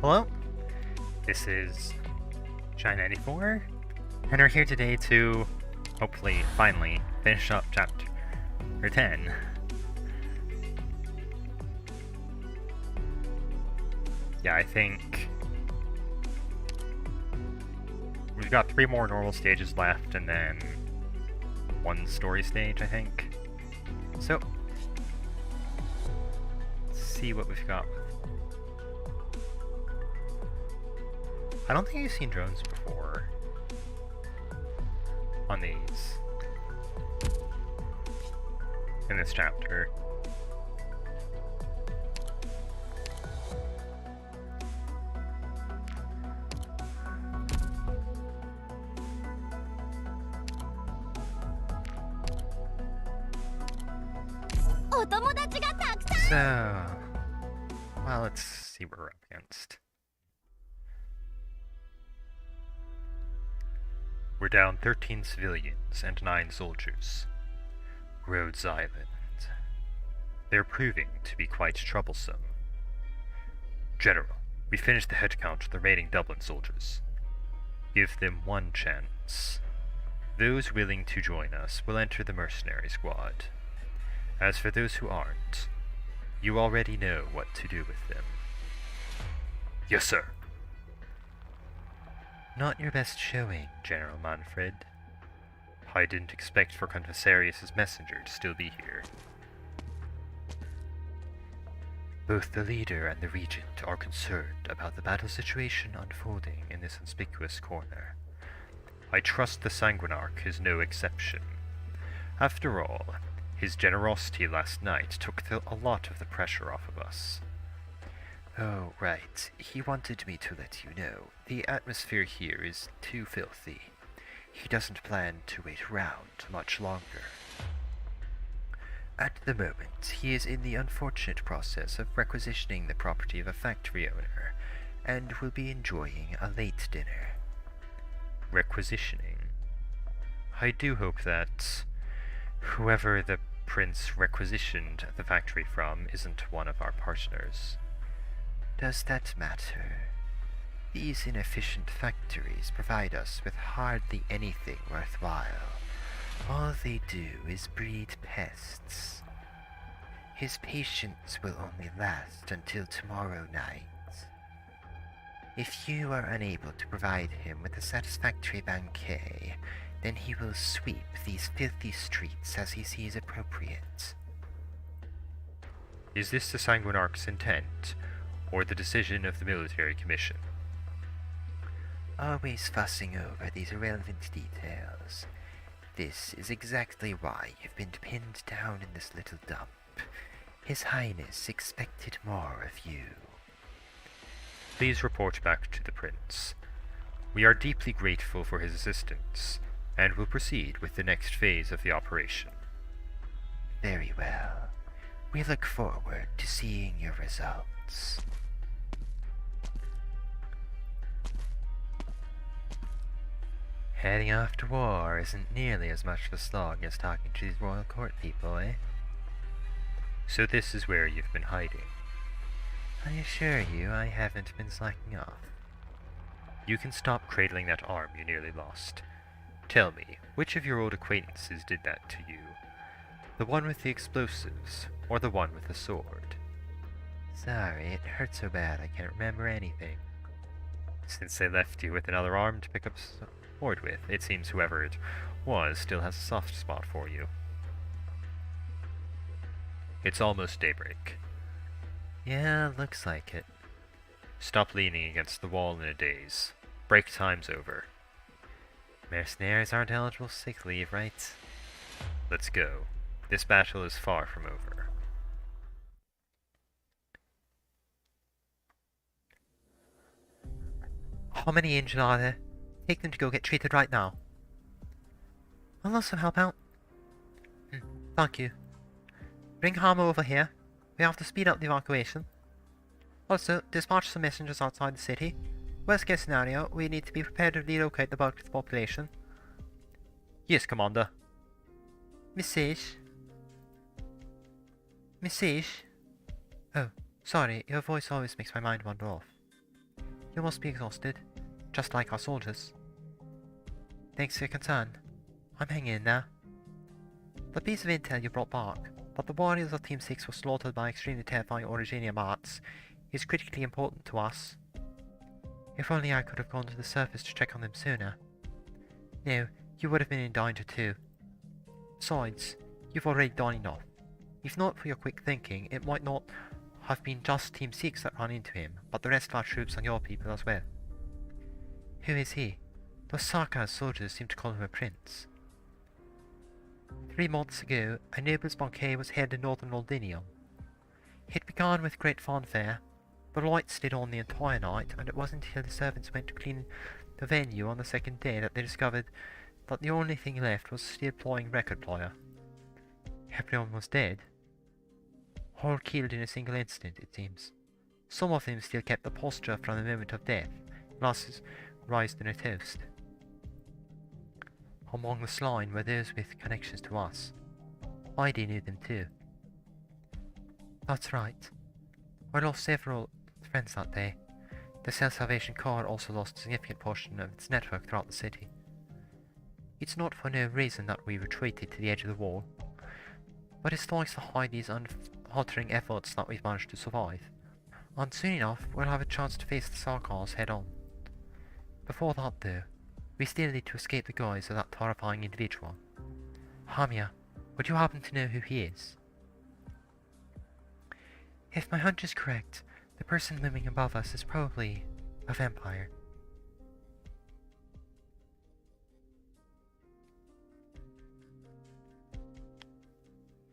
Hello, this is Shy94, and we're here today to, hopefully, finally, finish up chapter 10. Yeah, I think we've got 3 more normal stages left, and then 1 story stage, I think. So, let's see what we've got. I don't think I've seen drones before on these in this chapter. So, well, let's see what we're up against. We're down 13 civilians and 9 soldiers. Rhodes Island. They're proving to be quite troublesome. General, we finished the head count of the remaining Dublin soldiers. Give them 1 chance. Those willing to join us will enter the mercenary squad. As for those who aren't, you already know what to do with them. Yes, sir. Not your best showing, General Manfred. I didn't expect for Confessarius' messenger to still be here. Both the leader and the regent are concerned about the battle situation unfolding in this conspicuous corner. I trust the Sanguinarch is no exception. After all, his generosity last night took a lot of the pressure off of us. Oh, right. He wanted me to let you know. The atmosphere here is too filthy. He doesn't plan to wait around much longer. At the moment, he is in the unfortunate process of requisitioning the property of a factory owner, and will be enjoying a late dinner. Requisitioning? I do hope that whoever the prince requisitioned the factory from isn't one of our partners. Does that matter? These inefficient factories provide us with hardly anything worthwhile. All they do is breed pests. His patience will only last until tomorrow night. If you are unable to provide him with a satisfactory banquet, then he will sweep these filthy streets as he sees appropriate. Is this the Sanguinarch's intent, or the decision of the military commission? Always fussing over these irrelevant details. This is exactly why you've been pinned down in this little dump. His Highness expected more of you. Please report back to the Prince. We are deeply grateful for his assistance, and will proceed with the next phase of the operation. Very well. We look forward to seeing your results. Heading off to war isn't nearly as much of a slog as talking to these royal court people, eh? So this is where you've been hiding. I assure you I haven't been slacking off. You can stop cradling that arm you nearly lost. Tell me, which of your old acquaintances did that to you? The one with the explosives, or the one with the sword? Sorry, it hurt so bad I can't remember anything. Since they left you with another arm to pick up sword with, it seems whoever it was still has a soft spot for you. It's almost daybreak. Yeah, looks like it. Stop leaning against the wall in a daze. Break time's over. Mercenaries aren't eligible for sick leave, right? Let's go. This battle is far from over. How many injured are there? Take them to go get treated right now. I'll also help out. Thank you. Bring Harmo over here. We have to speed up the evacuation. Also, dispatch some messengers outside the city. Worst case scenario, we need to be prepared to relocate the bulk of the population. Yes, Commander. Message? Message? Oh, sorry, your voice always makes my mind wander off. You must be exhausted, just like our soldiers. Thanks for your concern. I'm hanging in there. The piece of intel you brought back, that the warriors of Team 6 were slaughtered by extremely terrifying Originium arts, is critically important to us. If only I could have gone to the surface to check on them sooner. No, you would have been in danger too. Besides, you've already done enough. If not for your quick thinking, it might not have been just Team 6 that ran into him, but the rest of our troops and your people as well. Who is he? Those Sarkaz soldiers seem to call him a prince. 3 months ago, a noble's banquet was held in northern Londinium. It began with great fanfare. The lights stayed on the entire night, and it wasn't until the servants went to clean the venue on the second day that they discovered that the only thing left was a still-plying record player. Everyone was dead. All killed in a single instant, it seems. Some of them still kept the posture from the moment of death, glasses raised in a toast. Among the slain were those with connections to us. Heidi knew them too. That's right. I lost several friends that day. The Self-Salvation Corps also lost a significant portion of its network throughout the city. It's not for no reason that we retreated to the edge of the wall, but it's thanks to Heidi's unfaltering efforts that we've managed to survive. And soon enough, we'll have a chance to face the Sarkars head-on. Before that, though, we still need to escape the guise of that terrifying individual. Hamia, would you happen to know who he is? If my hunch is correct, the person looming above us is probably a vampire.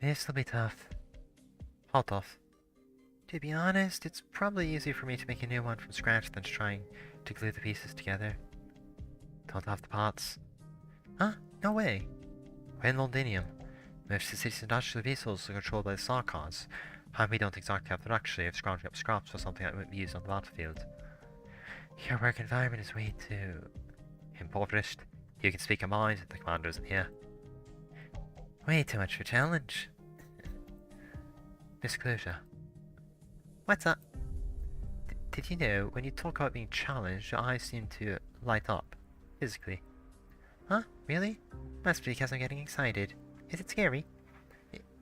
This'll be tough. How tough? To be honest, it's probably easier for me to make a new one from scratch than trying to glue the pieces together. Don't have the parts. Huh? No way. We're in Londinium. Most of the city's industrial vessels are controlled by the Sarkars, and we don't exactly have the luxury of scrounging up scraps for something that won't be used on the battlefield. Your work environment is way too impoverished. You can speak your mind, the commander isn't here. Way too much of a challenge. Disclosure. What's that? Did you know, when you talk about being challenged, your eyes seem to light up, physically? Huh? Really? Must be because I'm getting excited. Is it scary?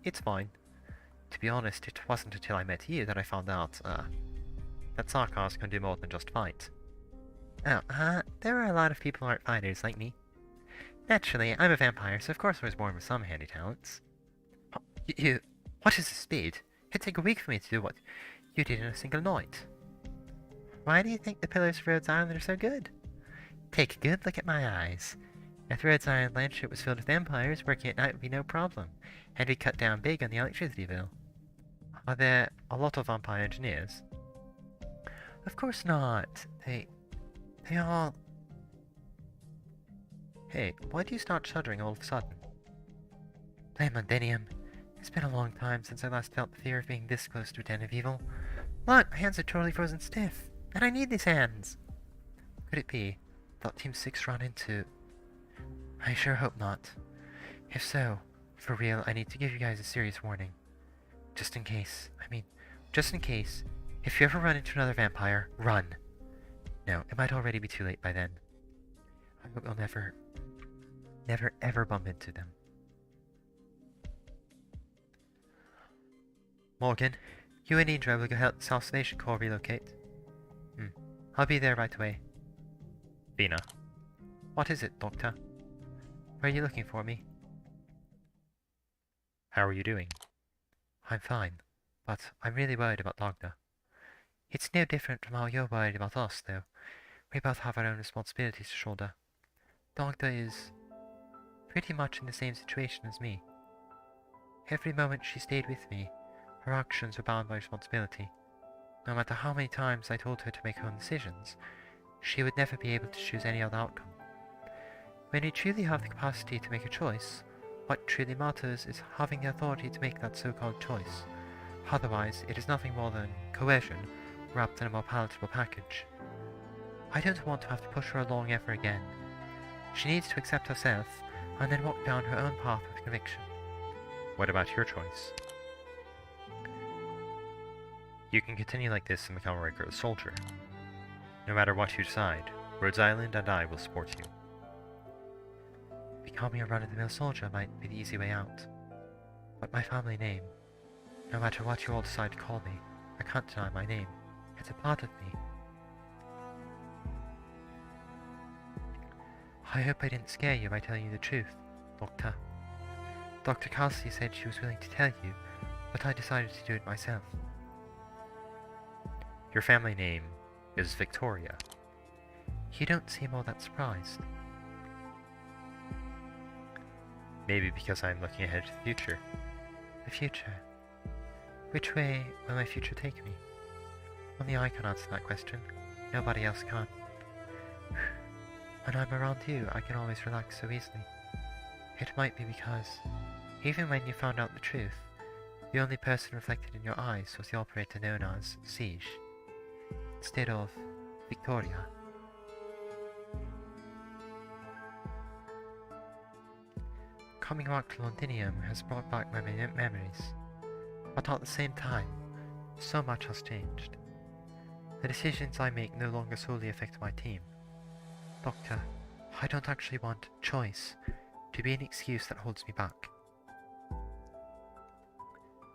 It's fine. To be honest, it wasn't until I met you that I found out, that Sarkars can do more than just fight. Oh, there are a lot of people who aren't fighters like me. Naturally, I'm a vampire, so of course I was born with some handy talents. What is the speed? It'd take a week for me to do what you did in a single night. Why do you think the Pillars of Rhodes Island are so good? Take a good look at my eyes. If Rhodes Island landship was filled with vampires, working at night would be no problem, and we'd cut down big on the electricity bill. Are there a lot of vampire engineers? Of course not. They all... Hey, why do you start shuddering all of a sudden? Blame Londinium. It's been a long time since I last felt the fear of being this close to a den of evil. Look, my hands are totally frozen stiff, and I need these hands. Could it be that Team 6 ran into... I sure hope not. If so, for real, I need to give you guys a serious warning. Just in case, if you ever run into another vampire, run. No, it might already be too late by then. I hope you'll never ever bump into them. Morgan, you and Indra will go help the Self-Salvation Corps relocate. I'll be there right away. Vina. What is it, Doctor? Where are you looking for me? How are you doing? I'm fine, but I'm really worried about Dagda. It's no different from how you're worried about us, though. We both have our own responsibilities to shoulder. Dagda is pretty much in the same situation as me. Every moment she stayed with me, her actions were bound by responsibility. No matter how many times I told her to make her own decisions, she would never be able to choose any other outcome. When we truly have the capacity to make a choice, what truly matters is having the authority to make that so-called choice. Otherwise, it is nothing more than coercion wrapped in a more palatable package. I don't want to have to push her along ever again. She needs to accept herself, and then walk down her own path with conviction. What about your choice? You can continue like this and become a regular soldier. No matter what you decide, Rhodes Island and I will support you. Becoming a run-of-the-mill soldier might be the easy way out. But my family name, no matter what you all decide to call me, I can't deny my name. It's a part of me. I hope I didn't scare you by telling you the truth, Doctor. Dr. Kelsey said she was willing to tell you, but I decided to do it myself. Your family name is Victoria. You don't seem all that surprised. Maybe because I'm looking ahead to the future. The future? Which way will my future take me? Only I can answer that question. Nobody else can. When I'm around you, I can always relax so easily. It might be because, even when you found out the truth, the only person reflected in your eyes was the operator known as Siege, instead of Victoria. Coming back to Londinium has brought back my memories, but at the same time, so much has changed. The decisions I make no longer solely affect my team. Doctor, I don't actually want choice to be an excuse that holds me back.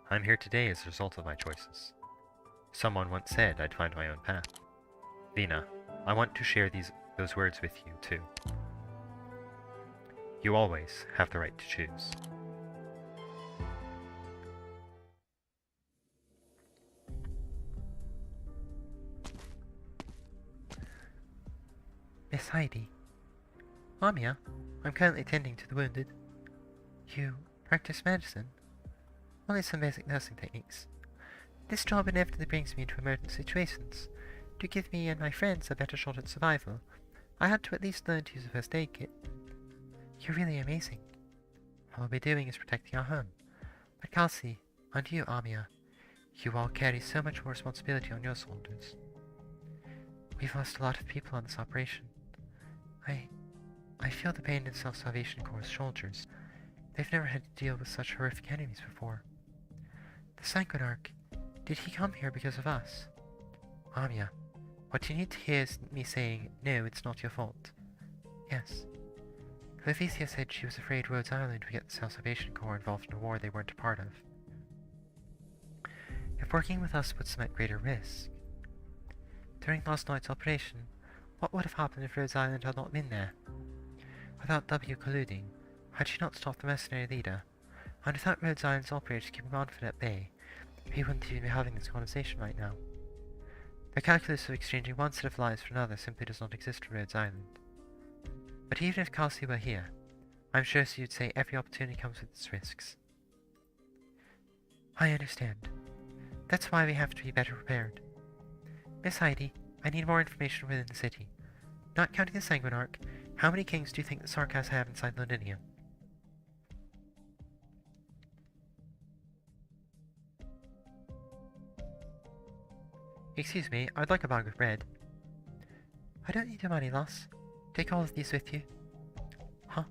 I'm here today as a result of my choices. Someone once said I'd find my own path. Vina, I want to share those words with you too. You always have the right to choose. Miss Heidi. Lamia, I'm currently tending to the wounded. You practice medicine? Only some basic nursing techniques. This job inevitably brings me into emergency situations. To give me and my friends a better shot at survival, I had to at least learn to use a first aid kit. You're really amazing. All we'll be doing is protecting our home. But Kelsey, and you, Amia, you all carry so much more responsibility on your shoulders. We've lost a lot of people on this operation. I feel the pain in Self-Salvation Corps' soldiers. They've never had to deal with such horrific enemies before. The Sanguinarch, did he come here because of us? Amia, what you need to hear is me saying, no, it's not your fault. Yes. Levicia said she was afraid Rhodes Island would get the Self-Salvation Corps involved in a war they weren't a part of. If working with us puts them at greater risk. During last night's operation, what would have happened if Rhodes Island had not been there? Without W colluding, had she not stopped the mercenary leader, and without Rhodes Island's operators keeping Manfred at bay, we wouldn't even be having this conversation right now. The calculus of exchanging one set of lives for another simply does not exist for Rhodes Island. But even if Kelsey were here, I'm sure she would say every opportunity comes with its risks. I understand. That's why we have to be better prepared. Miss Heidi, I need more information within the city. Not counting the Sanguinarch, how many kings do you think the Sarkas have inside Londinium? Excuse me, I'd like a bag of bread. I don't need your money, lass. Take all of these with you. Huh?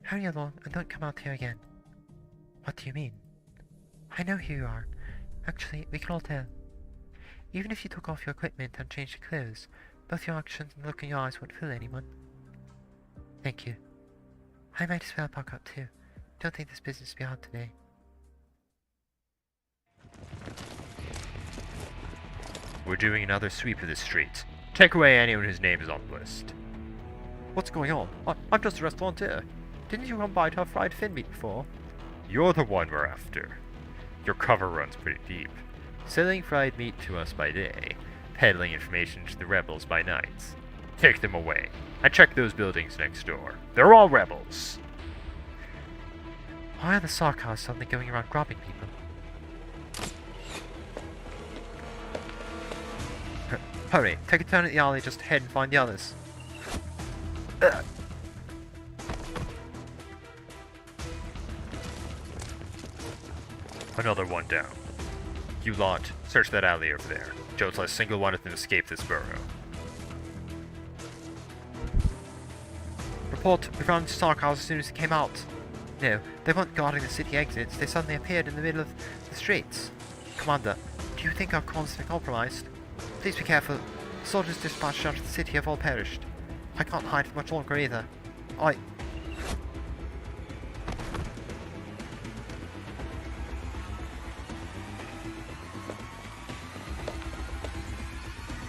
Hurry along and don't come out here again. What do you mean? I know who you are. Actually, we can all tell. Even if you took off your equipment and changed your clothes, both your actions and the look in your eyes won't fool anyone. Thank you. I might as well pack up too. Don't think this business will be hard today. We're doing another sweep of the streets. Take away anyone whose name is on the list. What's going on? I'm just a restaurateur. Didn't you come by to have fried fin meat before? You're the one we're after. Your cover runs pretty deep. Selling fried meat to us by day, peddling information to the rebels by night. Take them away, and check those buildings next door. They're all rebels. Why are the Sarkas suddenly going around grabbing people? Hurry, take a turn at the alley just ahead and find the others. Another one down. You lot, search that alley over there. Don't let a single one of them escape this burrow. Report, we found the Sarkas as soon as they came out. No, they weren't guarding the city exits, they suddenly appeared in the middle of the streets. Commander, do you think our comms have been compromised? Please be careful. Soldiers dispatched out of the city have all perished. I can't hide much longer either.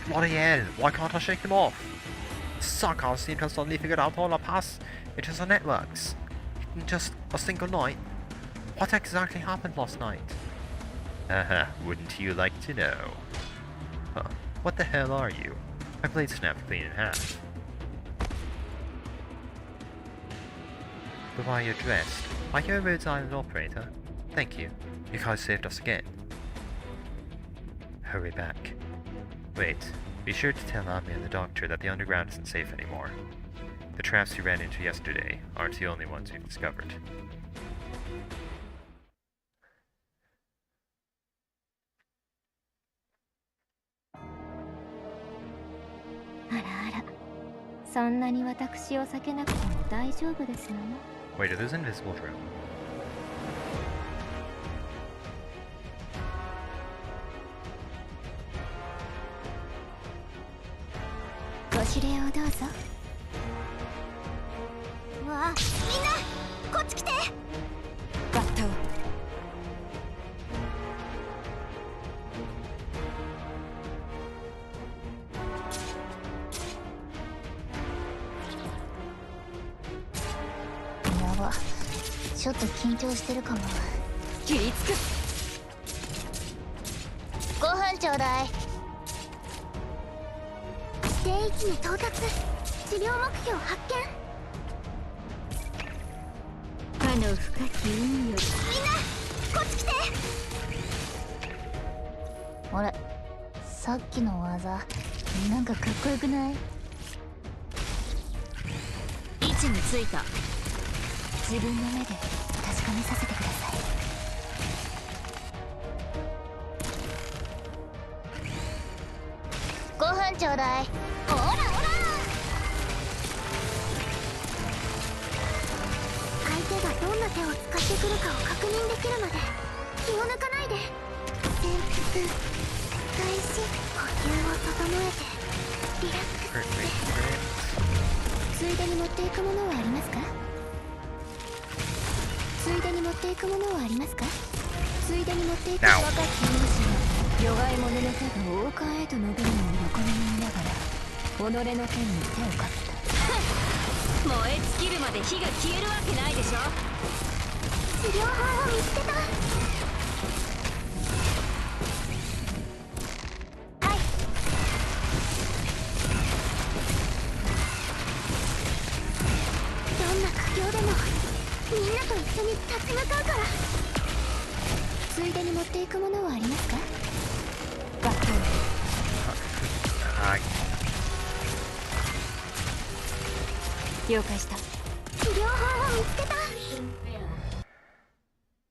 Bloody hell, why can't I shake them off? Sarkar seemed to have suddenly figured out all our paths into the networks. In just a single night. What exactly happened last night? Wouldn't you like to know? Huh, what the hell are you? My blade snapped clean in half. But why you're dressed? Are you a Rhodes Island operator? Thank you. You guys saved us again. Hurry back. Wait, be sure to tell Ami and the doctor that the underground isn't safe anymore. The traps we ran into yesterday aren't the only ones we've discovered. Wait, are those invisible drones? ご指令をどうぞ。わあ、みんなこっち来て。バッタを。やば、ちょっと緊張してるかも。切りつく。ご飯ちょうだい。定位置に到達。治療目標発見。かの深き海より。みんなこっち来て。あれ、さっきの技なんかかっこよくない？位置についた。自分の目で確かめさせてください。ご飯ちょうだい。オラオラ。相手がどんな手を使ってくるかを確認できるまで気を抜かないで。潜伏開始。呼吸を整えてリラックスして。ついでに持っていくものはありますか？ついでに持っていくものはありますか？ついでに持っていく。若き勇士の弱い者の手が王冠へと伸びるのを横目に見ながら己の剣に手をかけた。燃え尽きるまで火が消えるわけないでしょ。治療法を見つけた。はい。どんな苦境でもみんなと一緒に立ち向かうから。ついでに持っていくものはありますか？学校。はい。了解した。治療法を見つけた。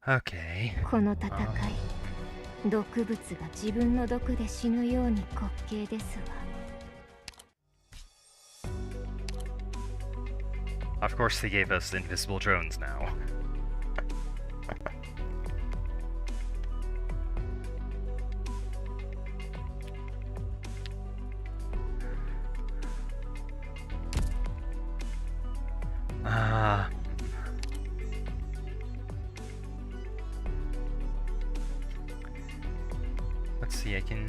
Okay. この戦い、毒物が自分の毒で死ぬように滑稽ですわ。 Of course they gave us invisible drones now. Let's see, I can...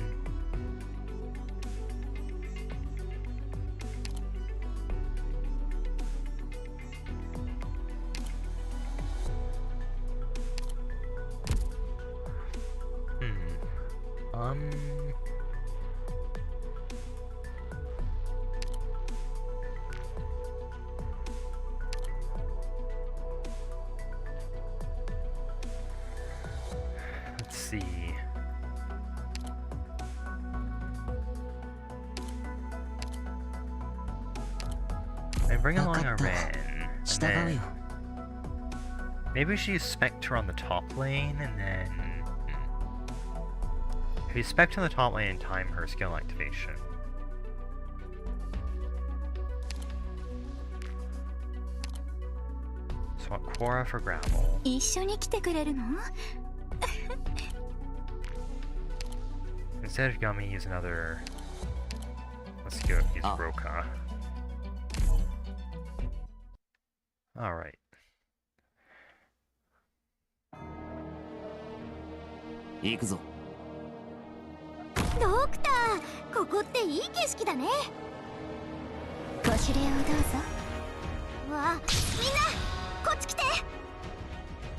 Let's see. I bring along our Ren, and then maybe we should use Spectre on the top lane, and then if we Spectre on the top lane and time her skill activation. Swap Quora for Gravel. 一緒に来てくれるの？ Instead of Gummy, use another Let's go use Ah. Broka. Alright. 行くぞ。ドクター、ここっていい景色だね。ご指令をどうぞ。わあ、みんなこっち来て。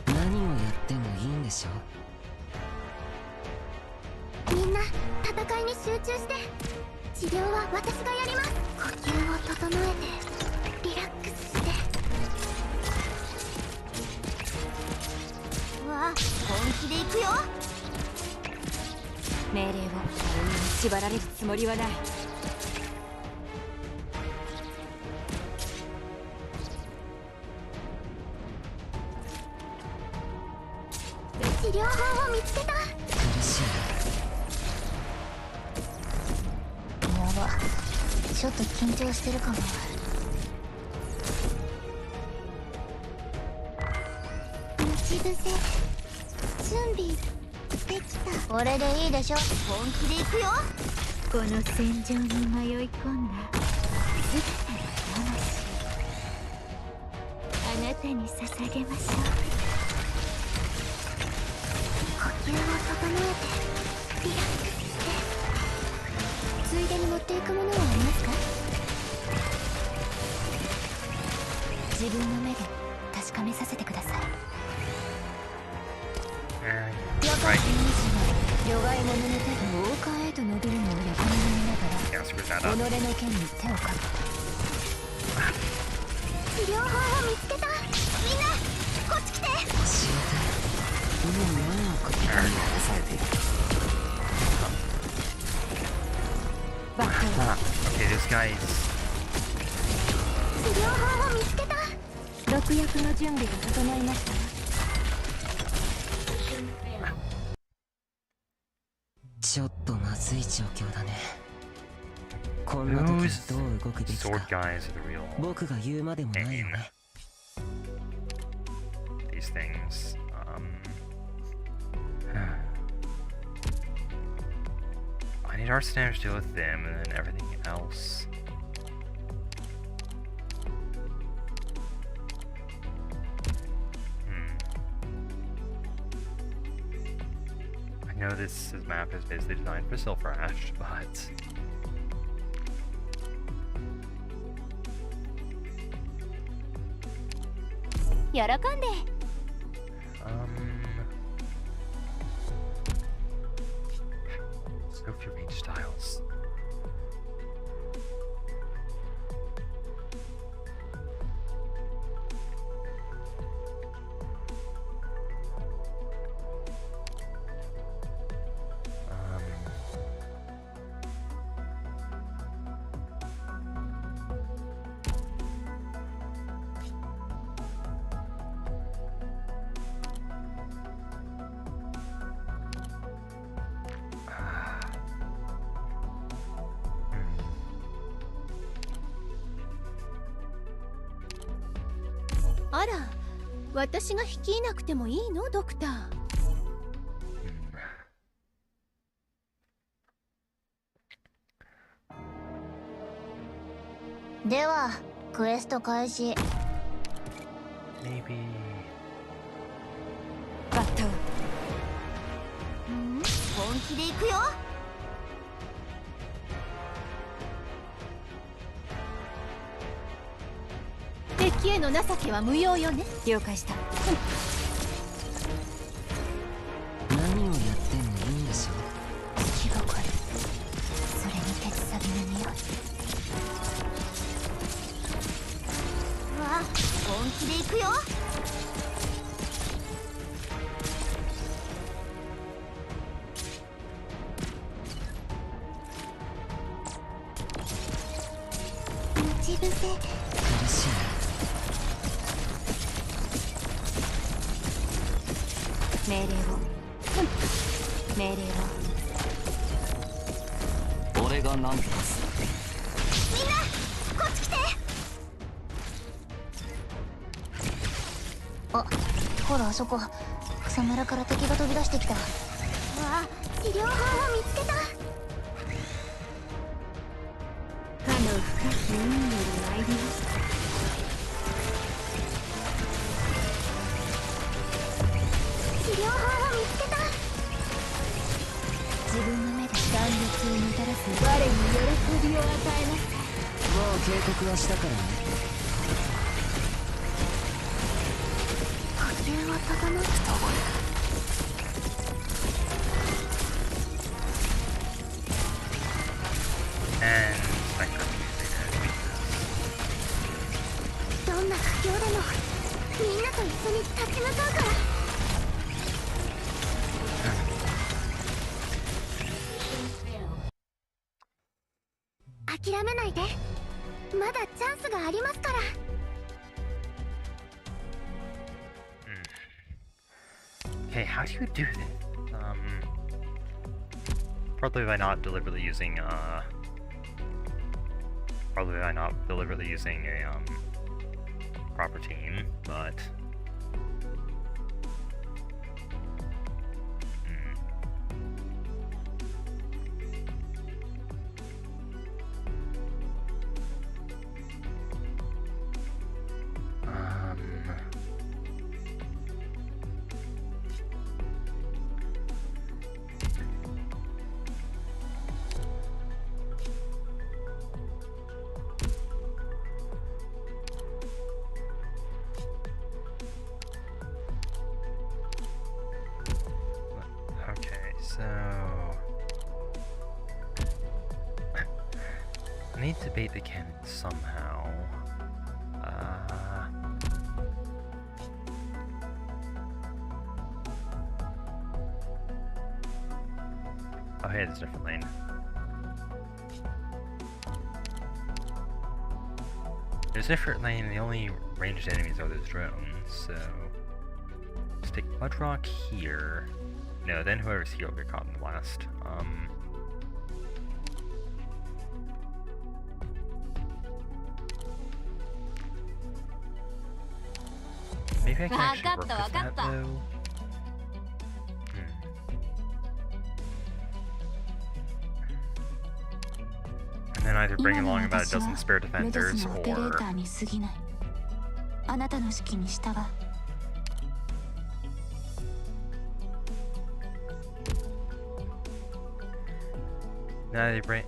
何をやってもいいんでしょ。みんな戦いに集中して。治療は私がやります。呼吸を整えてリラックスして。わあ、本気で行くよ。命令を縛られるつもりはない。治療法を見つけた。苦しい。やば、ちょっと緊張してるかも。待ち伏せ準備できた。これでいいでしょ。本気で行くよ。この戦場に迷い込んだ全ての魂、あなたに捧げましょう。呼吸を整えてリラックスして。ついでに持っていくものはありますか？自分の目で確かめさせてください。 And 若 right. き命が両替者の手が王冠へと伸びるのを横目に見なが Yeah, screw that ら up. 己の剣に手をかけた。治療法を見つけた。みんなこっち来て。教えて。もう何をかけたら流されている。バッター Okay, this guy is... 治療法を見つけた。毒薬の準備が整いました。ちょっとまずい状況だね。こんな時 Those どう動くべき sword か guys are the real 僕が言うまでもないよね。 these things. I need our standards to deal with them and then everything else. I know this map is basically designed for Silver Ash, but喜んで。 so few range styles. Hmm. あら、私が率いなくてもいいの、ドクター。では、クエスト開始。 Maybe. バット。本気で行くよ。敵への情けは無用よね。了解した。何をやってもいいんでしょ。気がかり。それに鉄サビの匂い。わあ、本気で行くよ。待ち伏せ。苦しい。命令を。命令を。俺が何とかする。みんなこっち来て。あ、ほらあそこ草むらから敵が飛び出してきた。わあ、治療法を見つけた。我に喜びを与えます。もう警告はしたからね。呼吸を整えて And spectrum music as we どんな苦境でもみんなと一緒に立ち向かうから。諦めないで。まだチャンスがありますから。Okay, how do you do this? Probably by not deliberately using a proper team, but so I need to bait the cannon somehow. Oh hey, there's a different lane. There's a different lane, and the only ranged enemies are those drones, so let's take Mudrock here. No, then whoever's here will get caught in the blast. Maybe I can actually work with that, though. And then either bring along about a dozen spare defenders, or... あなたの指揮に従う。 No, they bring...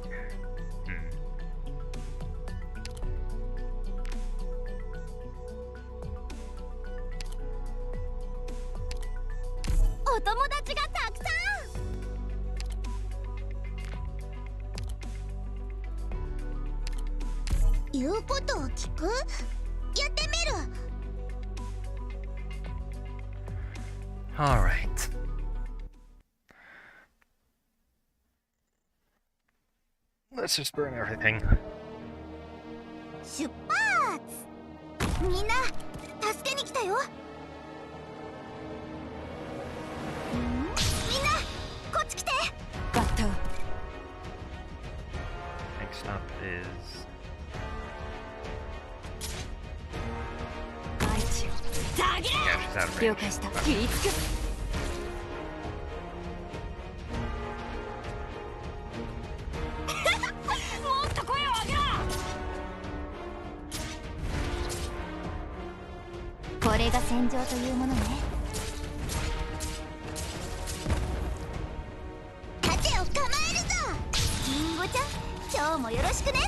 Alright. Let's just burn everything. 出発！みんな助けに来たよ。みんなこっち来て。ガット。Next up is... 愛知を下げろ。 Yeah, she's out of 了 range. 解した。切りつく。 これが戦場というものね。盾を構えるぞ。リンゴちゃん、今日もよろしくね。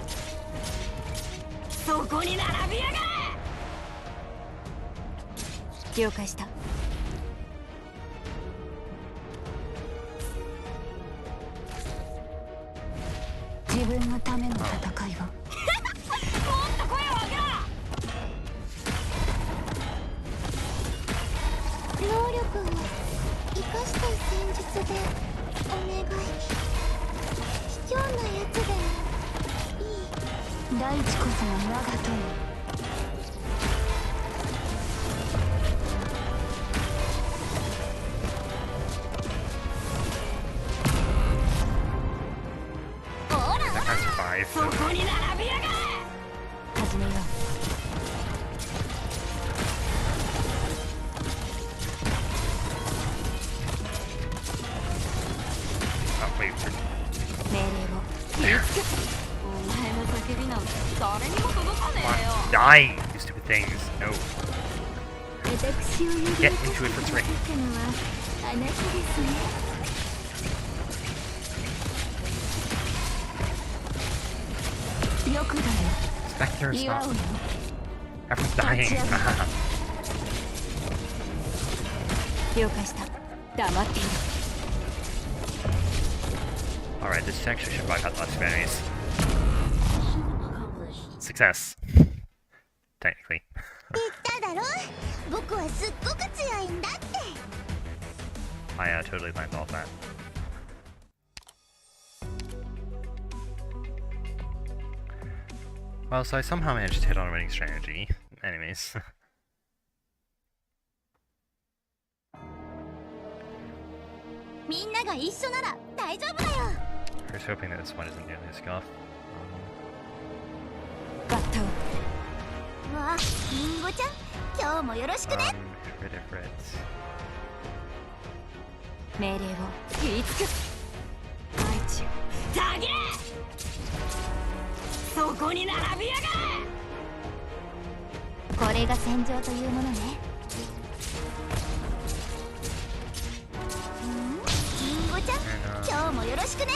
そこに並びやがれ。了解した。自分のための戦いを。もっと声を上げろ。 能力を生かした戦術でお願い。卑怯なやつでもいい。大地こそが我が友。ほらほら、そこに並びやがれ。始めよう。 Die, you stupid things. No. Get into it for free. よくだよ Spectre, 祝う stop. よ Everyone's dying. 了解した黙っている Alright, this actually should wipe out lots of enemies. Success. Technically. 言っただろ僕はすっごく強いんだって I totally landed off that. Well, so I somehow managed to hit on a winning strategy. Anyways. I was hoping that this one isn't nearly as scuffed. バッタをわあリンゴちゃん今日もよろしくね Crit if Reds. 命令を言いつく大地をたげそこに並びやがれこれが戦場というものねリンゴちゃん今日もよろしくね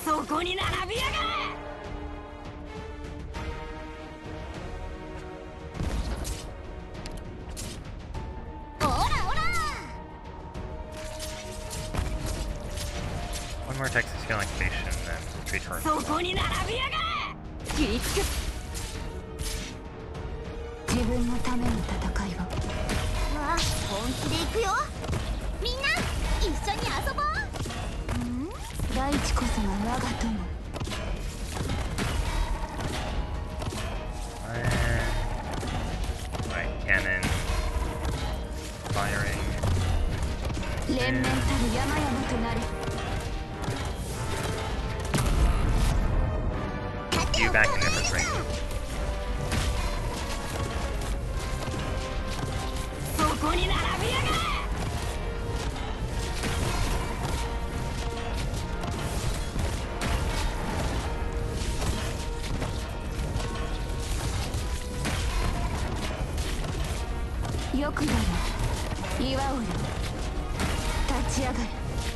そこに並びやがれオラオラ One more Texas skill activation and then retreat turn. そこに並びやがれ言いつく自分のための戦いをわあ本気で行くよみんな一緒に遊ぼう大地こそが我が友 Right, cannon. Firing. 連綿たる山々となれ You back in different range. そこに並びやがれよくだよ祝うよ立ち上がれ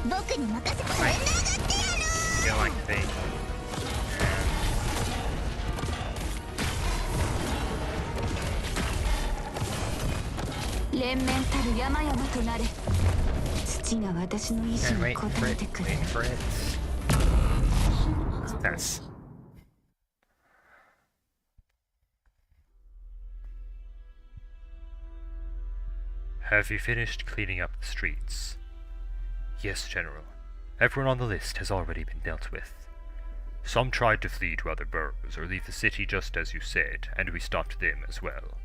僕に任せて連絡ってやる Skill activate. And 連綿たる山々となれ土が私の意志 and に wait 応 for え it. てくれ Wait for it. Success. Have you finished cleaning up the streets? Yes, General. Everyone on the list has already been dealt with. Some tried to flee to other boroughs or leave the city just as you said, and we stopped them as well.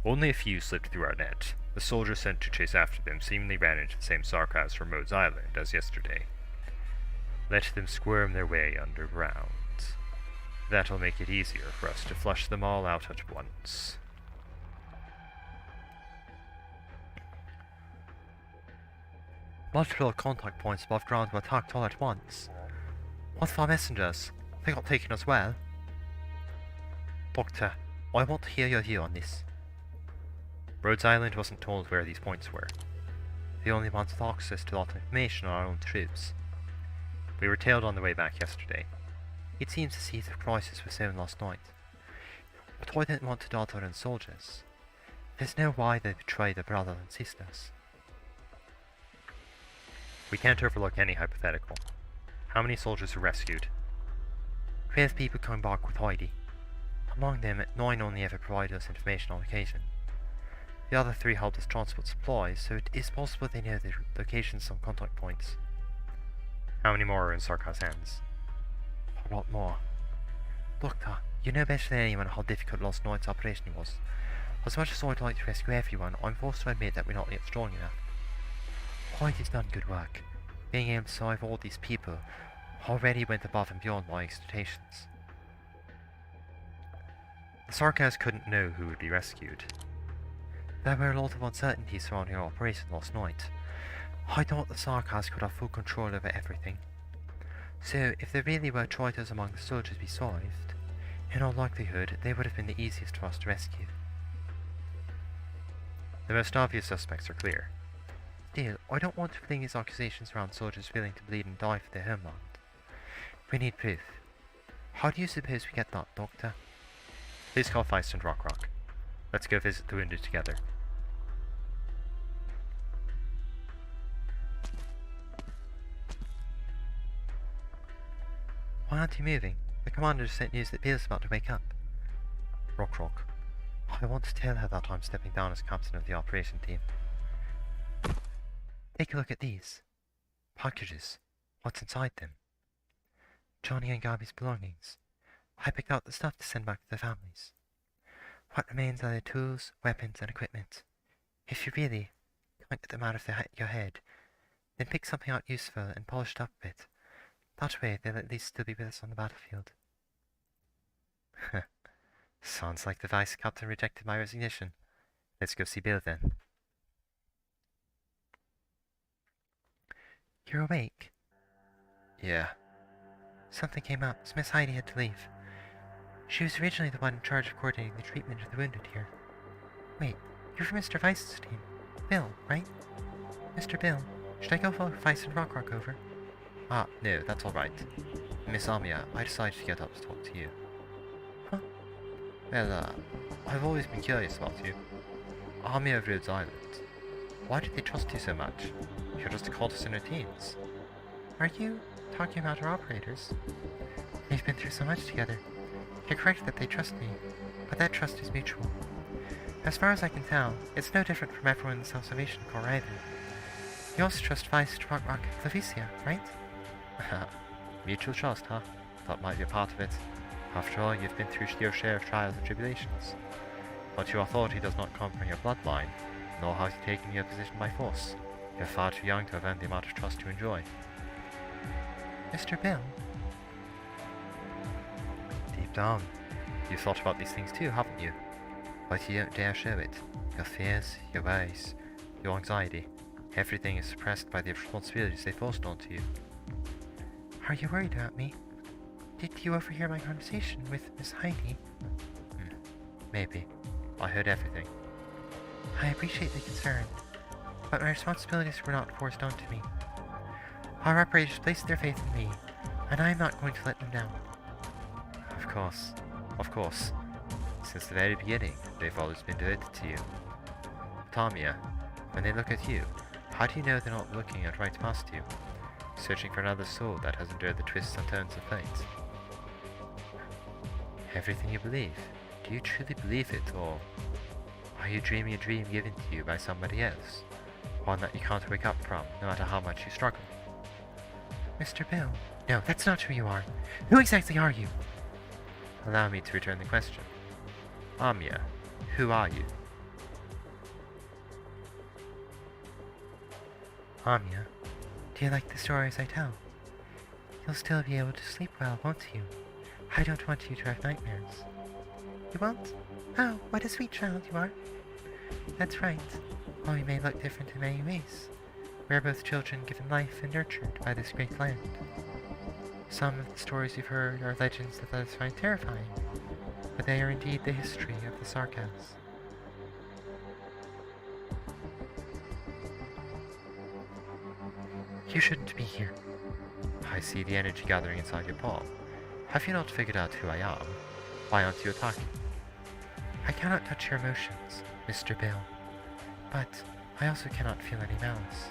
Only a few slipped through our net. The soldiers sent to chase after them seemingly ran into the same sarcas from Rhodes Island as yesterday. Let them squirm their way underground. That'll make it easier for us to flush them all out at once. Multiple contact points above ground were attacked all at once. What of our messengers? They got taken as well. Doctor, I want to hear your view on this. Rhodes Island wasn't told where these points were. The only ones with access to that information are our own troops. We were tailed on the way back yesterday. It seems the seeds of crisis were sown last night. But I didn't want to doubt our own soldiers. There's no why they betray their brothers and sisters. We can't overlook any hypothetical. How many soldiers were rescued? 12 people coming back with Heidi. Among them, 9 only ever provided us information on occasion. The other 3 helped us transport supplies, so it is possible they know the locations of some contact points. How many more are in Sarkar's hands? A lot more. Doctor, you know better than anyone how difficult last night's operation was. As much as I'd like to rescue everyone, I'm forced to admit that we're not yet strong enough. Heidi's done good work. Being able to save all these people already went above and beyond my expectations. The Sarkars couldn't know who would be rescued. There were a lot of uncertainties surrounding our operation last night. I thought the Sarkars could have full control over everything. So, if there really were traitors among the soldiers we saved, in all likelihood, they would have been the easiest for us to rescue. The most obvious suspects are clear. Still, I don't want to fling these accusations around soldiers willing to bleed and die for their homeland. We need proof. How do you suppose we get that, Doctor? Please call Feist and Rock. Let's go visit the wounded together. Why aren't you moving? The commander just sent news that Bill's about to wake up. Rock. I want to tell her that I'm stepping down as captain of the operation team. Take a look at these. Packages. What's inside them? Johnny and Gabby's belongings. I picked out the stuff to send back to their families. What remains are their tools, weapons, and equipment. If you really can't get them out of your head, then pick something out useful and polish it up a bit. That way they'll at least still be with us on the battlefield. Sounds like the vice captain rejected my resignation. Let's go see Bill then. You're awake? Yeah. Something came up, so Miss Heidi had to leave. She was originally the one in charge of coordinating the treatment of the wounded here. Wait, you're from Mr. Weiss's team. Bill, right? Mr. Bill, should I go follow Weiss and Rock over? Ah, no, that's alright. Miss Amia, I decided to get up to talk to you. Huh? Well, I've always been curious about you. Army of Rhodes Island. Why did they trust you so much? You're just a cultist in her teens. Are you talking about our operators? We've been through so much together. You're correct that they trust me, but that trust is mutual. As far as I can tell, it's no different from everyone in the Self-Salvation Corps either. You also trust Weiss, Rock, and Flavicia, right? Mutual trust, huh? That might be a part of it. After all, you've been through your share of trials and tribulations. But your authority does not come from your bloodline, nor has he taken your position by force. You're far too young to have earned the amount of trust you enjoy. Mr. Bill? Deep down, you've thought about these things too, haven't you? But you don't dare show it. Your fears, your worries, your anxiety, everything is suppressed by the responsibilities they forced onto you. Are you worried about me? Did you overhear my conversation with Miss Heidi? Maybe. I heard everything. I appreciate the concern, but my responsibilities were not forced onto me. Our operators placed their faith in me, and I am not going to let them down. Of course. Since the very beginning, they've always been devoted to you. Tamia, when they look at you, how do you know they're not looking at right past you, searching for another soul that has endured the twists and turns of fate? Everything you believe, do you truly believe it, or are you dreaming a dream given to you by somebody else? One that you can't wake up from, no matter how much you struggle? Mr. Bill? No, that's not who you are. Who exactly are you? Allow me to return the question. Amia, who are you? Amia, do you like the stories I tell? You'll still be able to sleep well, won't you? I don't want you to have nightmares. You won't? Oh, what a sweet child you are. That's right. While we may look different in many ways, we are both children given life and nurtured by this great land. Some of the stories you've heard are legends that others find terrifying, but they are indeed the history of the Sarkas. You shouldn't be here. I see the energy gathering inside your palm. Have you not figured out who I am? Why aren't you attacking? I cannot touch your emotions, Mr. Bill, but I also cannot feel any malice.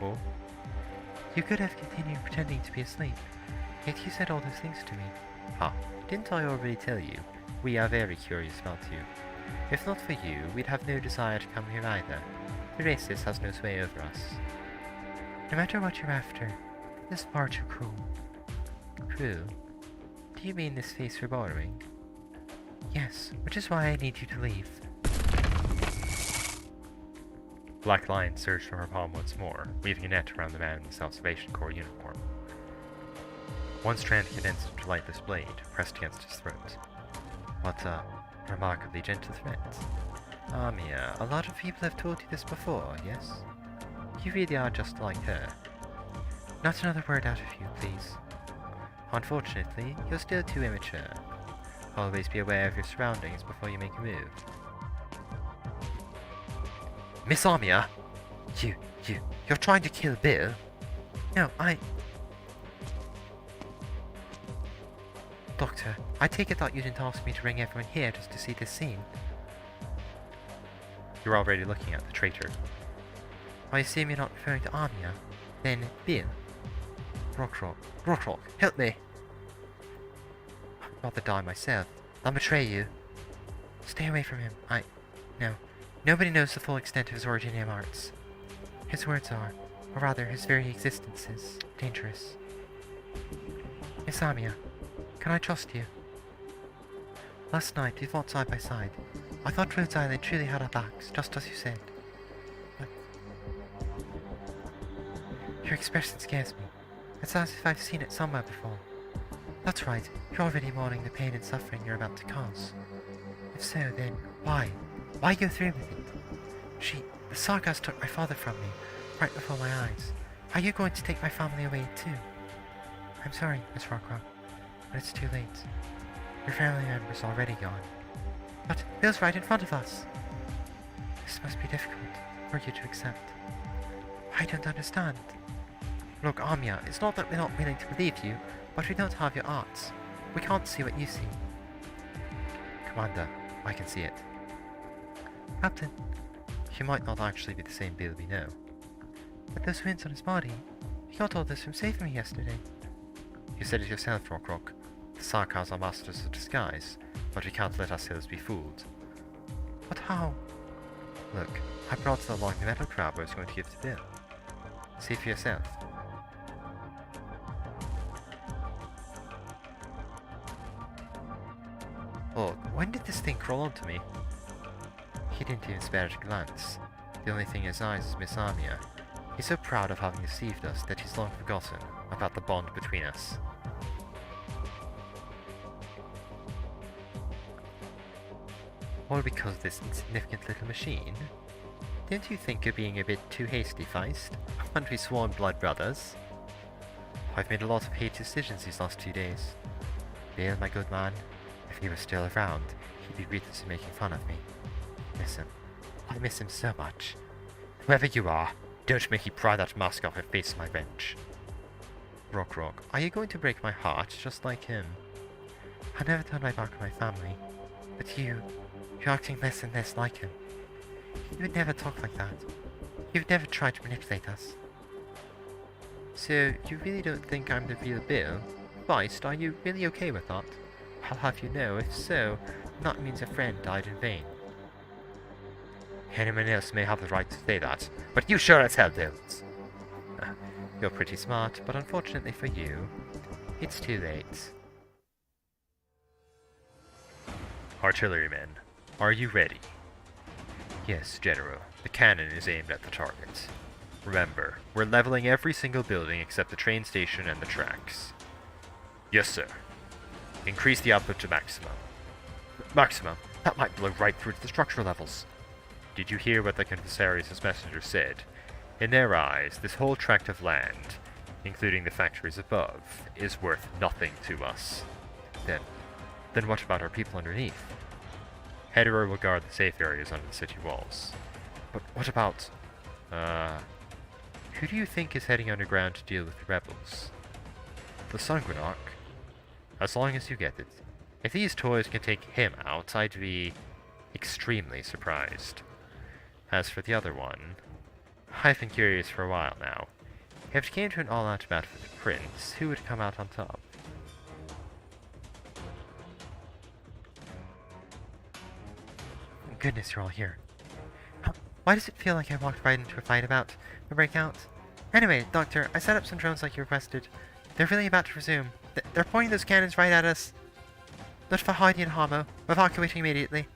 Oh? You could have continued pretending to be asleep, yet you said all those things to me. Didn't I already tell you? We are very curious about you. If not for you, we'd have no desire to come here either. The racist has no sway over us. No matter what you're after, this is far too cruel. Cruel? Do you mean this face for borrowing? Yes, which is why I need you to leave. Black Lion surged from her palm once more, weaving a net around the man in the Self-Salvation Corps uniform. One strand condensed into a lightless blade, pressed against his throat. What a remarkably gentle threat. Amia, a lot of people have told you this before, yes? You really are just like her. Not another word out of you, please. Unfortunately, you're still too immature. Always be aware of your surroundings before you make a move. Miss Amia! You're trying to kill Bill? No, Doctor, I take it that you didn't ask me to bring everyone here just to see this scene. You're already looking at the traitor. I assume you're not referring to Anya? Then Bill. Rock, help me! I'd rather die myself. I'll betray you. Stay away from him. No. Nobody knows the full extent of his originium arts. His words are, or rather his very existence is, dangerous. Miss Anya, can I trust you? Last night we fought side by side. I thought Rhodes Island truly had our backs, just as you said. But your expression scares me. It's as if I've seen it somewhere before. That's right, you're already mourning the pain and suffering you're about to cause. If so, then why? Why go through with it? The Sarkas took my father from me, right before my eyes. Are you going to take my family away too? I'm sorry, Miss Rockrock, but it's too late. Your family member's already gone. But Bill's right in front of us. This must be difficult for you to accept. I don't understand. Look, Anya, it's not that we're not willing to believe you, but we don't have your arts. We can't see what you see. Commander, I can see it. Captain, He might not actually be the same Bill we know. with those wounds on his body, he got all this from saving me yesterday. You said it yourself, Rock. The Sarkars are masters of disguise, but we can't let ourselves be fooled. But how? Look, I brought along the metal crab I was going to give to Bill. See for yourself. Look, when did this thing crawl onto me? He didn't even spare it a glance. The only thing in his eyes is Miss Armia. He's so proud of having deceived us that he's long forgotten about the bond between us. All because of this insignificant little machine? Don't you think you're being a bit too hasty, Feist? Aren't we sworn blood brothers? I've made a lot of hate decisions these last 2 days. Bill, my good man, if he were still around, he'd be ruthlessly making fun of me. Miss him. I miss him so much. Whoever you are, don't make me pry that mask off and face my bench. Rock, are you going to break my heart just like him? I never turned my back on my family, but you're acting less and less like him. You would never talk like that. You would never try to manipulate us. So, you really don't think I'm the real Bill? Feist, are you really okay with that? I'll have you know, if so, that means a friend died in vain. Anyone else may have the right to say that, but you sure as hell don't. You're pretty smart, but unfortunately for you, it's too late. Artillerymen, are you ready? Yes, General. The cannon is aimed at the target. Remember, we're leveling every single building except the train station and the tracks. Yes, sir. Increase the output to maximum. Maximum? That might blow right through to the structure levels. Did you hear what the Confessarius' messenger said? In their eyes, this whole tract of land, including the factories above, is worth nothing to us. Then what about our people underneath? Hetero will guard the safe areas under the city walls. But what about... who do you think is heading underground to deal with the rebels? The Sangrenarch? As long as you get it. If these toys can take him out, I'd be extremely surprised. As for the other one, I've been curious for a while now. If it came to an all-out battle with the Prince, who would come out on top? Goodness, you're all here. Why does it feel like I walked right into a fight about to break out? Anyway, Doctor, I set up some drones like you requested. They're really about to resume. They're pointing those cannons right at us. Look for Heidi and Homo. Evacuating immediately.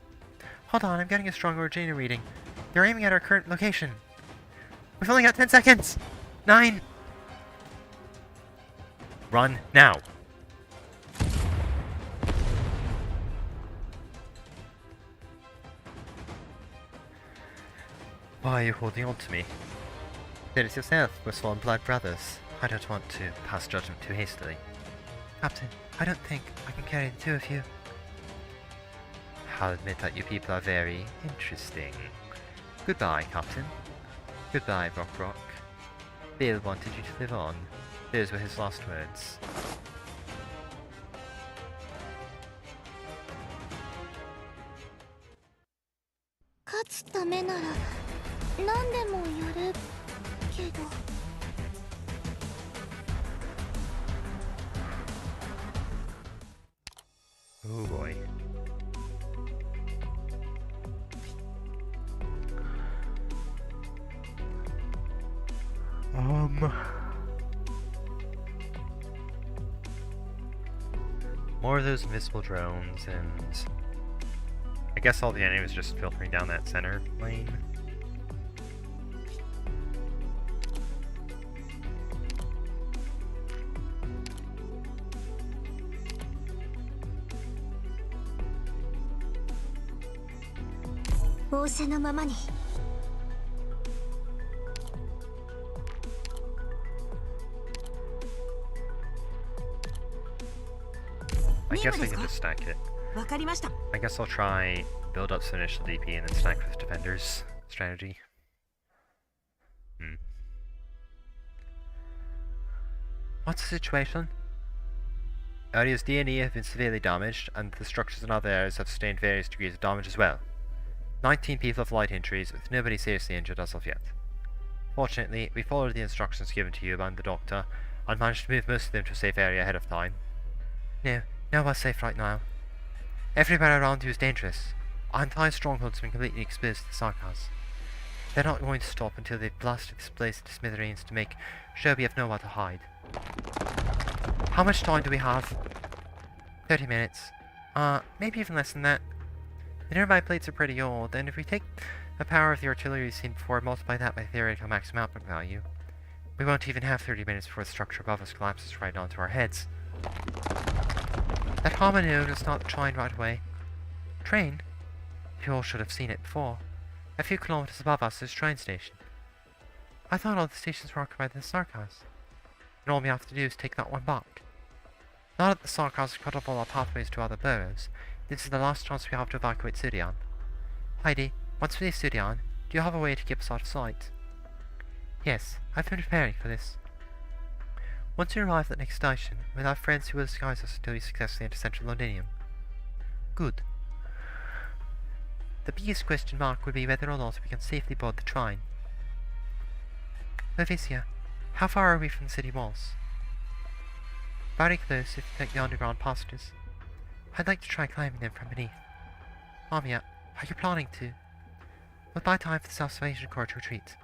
Hold on, I'm getting a strong Regina reading. They're aiming at our current location. We've only got 10 seconds! 9! Run, now! Why are you holding on to me? Did it yourself, we're sworn blood brothers. I don't want to pass judgment too hastily. Captain, I don't think I can carry the two of you. I'll admit that you people are very interesting. Goodbye, Captain. Goodbye, Rock. Bill wanted you to live on. Those were his last words. つためなら何でもやるけど。Oh boy. More of those invisible drones, and I guess all the enemies just filtering down that center lane. I guess I can just stack it. I guess I'll try build up some initial DP and then stack with defenders strategy. What's the situation? Area's D&E have been severely damaged, and the structures in other areas have sustained various degrees of damage as well. 19 people have light injuries, with nobody seriously injured as of yet. Fortunately, we followed the instructions given to you by the doctor, and managed to move most of them to a safe area ahead of time. No one's safe right now. Everywhere around you is dangerous. Our entire stronghold's been completely exposed to the Sarkars. They're not going to stop until they've blasted this place to smithereens to make sure we have nowhere to hide. How much time do we have? 30 minutes. Maybe even less than that. The nearby plates are pretty old, and if we take the power of the artillery we've seen before and multiply that by theoretical maximum output value, we won't even have 30 minutes before the structure above us collapses right onto our heads. That Harmonion will start the train right away. Train? You all should have seen it before. A few kilometers above us is a train station. I thought all the stations were occupied by the Sarkars, and all we have to do is take that one back. Now that the Sarkars have cut off all our pathways to other boroughs, this is the last chance we have to evacuate Sudian. Heidi, once we leave Sudian, do you have a way to keep us out of sight? Yes, I've been preparing for this. Once we arrive at the next station, we'll have friends who will disguise us until we successfully enter Central Londinium. Good. The biggest question mark will be whether or not we can safely board the train. Lovicia, how far are we from the city walls? Very close if you take the underground passages. I'd like to try climbing them from beneath. Amiya, are you planning to? We'll buy time for the Self-Salvation Corps to retreat.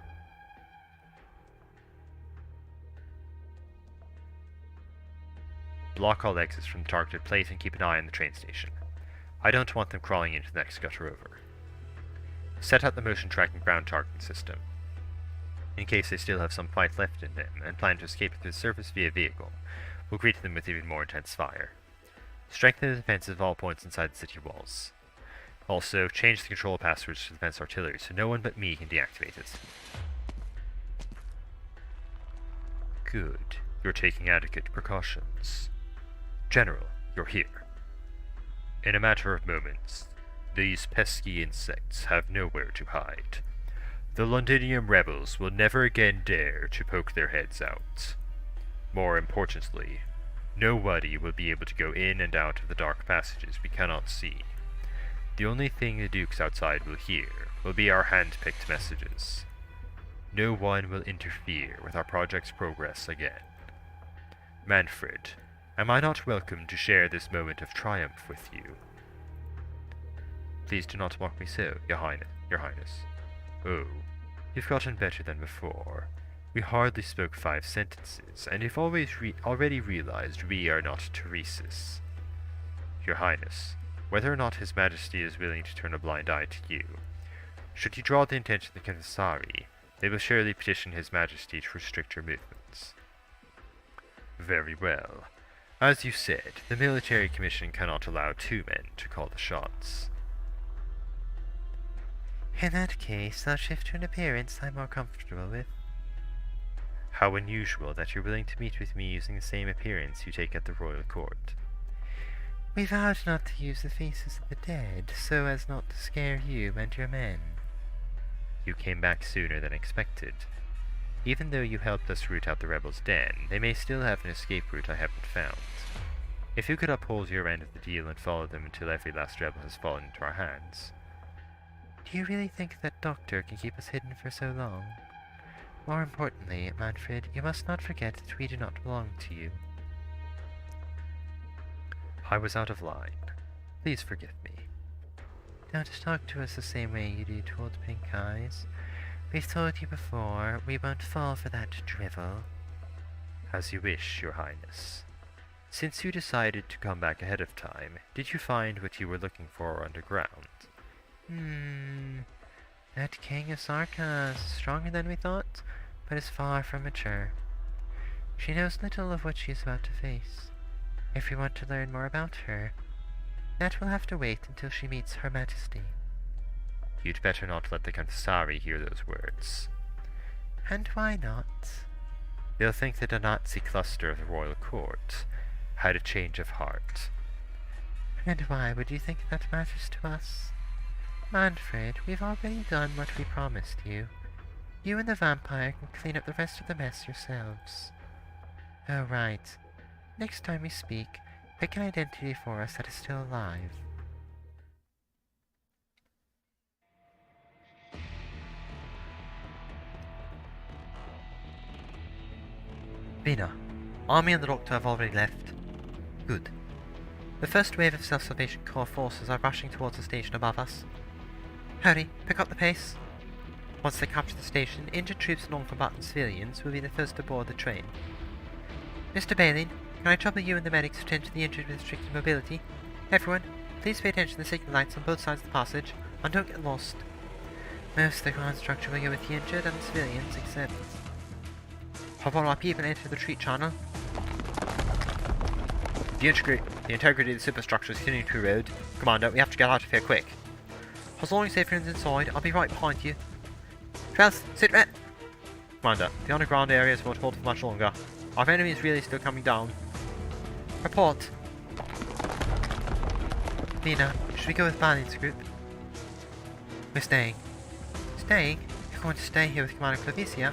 Block all exits from the targeted plate and keep an eye on the train station. I don't want them crawling into the next gutter over. Set up the motion tracking ground targeting system, in case they still have some fight left in them and plan to escape through the surface via vehicle. We'll greet them with even more intense fire. Strengthen the defenses of all points inside the city walls. Also, change the control passwords to the defense artillery so no one but me can deactivate it. Good. You're taking adequate precautions. General, you're here. In a matter of moments, these pesky insects have nowhere to hide. The Londinium rebels will never again dare to poke their heads out. More importantly, nobody will be able to go in and out of the dark passages we cannot see. The only thing the Dukes outside will hear will be our hand-picked messages. No one will interfere with our project's progress again. Manfred, am I not welcome to share this moment of triumph with you? Please do not mock me so, Your Highness. Oh, you've gotten better than before. We hardly spoke 5 sentences, and you've already realized we are not Teresis. Your Highness, whether or not His Majesty is willing to turn a blind eye to you, should you draw the attention of the Conversari, they will surely petition His Majesty to restrict your movements. Very well. As you said, the Military Commission cannot allow 2 men to call the shots. In that case, I'll shift to an appearance I'm more comfortable with. How unusual that you're willing to meet with me using the same appearance you take at the royal court. We vowed not to use the faces of the dead, so as not to scare you and your men. You came back sooner than expected. Even though you helped us root out the rebels' den, they may still have an escape route I haven't found. If you could uphold your end of the deal and follow them until every last rebel has fallen into our hands. Do Do you really think that doctor can keep us hidden for so long? More importantly, Manfred, you must not forget that we do not belong to you. I was out of line. Please forgive me. Don't talk to us the same way you do to old Pink Eyes. We've told you before, we won't fall for that drivel. As you wish, Your Highness. Since you decided to come back ahead of time, did you find what you were looking for underground? That King of Sarkas is stronger than we thought, but is far from mature. She knows little of what she is about to face. If we want to learn more about her, that will have to wait until she meets Her Majesty. You'd better not let the Kansari hear those words. And why not? They'll think that a Nazi cluster of the royal court had a change of heart. And why would you think that matters to us? Manfred, we've already done what we promised you. You and the vampire can clean up the rest of the mess yourselves. Oh, right. Next time we speak, pick an identity for us that is still alive. Bina, Army and the Doctor have already left. Good. The first wave of Self-Salvation Corps forces are rushing towards the station above us. Hurry, pick up the pace. Once they capture the station, injured troops and non-combatant civilians will be the first to board the train. Mr. Bailey, can I trouble you and the medics to tend to the injured with restricted mobility? Everyone, please pay attention to the signal lights on both sides of the passage, and don't get lost. Most of the ground structure will go with the injured and the civilians, except... Have all our people enter the retreat channel? The integrity of the superstructure is continuing to erode. Commander, we have to get out of here quick. As long as everyone's inside, I'll be right behind you. Trells, sit rep! Commander, the underground areas won't hold for much longer. Our enemy is really still coming down. Report. Mina, should we go with Balin's group? We're staying. Staying? You're going to stay here with Commander Clavicia?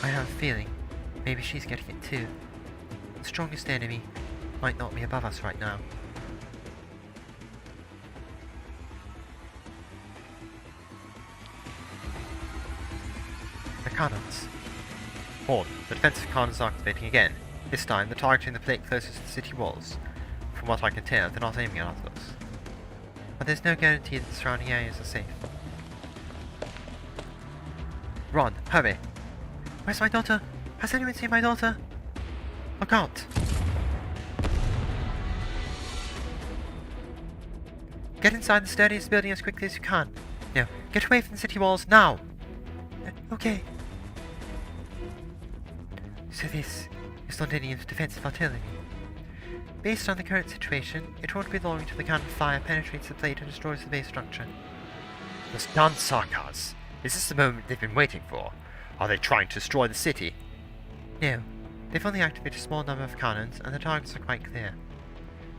I have a feeling. Maybe she's getting it too. The strongest enemy might not be above us right now. The cannons. Horn, the defensive cannon is activating again. This time, they're targeting the plate closest to the city walls. From what I can tell, they're not aiming at us. But there's no guarantee that the surrounding areas are safe. Run, hurry! Where's my daughter? Has anyone seen my daughter? Look out! Get inside the sturdiest building as quickly as you can. No, get away from the city walls now! Okay. So this is Londinium's defensive artillery. Based on the current situation, it won't be long until the cannon fire penetrates the plate and destroys the base structure. Those damn Sarkas! Is this the moment they've been waiting for? Are they trying to destroy the city? No. They've only activated a small number of cannons, and the targets are quite clear.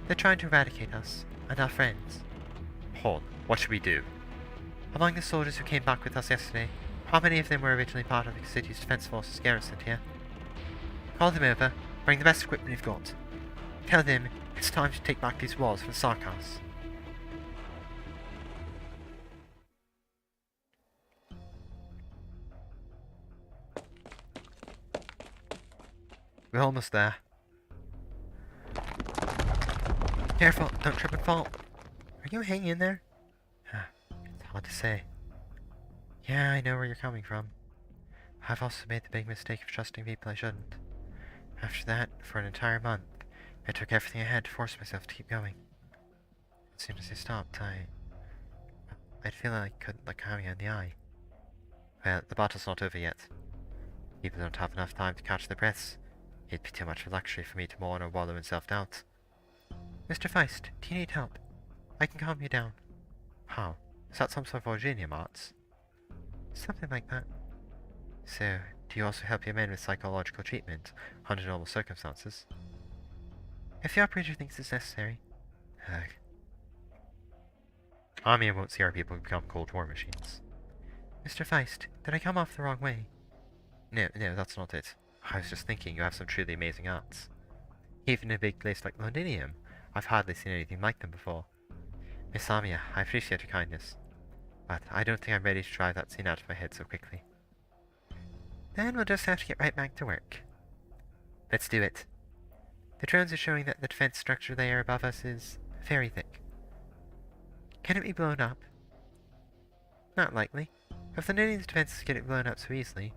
They're trying to eradicate us, and our friends. Horn, what should we do? Among the soldiers who came back with us yesterday, how many of them were originally part of the city's defense forces garrisoned here? Call them over, bring the best equipment you've got. Tell them it's time to take back these walls for the Sarkas. We're almost there. Careful, don't trip and fall. Are you hanging in there? It's hard to say. Yeah, I know where you're coming from. I've also made the big mistake of trusting people I shouldn't. After that, for an entire month, I took everything I had to force myself to keep going. As soon as I stopped, I'd feel like I couldn't look Hamiya in the eye. Well, the battle's not over yet. People don't have enough time to catch their breaths. It'd be too much of a luxury for me to mourn or wallow in self-doubt. Mr. Feist, do you need help? I can calm you down. How? Is that some sort of Orgenium arts? Something like that. So, do you also help your men with psychological treatment under normal circumstances? If the operator thinks it's necessary. Ugh. Army won't see our people become Cold War machines. Mr. Feist, did I come off the wrong way? No, that's not it. I was just thinking you have some truly amazing arts. Even in a big place like Londinium, I've hardly seen anything like them before. Miss Amiya, I appreciate your kindness. but I don't think I'm ready to drive that scene out of my head so quickly. Then we'll just have to get right back to work. Let's do it. The drones are showing that the defense structure layer above us is very thick. Can it be blown up? Not likely. If the Nanian's defenses get it blown up so easily,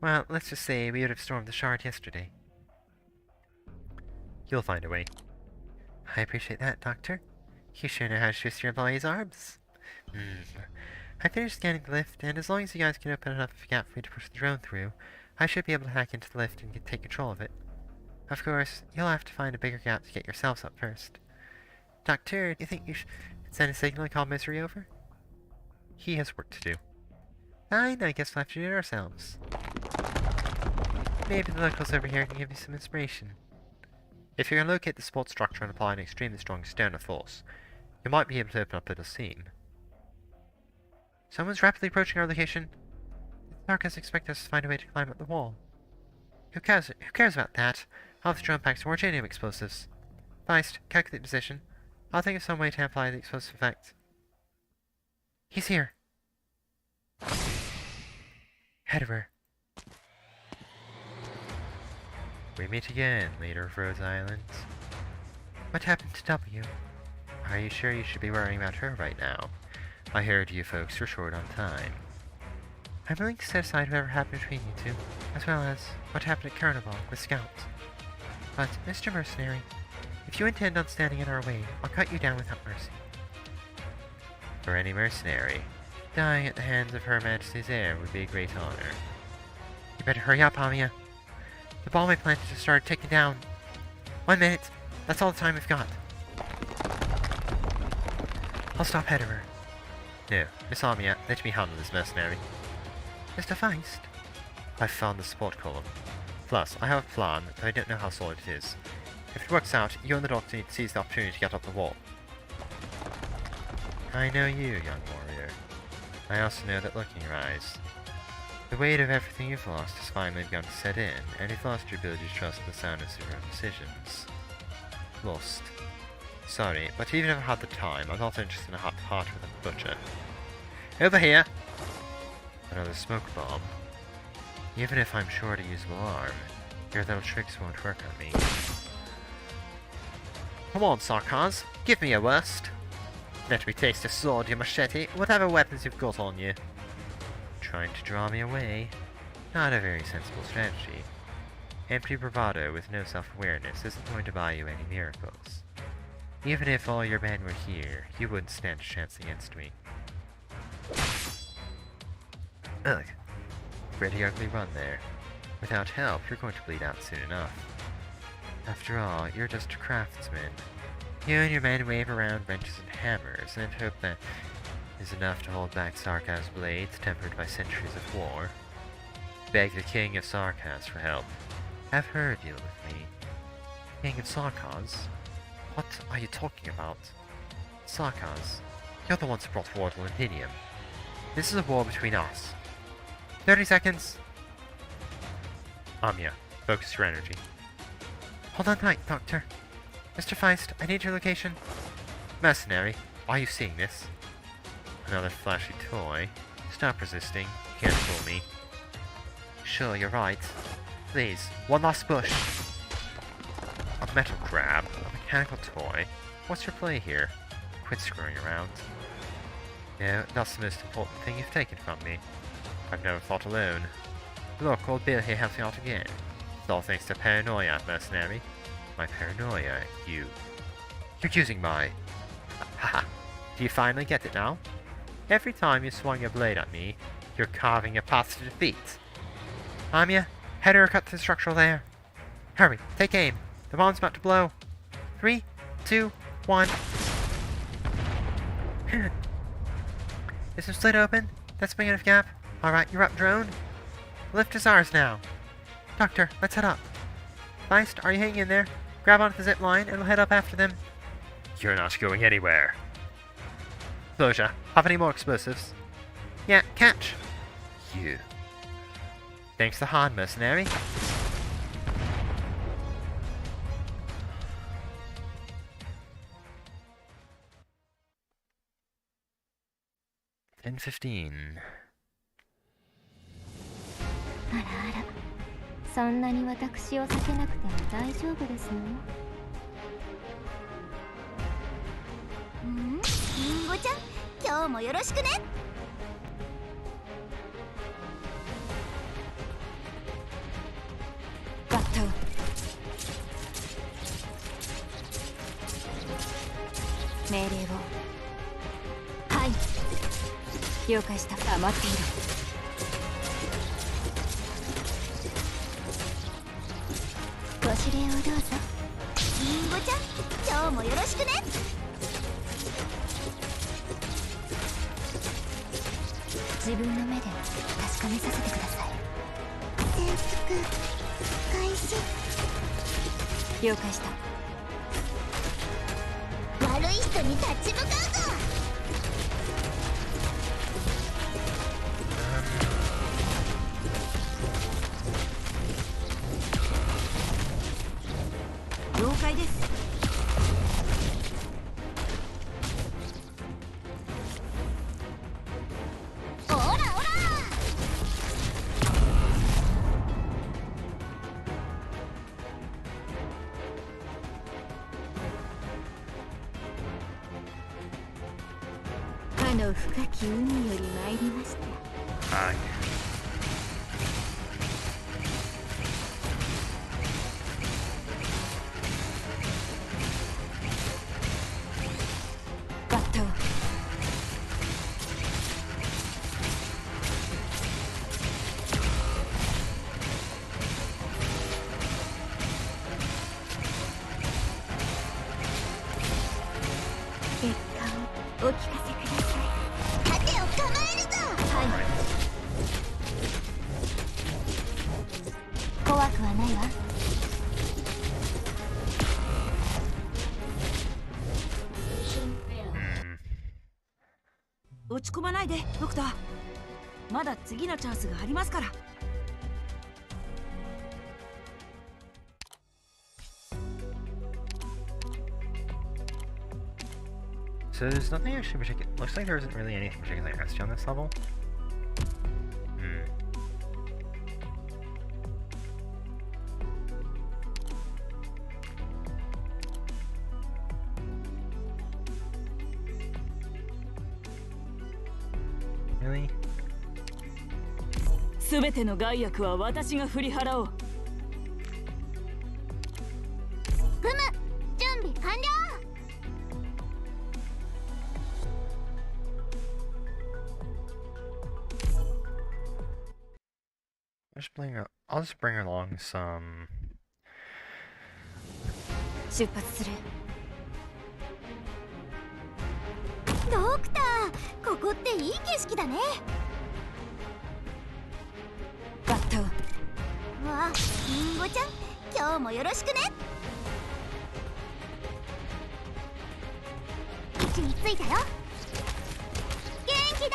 well, let's just say we would have stormed the shard yesterday. You'll find a way. I appreciate that, Doctor. You sure know how to twist your employees' arms. I finished scanning the lift, and as long as you guys can open enough of a gap for me to push the drone through, I should be able to hack into the lift and take control of it. Of course, you'll have to find a bigger gap to get yourselves up first. Doctor, do you think you should send a signal and call Misery over? He has work to do. Fine, I guess we'll have to do it ourselves. Maybe the locals over here can give you some inspiration. If you can locate the support structure and apply an extremely strong stone of force, you might be able to open up a little seam. Someone's rapidly approaching our location. The Sarkas expect us to find a way to climb up the wall. Who cares about that? I'll have the drone pack some more uranium explosives. Feist, calculate position. I'll think of some way to apply the explosive effect. He's here. Header. We meet again, leader of Rhodes Island. What happened to W? Are you sure you should be worrying about her right now? I heard you folks were short on time. I'm willing to set aside whatever happened between you two, as well as what happened at Carnival with Scout. But, Mr. Mercenary, if you intend on standing in our way, I'll cut you down without mercy. For any mercenary, dying at the hands of Her Majesty's heir would be a great honor. You better hurry up, Amiya. The bomb I planted just started ticking down. 1 minute. That's all the time we've got. I'll stop Headerer. No, Miss Amiya, let me handle this mercenary. Mr. Feist? I've found the support column. Plus, I have a plan, though I don't know how solid it is. If it works out, you and the doctor need to seize the opportunity to get up the wall. I know you, young warrior. I also know that look in your eyes. The weight of everything you've lost has finally begun to set in, and you've lost your ability to trust the soundness of your own decisions. Lost. Sorry, but even if I had the time, I'm not interested in a hot heart with a butcher. Over here! Another smoke bomb. Even if I'm short a usable arm, your little tricks won't work on me. Come on, Sarkaz, give me a worst. Let me taste your sword, your machete, whatever weapons you've got on you. Trying to draw me away? Not a very sensible strategy. Empty bravado with no self-awareness isn't going to buy you any miracles. Even if all your men were here, you wouldn't stand a chance against me. Ugh. Pretty ugly run there. Without help, you're going to bleed out soon enough. After all, you're just a craftsman. You and your men wave around wrenches and hammers, and hope that is enough to hold back Sarkaz's blades tempered by centuries of war. Beg the King of Sarkaz for help. Have her deal with me. King of Sarkaz? What are you talking about? Sarkaz, you're the ones who brought war to Londinium. This is a war between us. 30 seconds! Amiya, focus your energy. Hold on tight, Doctor. Mr. Feist, I need your location. Mercenary, are you seeing this? Another flashy toy. Stop resisting. You can't fool me. Sure, you're right. Please, one last push. A metal grab? A mechanical toy? What's your play here? Quit screwing around. No, that's the most important thing you've taken from me. I've never fought alone. Look, old Bill here helps me out again. It's all thanks to paranoia, mercenary. My paranoia, you. You're using my... Haha. Do you finally get it now? Every time you swung your blade at me, you're carving a path to defeat. Amiya, head her cut to the structural layer. Hurry, take aim. The bomb's about to blow. 3, 2, 1. Is the slit open? That's big enough gap. Alright, you're up, drone. The lift is ours now. Doctor, let's head up. Feist, are you hanging in there? Grab onto the zip line and we'll head up after them. You're not going anywhere. Closure, have any more explosives? Yeah, catch. You. Thanks to Han, mercenary. 10:15. あらあら、そんなに私を避けなくても大丈夫ですよ。リンゴちゃん、今日もよろしくね。バッタ命令を。はい、了解した。黙っていろ。ご指令をどうぞ。リンゴちゃん、今日もよろしくね。自分の目で確かめさせてください。潜伏開始。了解した。悪い人に立ち向かうぞ。了解です。オラオラ。かの深き海より参りました。Hi. バッタを。結果をお聞かせください。盾を構えるぞ。はい、怖くはないわ。落ち込まないでドクター、まだ次のチャンスがありますから。 So there's nothing actually particular. Looks like there isn't really anything particularly nasty on this level. Really? すべての害悪は私が振り払おう。ふむ、準備完了。 I'll just bring along some. 出発する。ドクター、ここっていい景色だね。バッタを。わあ、リンゴちゃん、今日もよろしくね。位置についたよ。元気出して。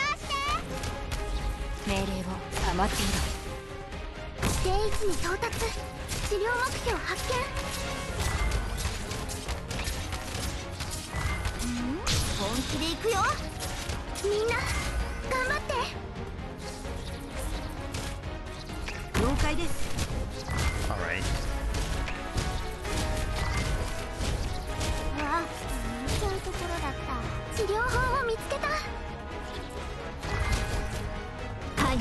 命令を。黙っていろ。指定位置に到達。治療目標発見。本気で行くよ。みんな頑張って。了解です。 Alright. わあ、見ちゃうところだった。治療法を見つけた。はい。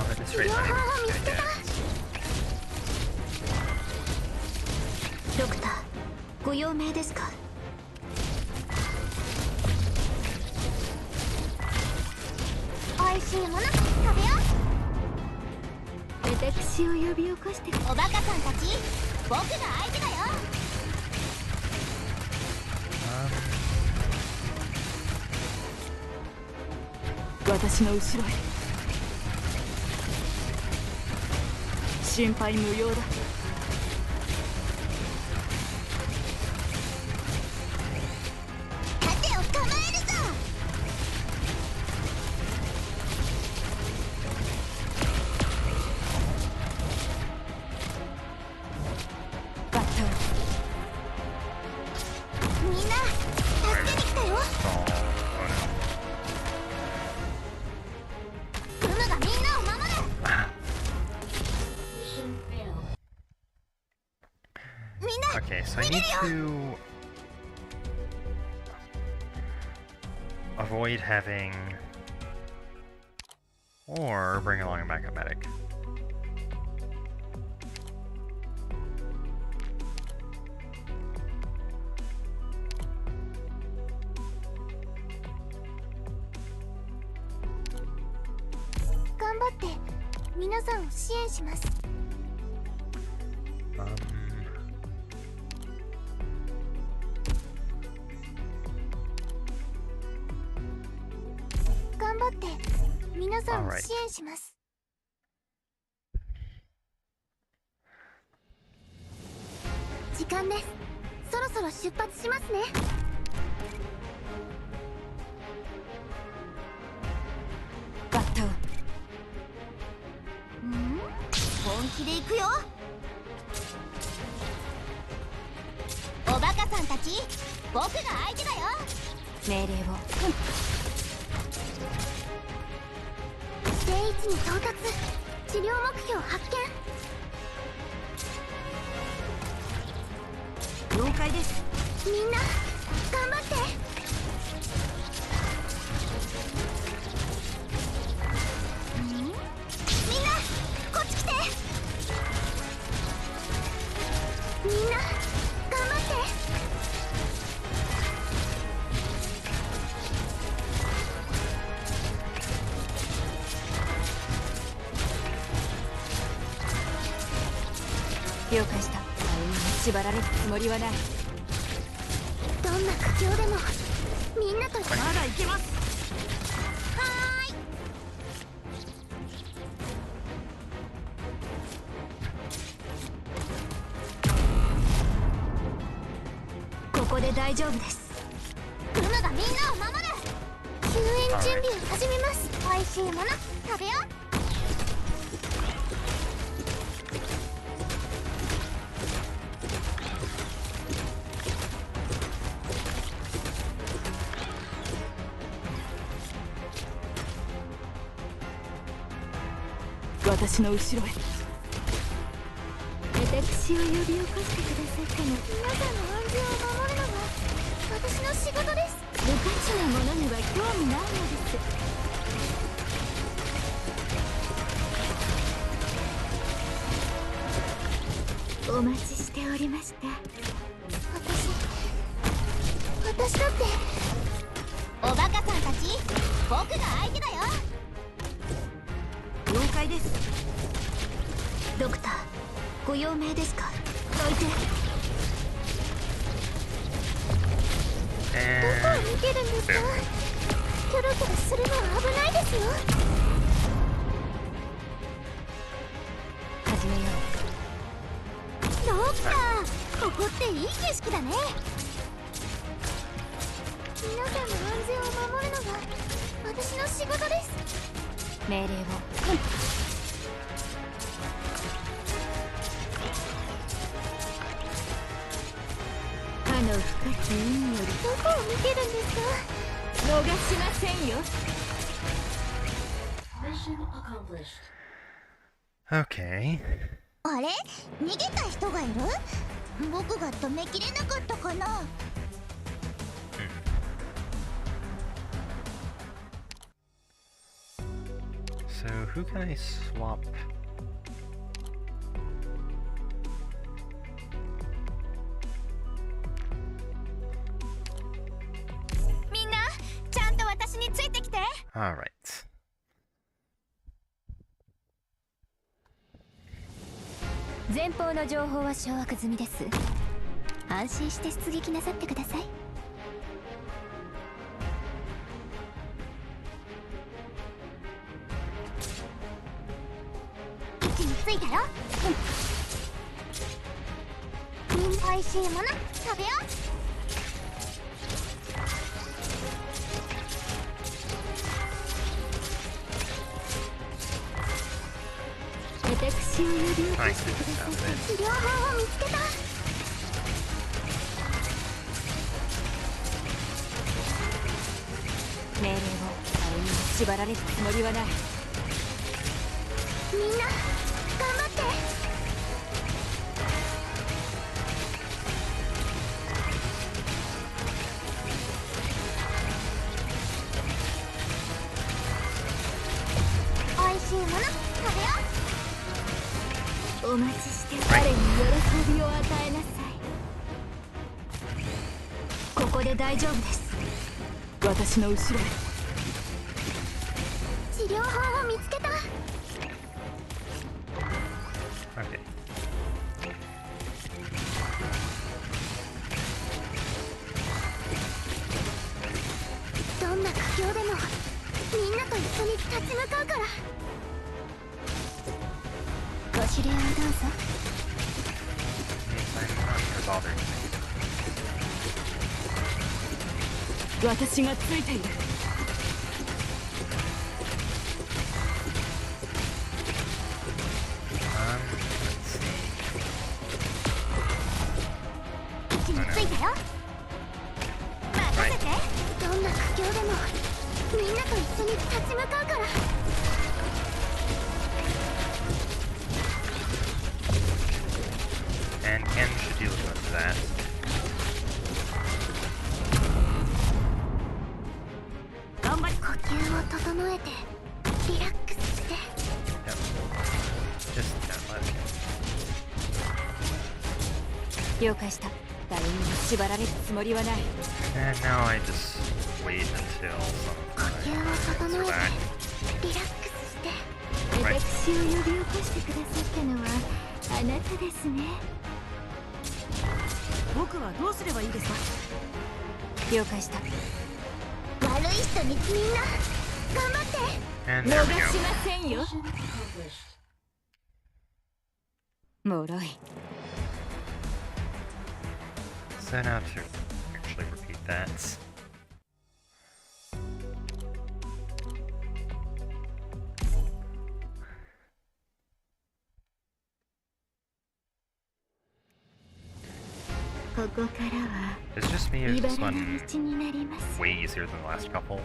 At this 治 rate, 療 not 法 even を見つ gonna けた。 get. ドクター、ご用命ですか？おいしいもの食べよ私を呼び起こして。う。おバカさんたち、僕が相手だよ。私の後ろへ。心配無用だ。盾を構えるぞ。バッタを。Okay, so I need to avoid having or bring along a backup medic. Alright. 時間です。そろそろ出発しますね。バッター本気で行くよ。おバカさんたち、僕が相手だよ。命令を定位置に到達。治療目標発見。了解です。みんな頑張って。みんなこっち来て。みんな頑張って。了解した。縛られるつもりはない。どんな苦境でもみんなと。まだいけます。はーい。ここで大丈夫です。ママがみんなを守る。救援準備を始めます。美味しいもの食べよう。私の後ろへ。私を呼び起こしてくださったの。皆さんの安全を守るのが私の仕事です。無価値なものには興味ないのです。お待ちしておりました。私だって。おバカさんたち、僕が相手だよ。了解です。ドクター、ご用命ですか。どいて。どこを見てるんですか。キョロキョロするのは危ないですよ。始めよドクター、ここっていい景色だね。皆さんの安全を守るのが私の仕事です。う。命令を。歯の深き海より。どこを見てるんですか。逃しませんよ。Okay. あれ、逃げた人がいる。僕が止めきれなかったかな。So who can I swap? みんなちゃんと私についてきて。 Alright. 前方の情報は掌握済みです。安心して出撃なさってください。位置についたよ。みんな美味しいもの食べよう。私を呼び起こしてください。治療法を見つけた。命令を。縛られるつもりはない。みんな頑張って。お待ちして彼に喜びを与えなさい。ここで大丈夫です。私の後ろへ。治療法を見つけた。 Okay. どんな苦境でもみんなと一緒に立ち向かうから。ご指令をどうぞ。 Means I'm not gonna bother. 私がついている。位置についたよ。任せて。どんな苦境でもみんなと一緒に立ち向かうから。 And Ken should deal with that. 頑張り。呼吸を整えてリラックスして。 Yep. Just let it go. 了解した。誰にも縛られるつもりはない。 And now I just wait until 呼吸を someone 整 comes え back. てリラックスして。 Right. 私を呼び起こしてくださったのはあなたですね。僕はどうすればいいですか？了解した。悪い人にみんな頑張って。 And 逃 there し we ま go. せんよ。もろい。 So now to actually repeat that. ここからは It's just me or is 茨 this の one 道になります。 way easier than the last couple?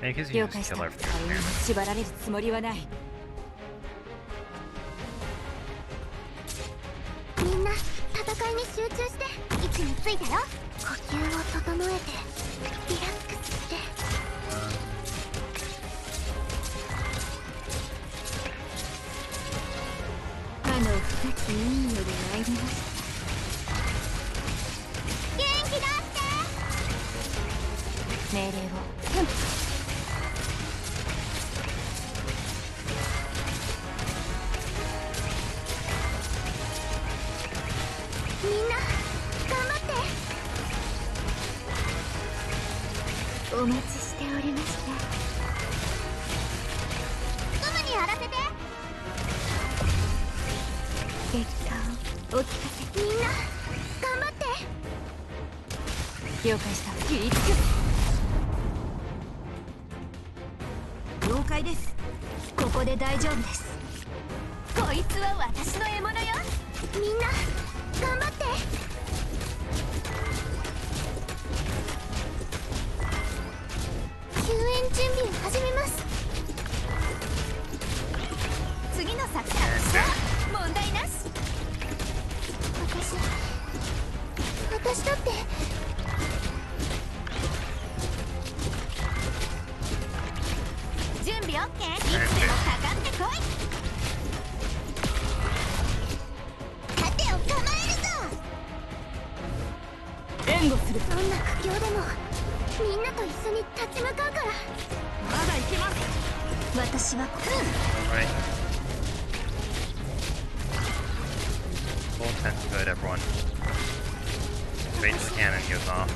Maybe because you 了解 just した。 kill 誰 everything にも there. 縛られるつもりはない。みんな戦いに集中して位置についたよ。呼吸を整えてリラックスして。歯の深き意味より参りました。元気出して。命令を。みんな頑張って。お待ちしておりました。すぐにやらせて。結果をお聞かせ。みんな頑張って。了解した。切りつく。了解です。ここで大丈夫です。こいつは私の獲物よ。みんな頑張って。救援準備を始めます。次の作戦問題なし。私だって。準備 OK。 いつでもかかってこい。盾を構えるぞ。援護する。どんな苦境でもみんなと一緒に立ち向かうから。まだいけます。私はRight. Full sense good, everyone. Wait till the cannon goes off.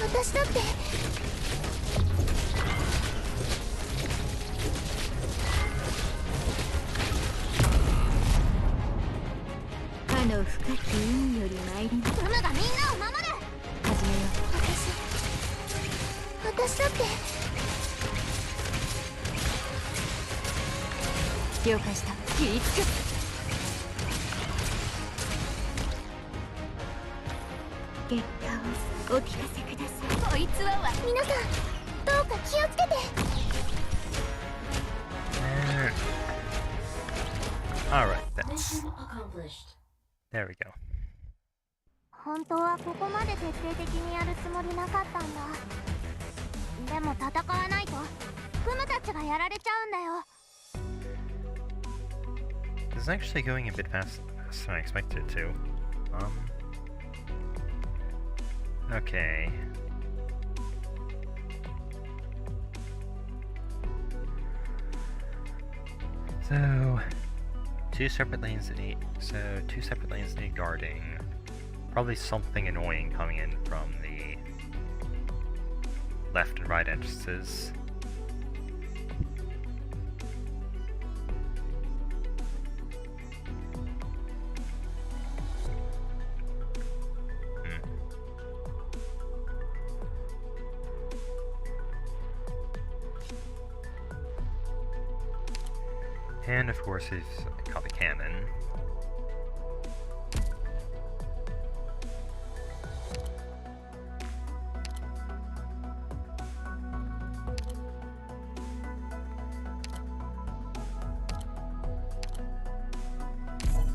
私だって。歯の深き意味より参ります。ママがみんなを守る。始めよ私だって。う。了解した。切りつく。結果をお聞かせください。こいつは皆さんどうか気をつけて。 Alright, that's... There we go. 本当はここまで徹底的にやるつもりなかったんだ。でも戦わないとクムたちがやられちゃうんだよ。is actually going a bit faster than I expected it to. Okay. So, two separate lanes need guarding. Probably something annoying coming in from the left and right entrances. And of course, he's got the cannon.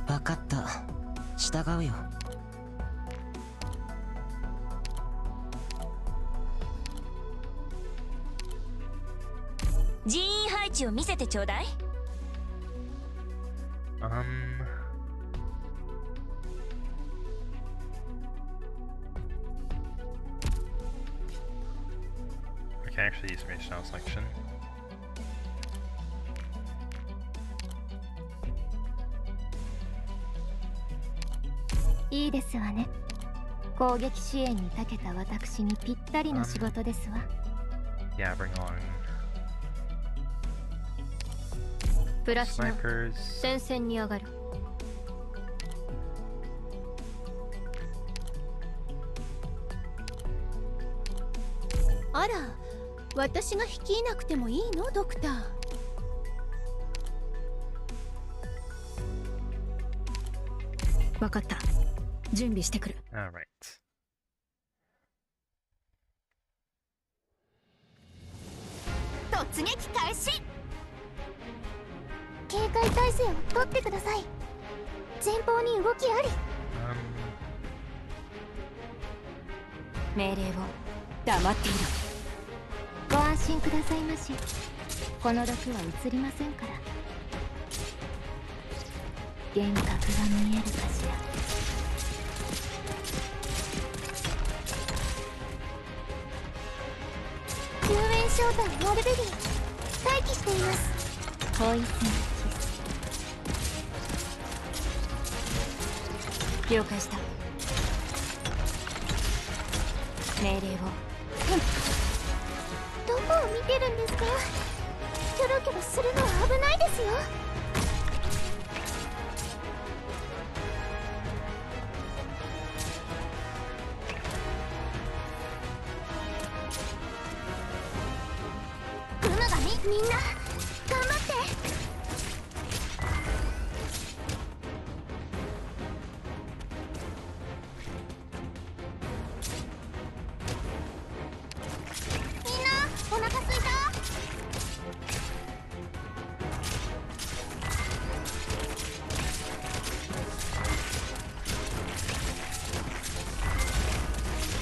Vakatta. 従うよ。人員配置を見せてちょうだい。I can actually use range style selection. いいですわね。攻撃支援に長けた私にぴったりの仕事ですわ。Yeah, bring on プラチナ snipers. 戦線に上がる。あら、私が率いなくてもいいの、ドクター。わかった。準備してくる。Alright. 突撃開始。警戒態勢を取ってください。前方に動きあり。命令を黙っていろ。ご安心くださいまし。この毒は移りませんから。幻覚が見えるかしら。救援招待マルベリー待機しています。ポイズンキス。了解した。命令を。どこを見てるんですか。キョロキョロするのは危ないですよ。グムがみんな頑張って。お腹すいた。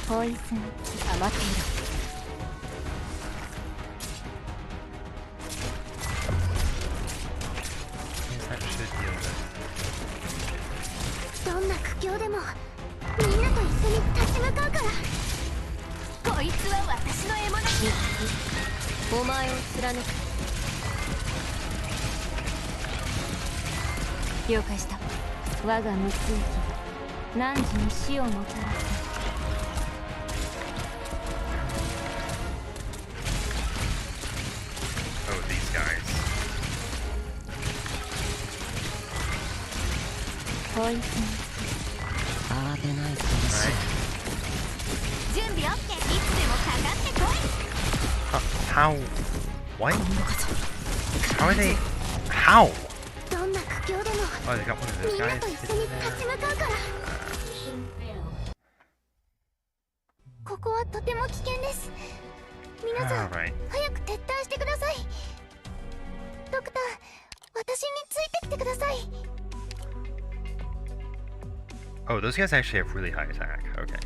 ポイズン黙っていろ。That should deal with it. どんな苦境でもみんなと一緒に立ち向かうから。こいつは私の獲物。お前を貫く。了解した。我が無数機が汝に死をもたらす。Oh, these guys. ポイズン慌てないと嬉しい。準備 OK。いつでもかかってこい。How? What? How are they? How? どんな苦境でも Oh, they got one of み those んな guys と一緒 hidden に立 there. ち向かうから。ここはとても危険です。皆さん Alright. 早く撤退してください。ドクター、私についてきてください。 Oh, those guys actually have really high attack. Okay.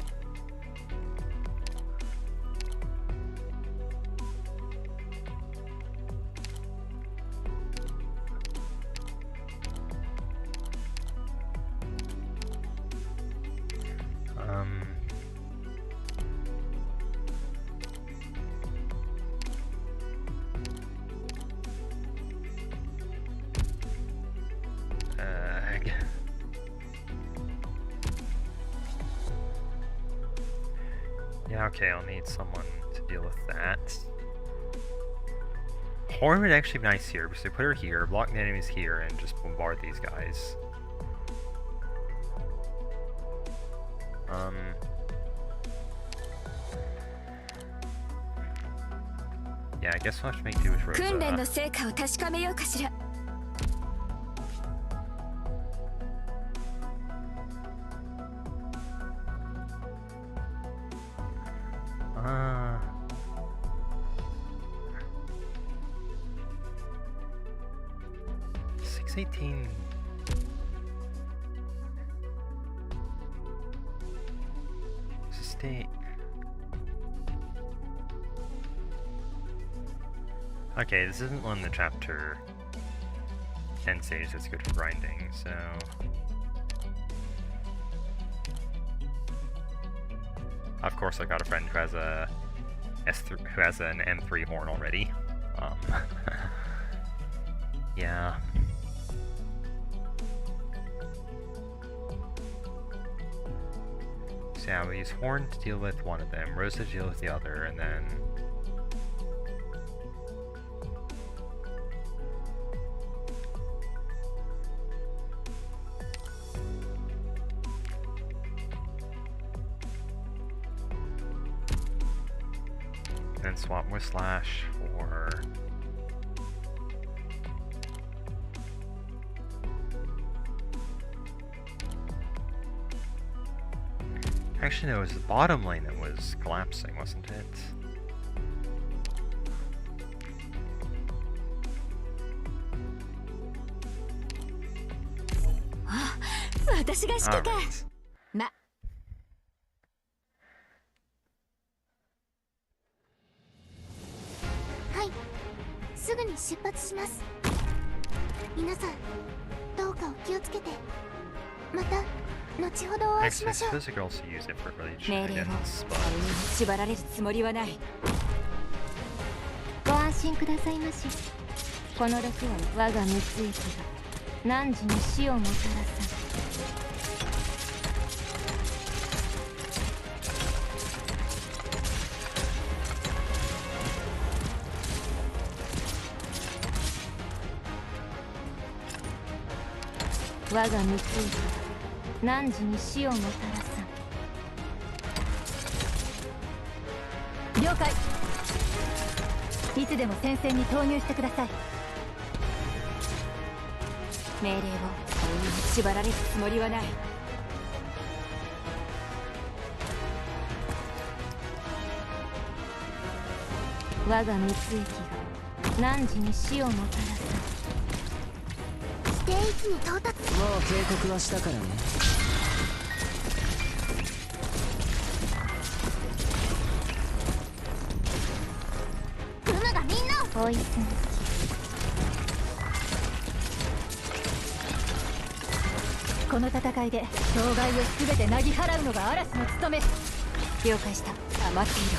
Okay, I'll need someone to deal with that. Horn would actually be nice here, because they put her here, block the enemies here, and just bombard these guys. Yeah, I guess we'll have to make do with Rosa. 訓練の成果を確かめようかしら。618. State. Okay, this isn't one in the chapter end stage that's good for grinding, so of course I got a friend who has a who has an M3 horn already. Yeah. So yeah, we use Horn to deal with one of them, Rosa to deal with the other, and then swap with Slash for actually no, it was the bottom lane that was collapsing, wasn't it? Alright. すぐに出発します。皆さん、どうかお気をつけて。また後ほどお会いしましょう。命令を縛られるつもりはない。ご安心くださいまし。この毒は我が蜜液が汝に死をもたらさ。我が蜜液が汝に死をもたらさ。了解。いつでも戦線に投入してください。命令を縛られるつもりはない。我が蜜液が汝に死をもたらさ。定位置に到達。もう警告はしたからね。グムがみんなを追いすぎ。この戦いで障害を全てなぎ払うのが嵐の務め。了解した。待っていろ。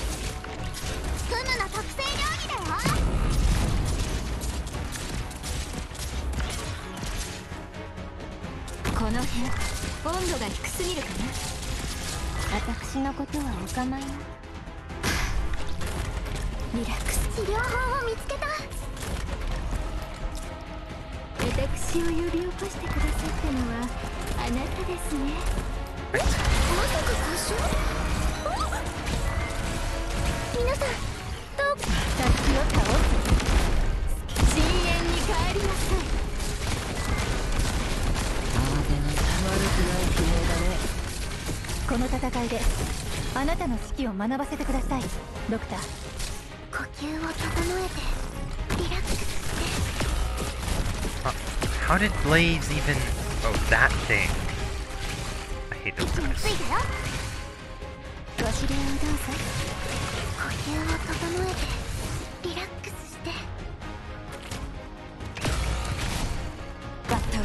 グムの特製料理だよ。この辺温度が低すぎるかな。私のことはお構いな。リラックス。治療法を見つけた。私を呼び起こしてくださったのはあなたですね。まさか故障？皆さんどうか敵を倒す。深淵に帰りなさい。この戦いであなたの指揮を学ばせてください、ドクター。呼吸を整えてリラックスして。How did Blaze even... Oh, that thing. I hate those 位置に guys. ついたよ。ご指令をどうぞ。呼吸を整えてリラックスして。バッタウ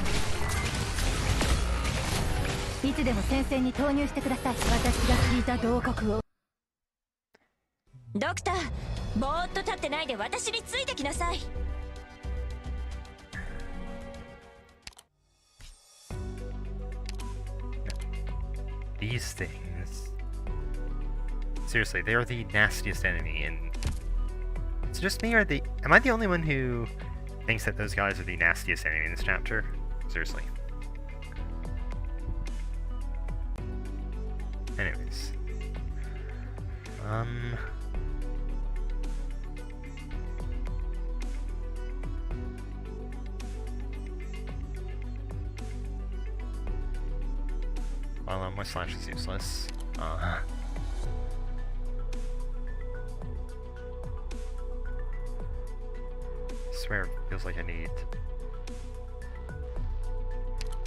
いつでも戦線に投入してください。私が聞いた同国を。ドクター、ぼーっと立ってないで私についてきなさい。These things. Seriously, they are the nastiest enemy, and it's just me, or am I the only one who thinks that those guys are the nastiest enemy in this chapter? Seriously. Anyways. Well, my slash is useless. Swear it feels like I need...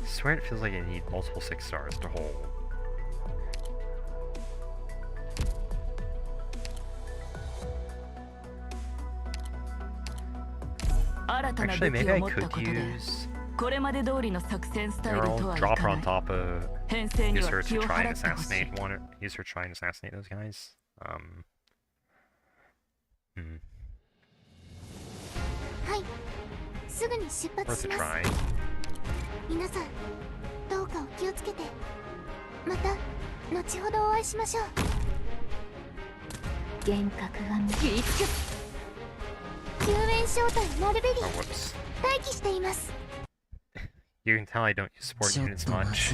swear it feels like I need multiple 6 stars to hold. Actually, maybe I could use Earl, drop her on top of... use her to try and assassinate use her to try and assassinate those guys. Worth a try. 皆さん、どうかお気をつけて。また後ほどお会いしましょう。幻覚が見つけ。救援招待マルベリー。待機しています。 You can tell I don't use support units much.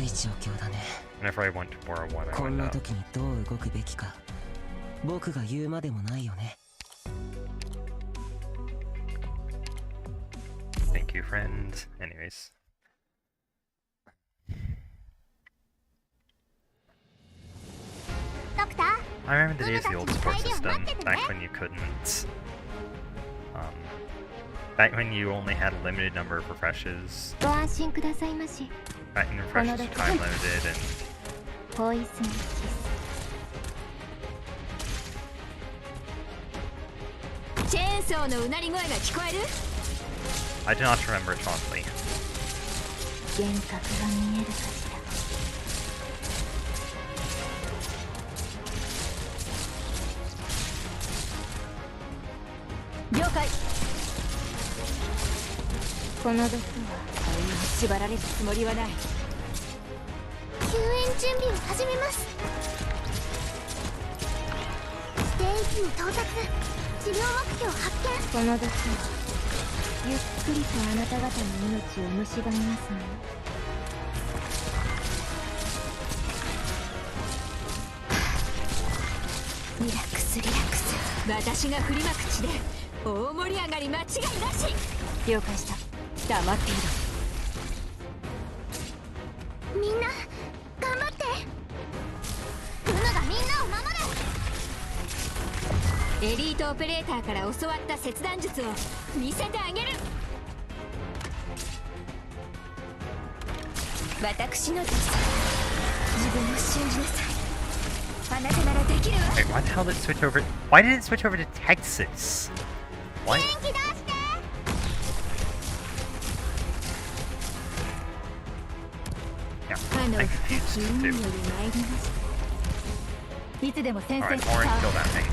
Whenever I want to borrow one, I wind up. Thank you, friend. Anyways. I remember the days of the old support system, back when you couldn't... back when you only had a limited number of refreshes. Back when refreshes were time limited and... I do not remember it fondly. Wait, why the hell did it switch over? Why did it switch over to Texas? What? Yeah, I'm confused too. Alright, Orange, kill that thing.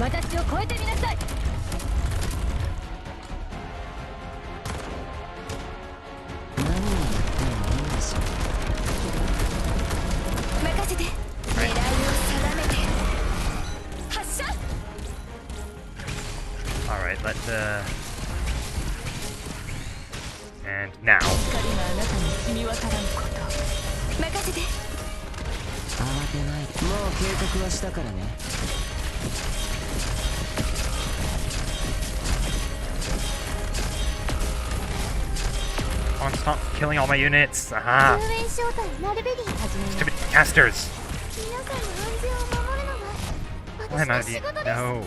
Alright, let the... And now. Come on, stop killing all my units! Aha! Stupid casters! Why am I the... No!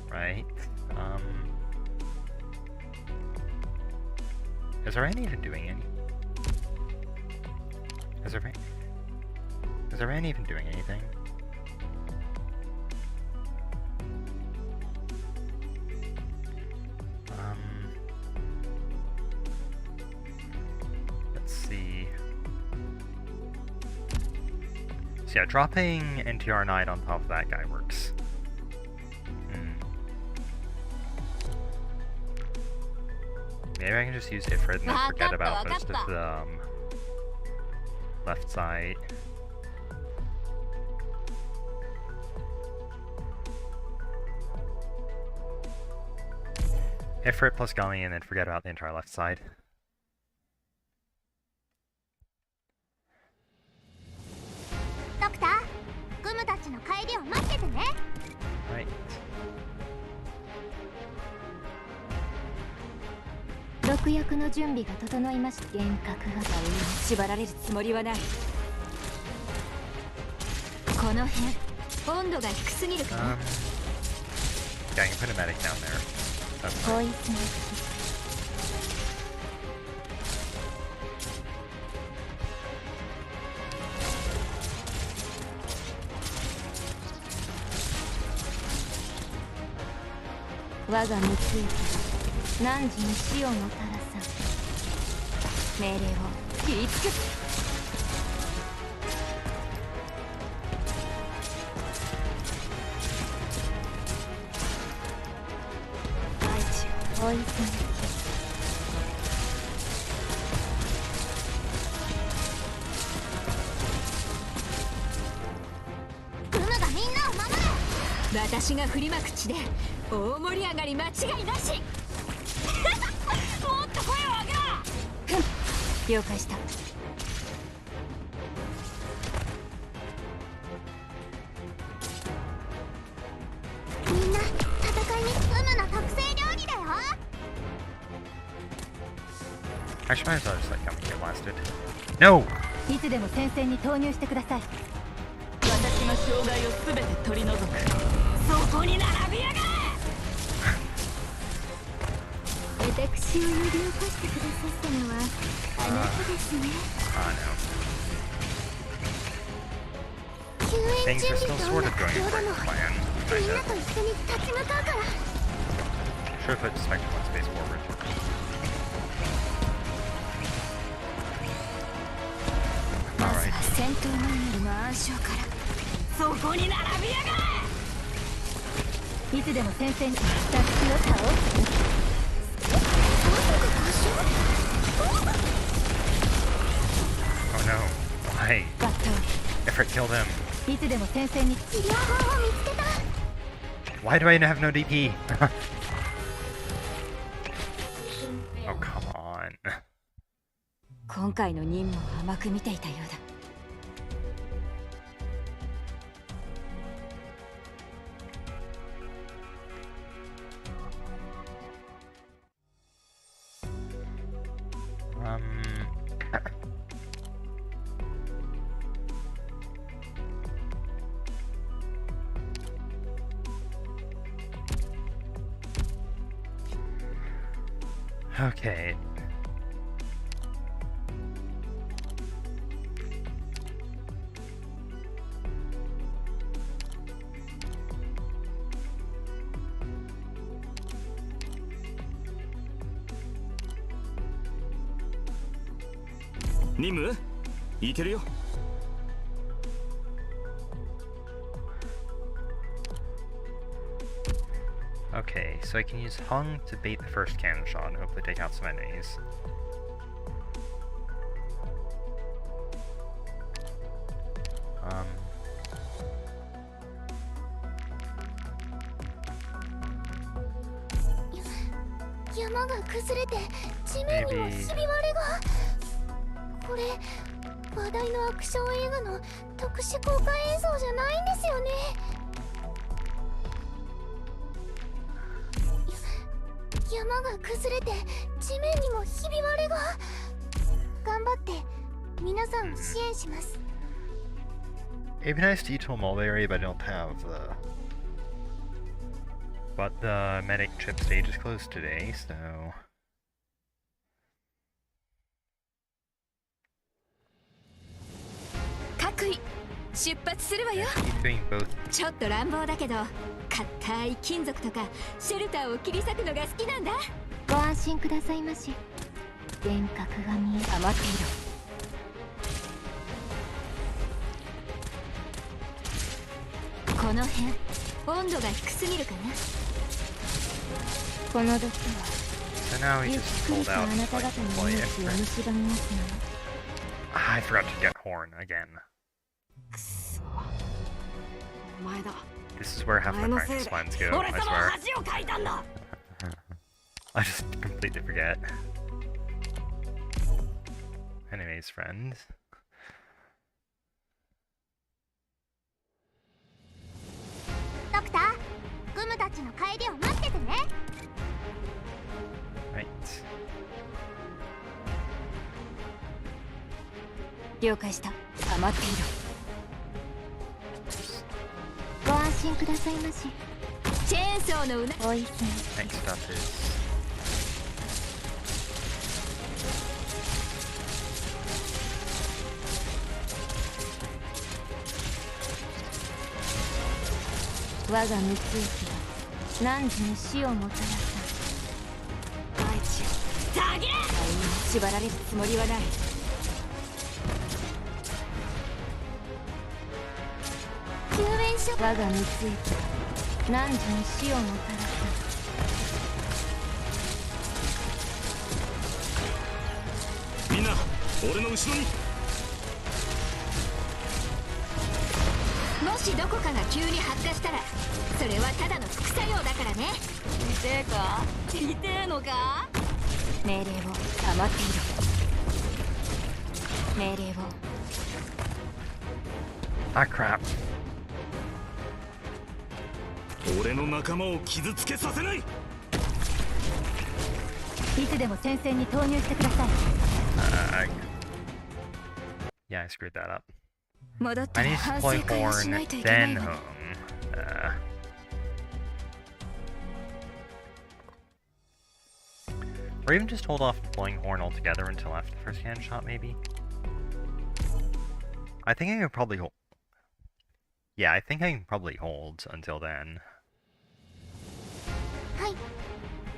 Right. Is Iran even doing any? Is Iran even doing anything? Let's see. So yeah, dropping NTR Knight on top of that guy works. Maybe I can just use Ifrit and then forget about most of the left side. Ifrit plus Gummy and then forget about the entire left side. Doctor, グムたちの帰りを待っててね。Right. 毒薬の準備が整いました。幻覚が縛られるつもりはない。この辺温度が低すぎるかな。Yeah, I can put a medic down there. That's ポ fine. イズン我が三つ行き汝に死をもたらさん命令を言いつけ。ポイズングムがみんなを守る。私が振りまく地で大盛り上がり間違いなし。もっと声を上げろ。了解した。みんな戦いにグムの特製料理だよ。 Actually, might as well just let Gummy get blasted. No! いつでも戦線に投入してください。私が障害をすべて取り除く。そこに並びやがれ。私を呼び起こしてくださったのはあなたですね。救援 Things 準 are 備 still と sort 音 of 楽 going 強 according 度 to の plan. みん Kinda. なと一緒に立ち向かうから。 Should have put Spectre one space forward. まずは戦闘マニュアルの暗唱から。そこに並びやがれ。いつでも戦線に私を倒す。Oh no. Why? バット Ifrit killed him. いつでも戦線に治療法を見つけた。 Why do I have no DP? Oh, come on. 今回の任務を甘く見ていたようだ。Okay. Nimu? いけるよ。Okay, so I can use Hung to bait the first cannon shot and hopefully take out some enemies.これ話題のアクション映画の特殊効果映像じゃないんですよね。山が崩れて地面にもひび割れが。頑張って皆さんを支援します。 It'd be nice to eat to a mulberry, but I don't have the... But the medic trip stage is closed today, so... 各位出発するわよ。 Keep doing both. ちょっと乱暴だけど硬い金属とかシェルターを切り裂くのが好きなんだ。ご安心くださいまし。幻覚が見え黙っていろ。この辺温度が低すぎるかな。この毒は So now we ゆっ just くり pulled と out あなた like 方の play 命を effort. 蝕みますの。 I forgot to get horn again. お前だ。 This is where half my practice lines go, I 俺様 swear. は恥をかいたんだ。 I just completely forget. Anyways, friends. ドクター、グムたちの帰りを待っててね。 Right. 了解した。余っている。ご安心くださいまし。チェーンソーのうな。おいしい。 Next up is 我が無追記は汝に死をもたらさ。大地を下げ。縛られるつもりはない。救援所。我が無追記は汝に死をもたらさ。みんな俺の後ろに。もしどこかが急に発火したらそれはただの副作用だからね。痛えか痛えのか。命令を余っている。命令を。 ah crap. 俺の仲間を傷つけさせない。いつでも戦線に投入してください。Yeah, I screwed that up. 戻った I ら need to 反 deploy 省会をしな horn, いといけない then わね。 home. Or even just hold off deploying horn altogether until after the first cannon shot, maybe? I think I can probably hold. Yeah, I think I can probably hold until then. はい、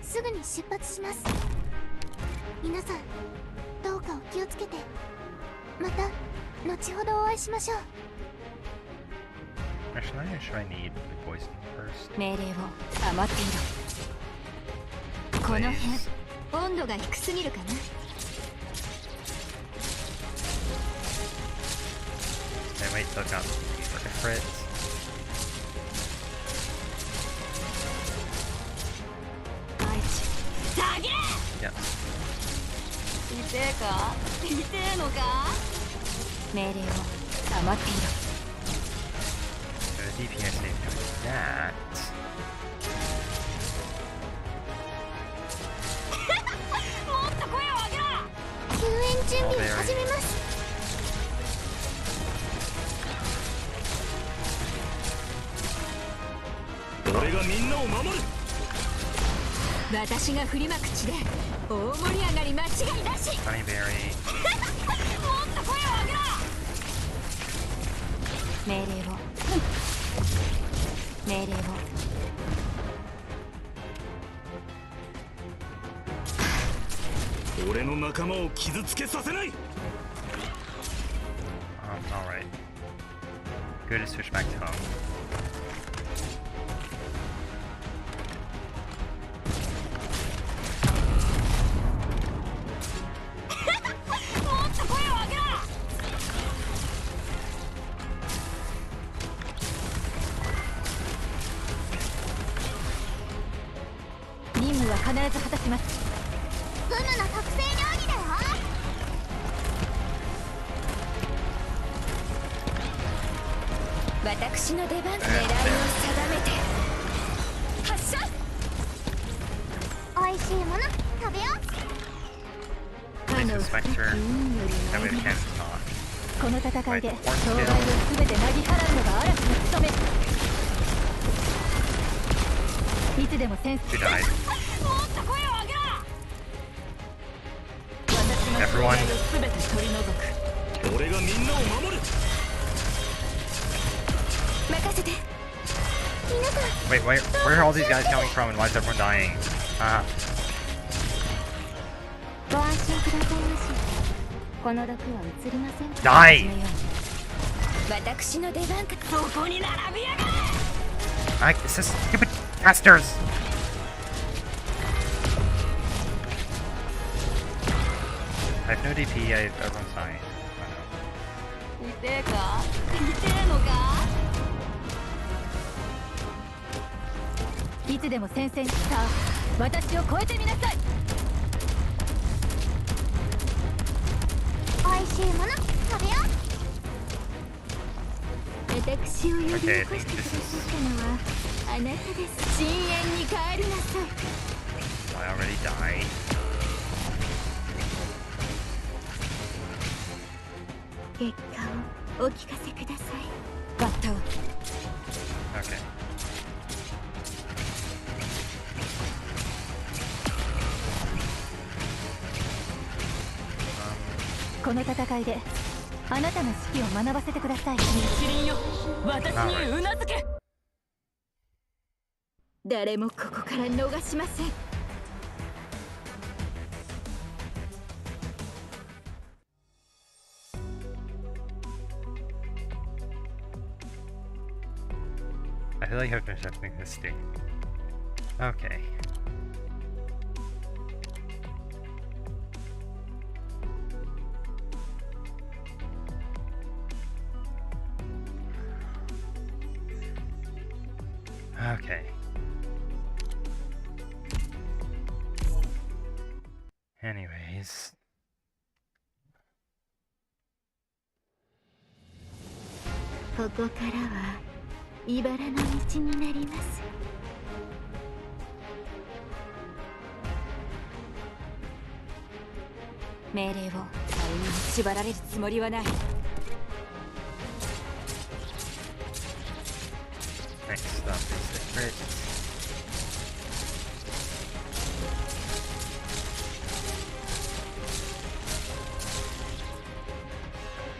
すぐに出発します。皆さん、どうかお気をつけて。また後ほどお会いしましょう。 Actually, I'm not sure I need the poison first. 命令を余っている。この辺 Please. 温度が低すぎるかな。 And wait till I've got for Ifrit. 大地下げ。 Yep. 痛えか痛えのか。命令を余っている。 So the DPS is doing that. もっと声を上げろ。救援準備を始めます。俺がみんなを守る。私が振りまく地で大盛り上がり間違いなし。 Honeyberry. もっと声を上げろ。命令を命令を。俺の仲間を傷つけさせない。 Alright. Good to switch back to home. もっと声を上げろ。任務は必ず果たします。フムの特製料理だよ。私の出番。狙いを定めて発射。おいしいもの食べよう。 Place the Spectre. That way the cannon's not. この戦いで Right, 障害を全てなぎ払うのが嵐の務め。いつでも戦 She died. もっと声を上げろ。 Everyone. 全て取り除く。俺がみんなを守る。任せて。皆さん Wait, where are all these guys coming from and why is everyone dying? ご安心くださいまし。この毒は移りませんから。 Die! 私の出番か。そこに並びやがれ。This is stupid casters! I have no DP, everyone's dying.痛えか痛えのかいつでも戦線にさあ私を超えてみなさい。美味しいもの食べよ私を呼び起こしてくだ Okay, I さ think っ this is... たのはあなたです。深淵に帰りなさい。 I already died. 結果をお聞かせください。バッタを Okay. この戦いであなたの指揮を学ばせてください。日輪よ、私にうなずけ。誰もここから逃しません。I feel like I've been attempting this thing. Okay. Okay. Anyways. ここからは茨の道になります。命令を歩みに縛られるつもりはない。 Next up is the crit.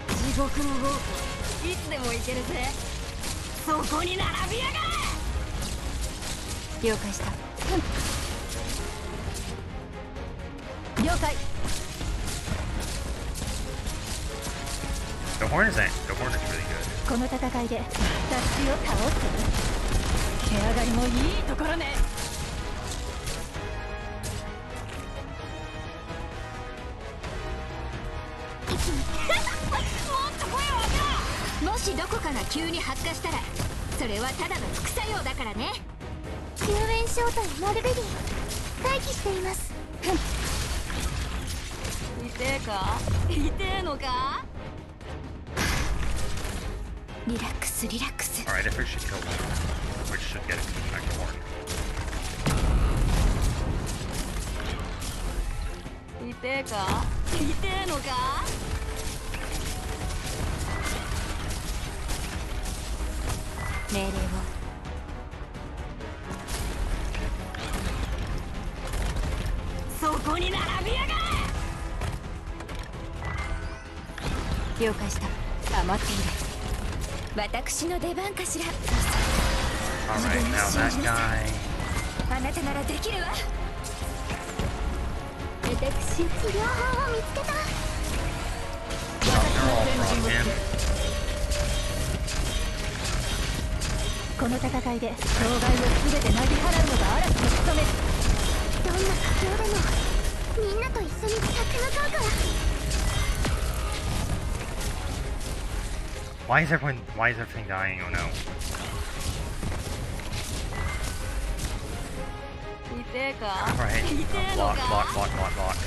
地獄の豪華いつでも行けるぜ。そこに並びやがれ。了解した。了解。 The horn is really good. この戦いで私を倒す。毛上がりもいいところね。もしどこかが急に発火したらそれはただの副作用だからね。救援ショートやマルベリー待機しています。痛えか痛えのか。リラックスリラックス。 Alright, if we should kill one, which should get us to back to horn. 痛えか痛えのか。命令をそこに並びやがれ。了解した。黙っている。私の出番かしら。 Alright, now that guy. あなたならできるわ。私治療法を見つけた。 They're all from him. この戦いで障害を全てなぎ払うのが嵐の務め。どんな苦境でもみんなと一緒に立ち向かうから。 Why is everything dying? Oh no. 痛えか Alright, 痛えの block, か。 block, block, block, block.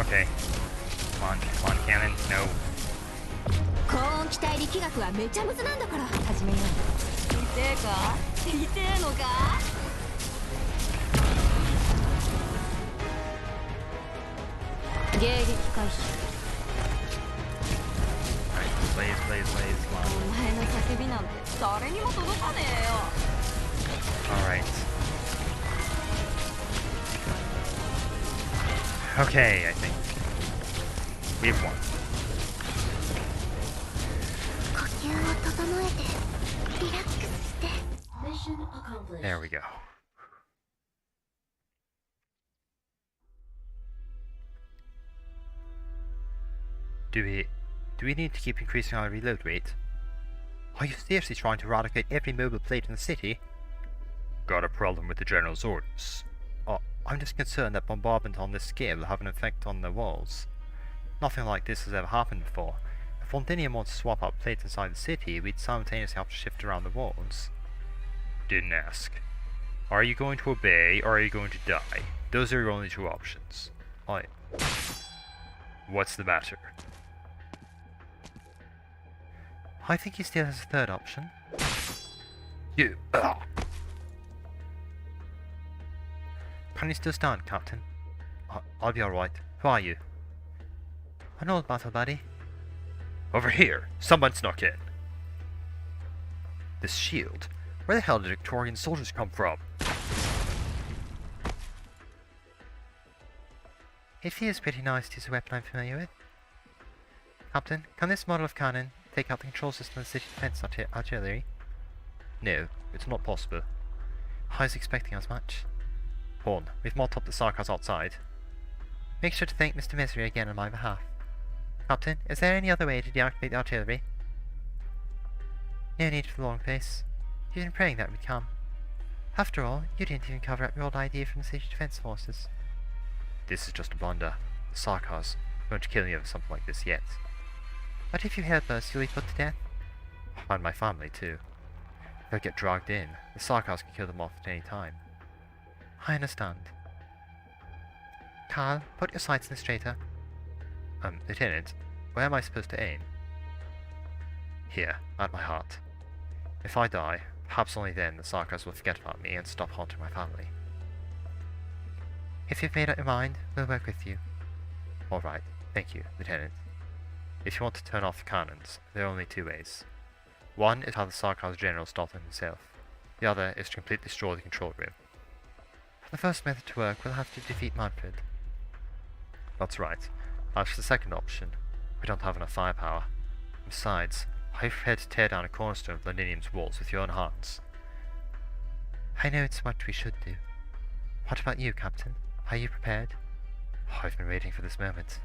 Okay. Come on, cannon. No. 高温気体力学はめちゃむずなんだから始めよう。痛えか痛えのか。迎撃開始。 Alright, blaze, blaze, blaze, come お on. 前の叫びなんて誰にも届かねえよ。 Alright. Okay, I think. We've won. 呼吸を整えてリラックスして。 There we go. Do we Do we need to keep increasing our reload rate? Are you seriously trying to eradicate every mobile plate in the city? Got a problem with the General's orders. I'm just concerned that bombardment on this scale will have an effect on the walls. Nothing like this has ever happened before. If Londinium wants to swap out plates inside the city, we'd simultaneously have to shift around the walls. Didn't ask. Are you going to obey, or are you going to die? Those are your only two options. What's the matter? I think he still has a third option. You... Can you still stand, Captain? I'll be alright. Who are you? An old battle buddy. Over here! Someone snuck in! This shield? Where the hell did Victorian soldiers come from? It feels pretty nice to use a weapon I'm familiar with. Captain, can this model of cannon take out the control system of the city defense artillery? No, it's not possible. I was expecting as much. Horn, we've mopped up the sarcas outside. Make sure to thank Mr. Misery again on my behalf. Captain, is there any other way to deactivate the artillery? No need for the long face. You've been praying that would come. After all, you didn't even cover up your old idea from the city defense forces. This is just a blunder. The sarcas won't kill me over something like this yet. But if you help us, you'll be put to death. And my family, too. They'll get dragged in. The sarcas can kill them off at any time. I understand. Carl, put your sights in the straighter. Lieutenant, where am I supposed to aim? Here, at my heart. If I die, perhaps only then the sarcas will forget about me and stop haunting my family. If you've made up your mind, we'll work with you. Alright, thank you, Lieutenant. If you want to turn off the cannons, there are only two ways. One is how the sarcas general stopped them himself. The other is to completely destroy the control room. For the first method to work, we'll have to defeat Manfred. That's right. As for the second option, we don't have enough firepower. Besides, are you prepared to tear down a cornerstone of Londinium's walls with your own hands? I know it's what we should do. What about you, Captain? Are you prepared? I've been waiting for this moment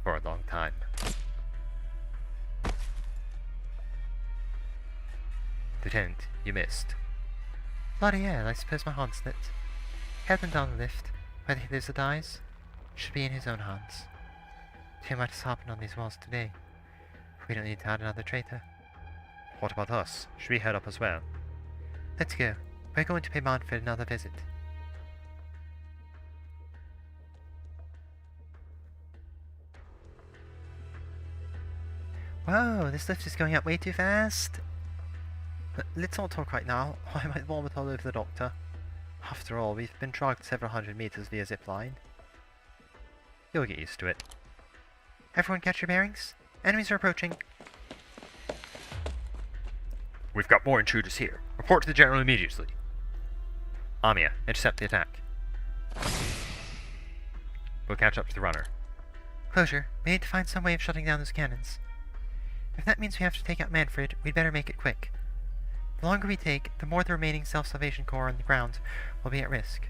for a long time. Lieutenant, you missed. Bloody hell, I suppose my hand slipped. Help him down the lift. Whether he lives or dies, should be in his own hands. Too much has happened on these walls today. We don't need to add another traitor. What about us? Should we head up as well? Let's go. We're going to pay Manfred another visit. Whoa, this lift is going up way too fast. Let's not talk right now, or I might vomit all over the doctor. After all, we've been dragged several hundred meters via zipline. You'll get used to it. Everyone catch your bearings? Enemies are approaching. We've got more intruders here. Report to the General immediately. Amiya, intercept the attack. We'll catch up to the runner. Closure, we need to find some way of shutting down those cannons. If that means we have to take out Manfred, we'd better make it quick. The longer we take, the more the remaining Self-Salvation Corps on the ground will be at risk.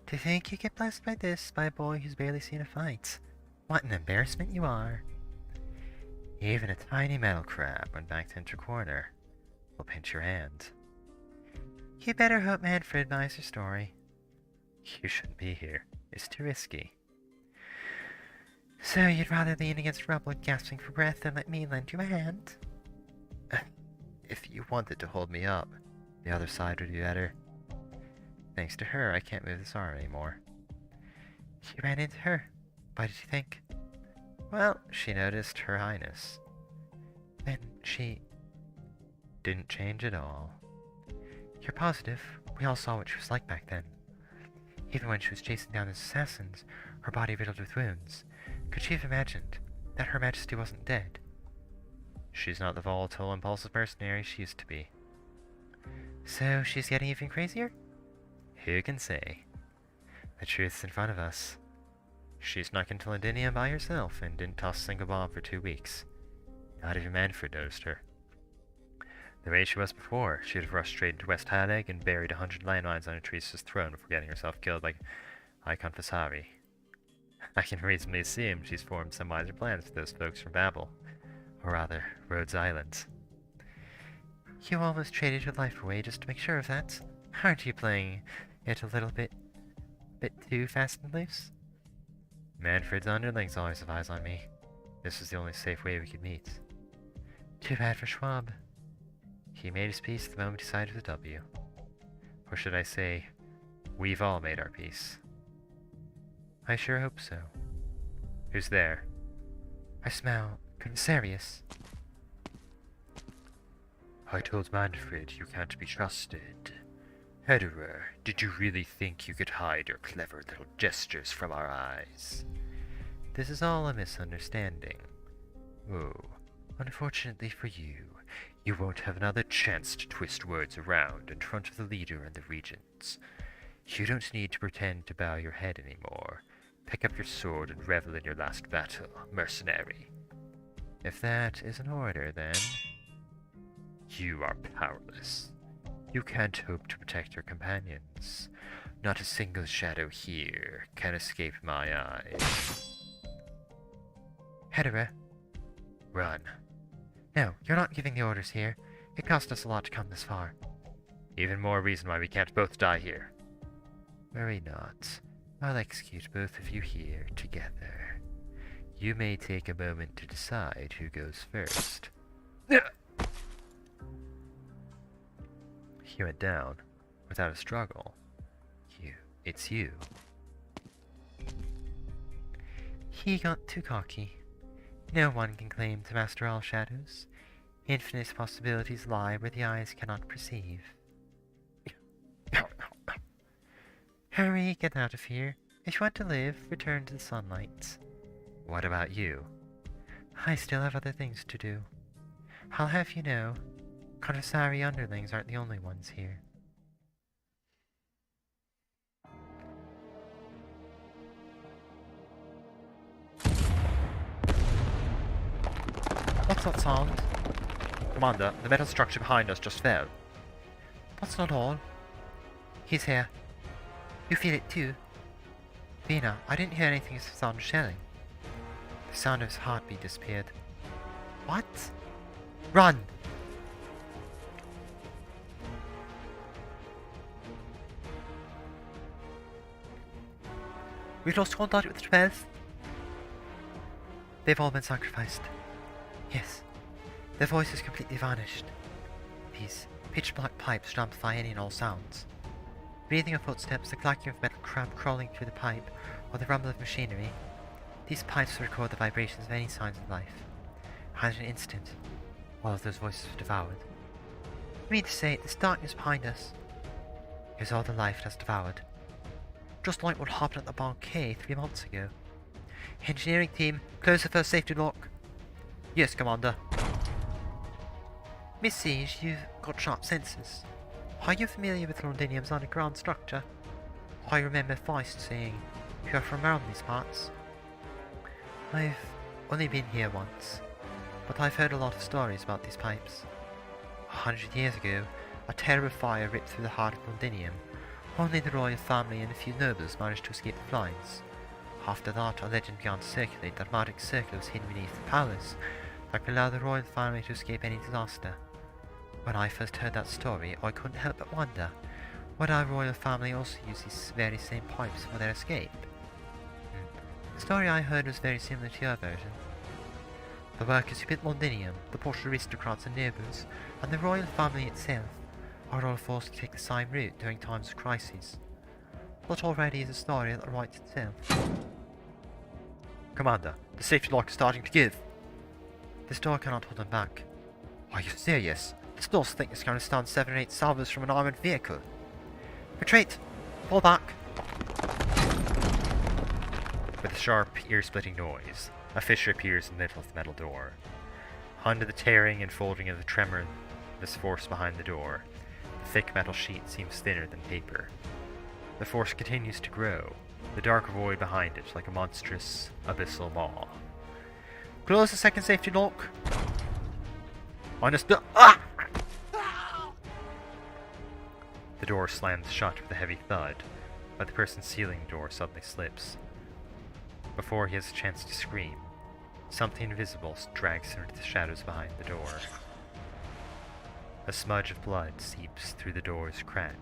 To think you get blessed by this by a boy who's barely seen a fight. What an embarrassment you are. Even a tiny metal crab when backed into a corner will pinch your hand. You better hope Manfred buys your story. You shouldn't be here. It's too risky. So you'd rather lean against rubble gasping for breath than let me lend you a hand? If you wanted to hold me up, the other side would be better. Thanks to her, I can't move this arm anymore. You ran into her. What did you think? Well, she noticed Her Highness. Then she didn't change at all. You're positive? We all saw what she was like back then. Even when she was chasing down those assassins, her body riddled with wounds. Could she have imagined that Her Majesty wasn't dead? She's not the volatile, impulsive mercenary she used to be. So she's getting even crazier? Who can say? The truth's in front of us. She snuck into Londinium by herself and didn't toss a single bomb for 2 weeks. Not even Manfred noticed her. The way she was before, she'd have rushed straight into West Haleg and buried 100 landmines on Teresa's throne before getting herself killed by Icon Fasari. I can reasonably assume she's formed some wiser plans for those folks from Babel. Or rather, Rhodes Island. You almost traded your life away just to make sure of that. Aren't you playing it a little bit too fast and loose? Manfred's underlings always have eyes on me. This was the only safe way we could meet. Too bad for Schwab. He made his peace the moment he sided with W. Or should I say, we've all made our peace. I sure hope so. Who's there? I smell Serious. I told Manfred you can't be trusted. Hederer, did you really think you could hide your clever little gestures from our eyes? This is all a misunderstanding. Oh, unfortunately for you, you won't have another chance to twist words around in front of the leader and the regents. You don't need to pretend to bow your head anymore. Pick up your sword and revel in your last battle, mercenary. If that is an order, then... You are powerless. You can't hope to protect your companions. Not a single shadow here can escape my eyes. Hederer. Run. No, you're not giving the orders here. It cost us a lot to come this far. Even more reason why we can't both die here. Worry not. I'll execute both of you here together. You may take a moment to decide who goes first. He went down, without a struggle. It's you. He got too cocky. No one can claim to master all shadows. Infinite possibilities lie where the eyes cannot perceive. Hurry, get out of here. If you want to live, return to the sunlight. What about you? I still have other things to do. I'll have you know, Conversary underlings aren't the only ones here. What's that sound? Commander, the metal structure behind us just fell. That's not all. He's here. You feel it too? Vina, I didn't hear anything as the sound of shelling. The sound of his heartbeat disappeared. What? Run! We've lost contact with the 12th. They've all been sacrificed. Yes. Their voices completely vanished. These pitch-black pipes should amplify any and all sounds. Breathing of footsteps, the clacking of metal crab crawling through the pipe, or the rumble of machinery. These pipes will record the vibrations of any signs of life. And in an instant, all of those voices were devoured. You mean to say, this darkness behind us is all the life it has devoured? Just like what happened at the banquet 3 months ago. Engineering team, close the first safety lock. Yes, Commander. Miss Siege, you've got sharp senses. Are you familiar with Londinium's underground structure? I remember Feist saying you're from around these parts. I've only been here once, but I've heard a lot of stories about these pipes. 100 years ago, a terrible fire ripped through the heart of Londinium. Only the royal family and a few nobles managed to escape the flames. After that, a legend began to circulate that magic circles hidden beneath the palace that could allow the royal family to escape any disaster. When I first heard that story, I couldn't help but wonder, would our royal family also use these very same pipes for their escape? The story I heard was very similar to your version. The workers who built Londinium, the posh aristocrats and nobles, and the royal family itself are all forced to take the same route during times of crisis. That already is a story that writes itself. Commander, the safety lock is starting to give. This door cannot hold them back. Are you serious? This door's thickness can withstand 7 or 8 salvos from an armored vehicle. Retreat! Fall back! With a sharp, ear-splitting noise, a fissure appears in the middle of the metal door. Under the tearing and folding of the tremorless force behind the door, the thick metal sheet seems thinner than paper. The force continues to grow, the dark void behind it like a monstrous, abyssal maw. Close the second safety lock. Ah! The door slams shut with a heavy thud, but the person sealing the door suddenly slips. Before he has a chance to scream, something invisible drags him into the shadows behind the door. A smudge of blood seeps through the door's crack.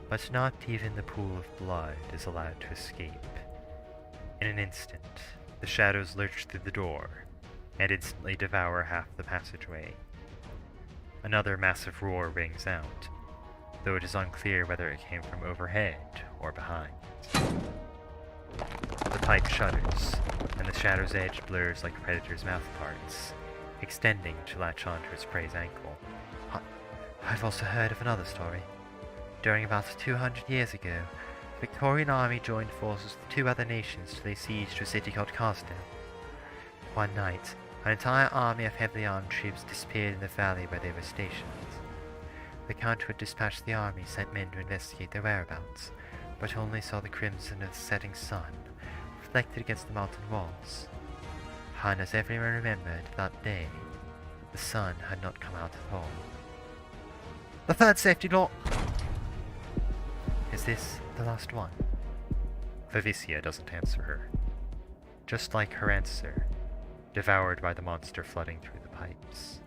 But not even the pool of blood is allowed to escape. In an instant, the shadows lurch through the door, and instantly devour half the passageway. Another massive roar rings out, though it is unclear whether it came from overhead or behind. The pipe shudders, and the shadow's edge blurs like a predator's mouth parts, extending to latch onto its prey's ankle. I've also heard of another story. During about 200 years ago, the Victorian army joined forces with 2 other nations to lay siege to a city called Carsdale. One night, an entire army of heavily armed troops disappeared in the valley where they were stationed. The Count who had dispatched the army sent men to investigate their whereabouts, but only saw the crimson of the setting sun reflected against the mountain walls. And as everyone remembered that day, the sun had not come out at all. The third safety law! Is this the last one? Clavicia doesn't answer her. Just like her answer, devoured by the monster flooding through the pipes.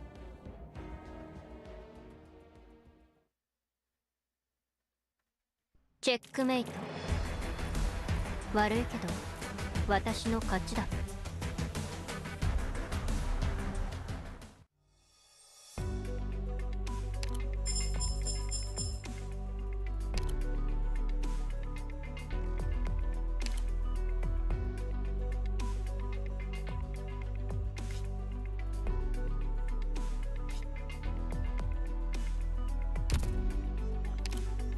Checkmate. 悪いけど、私の勝ちだ。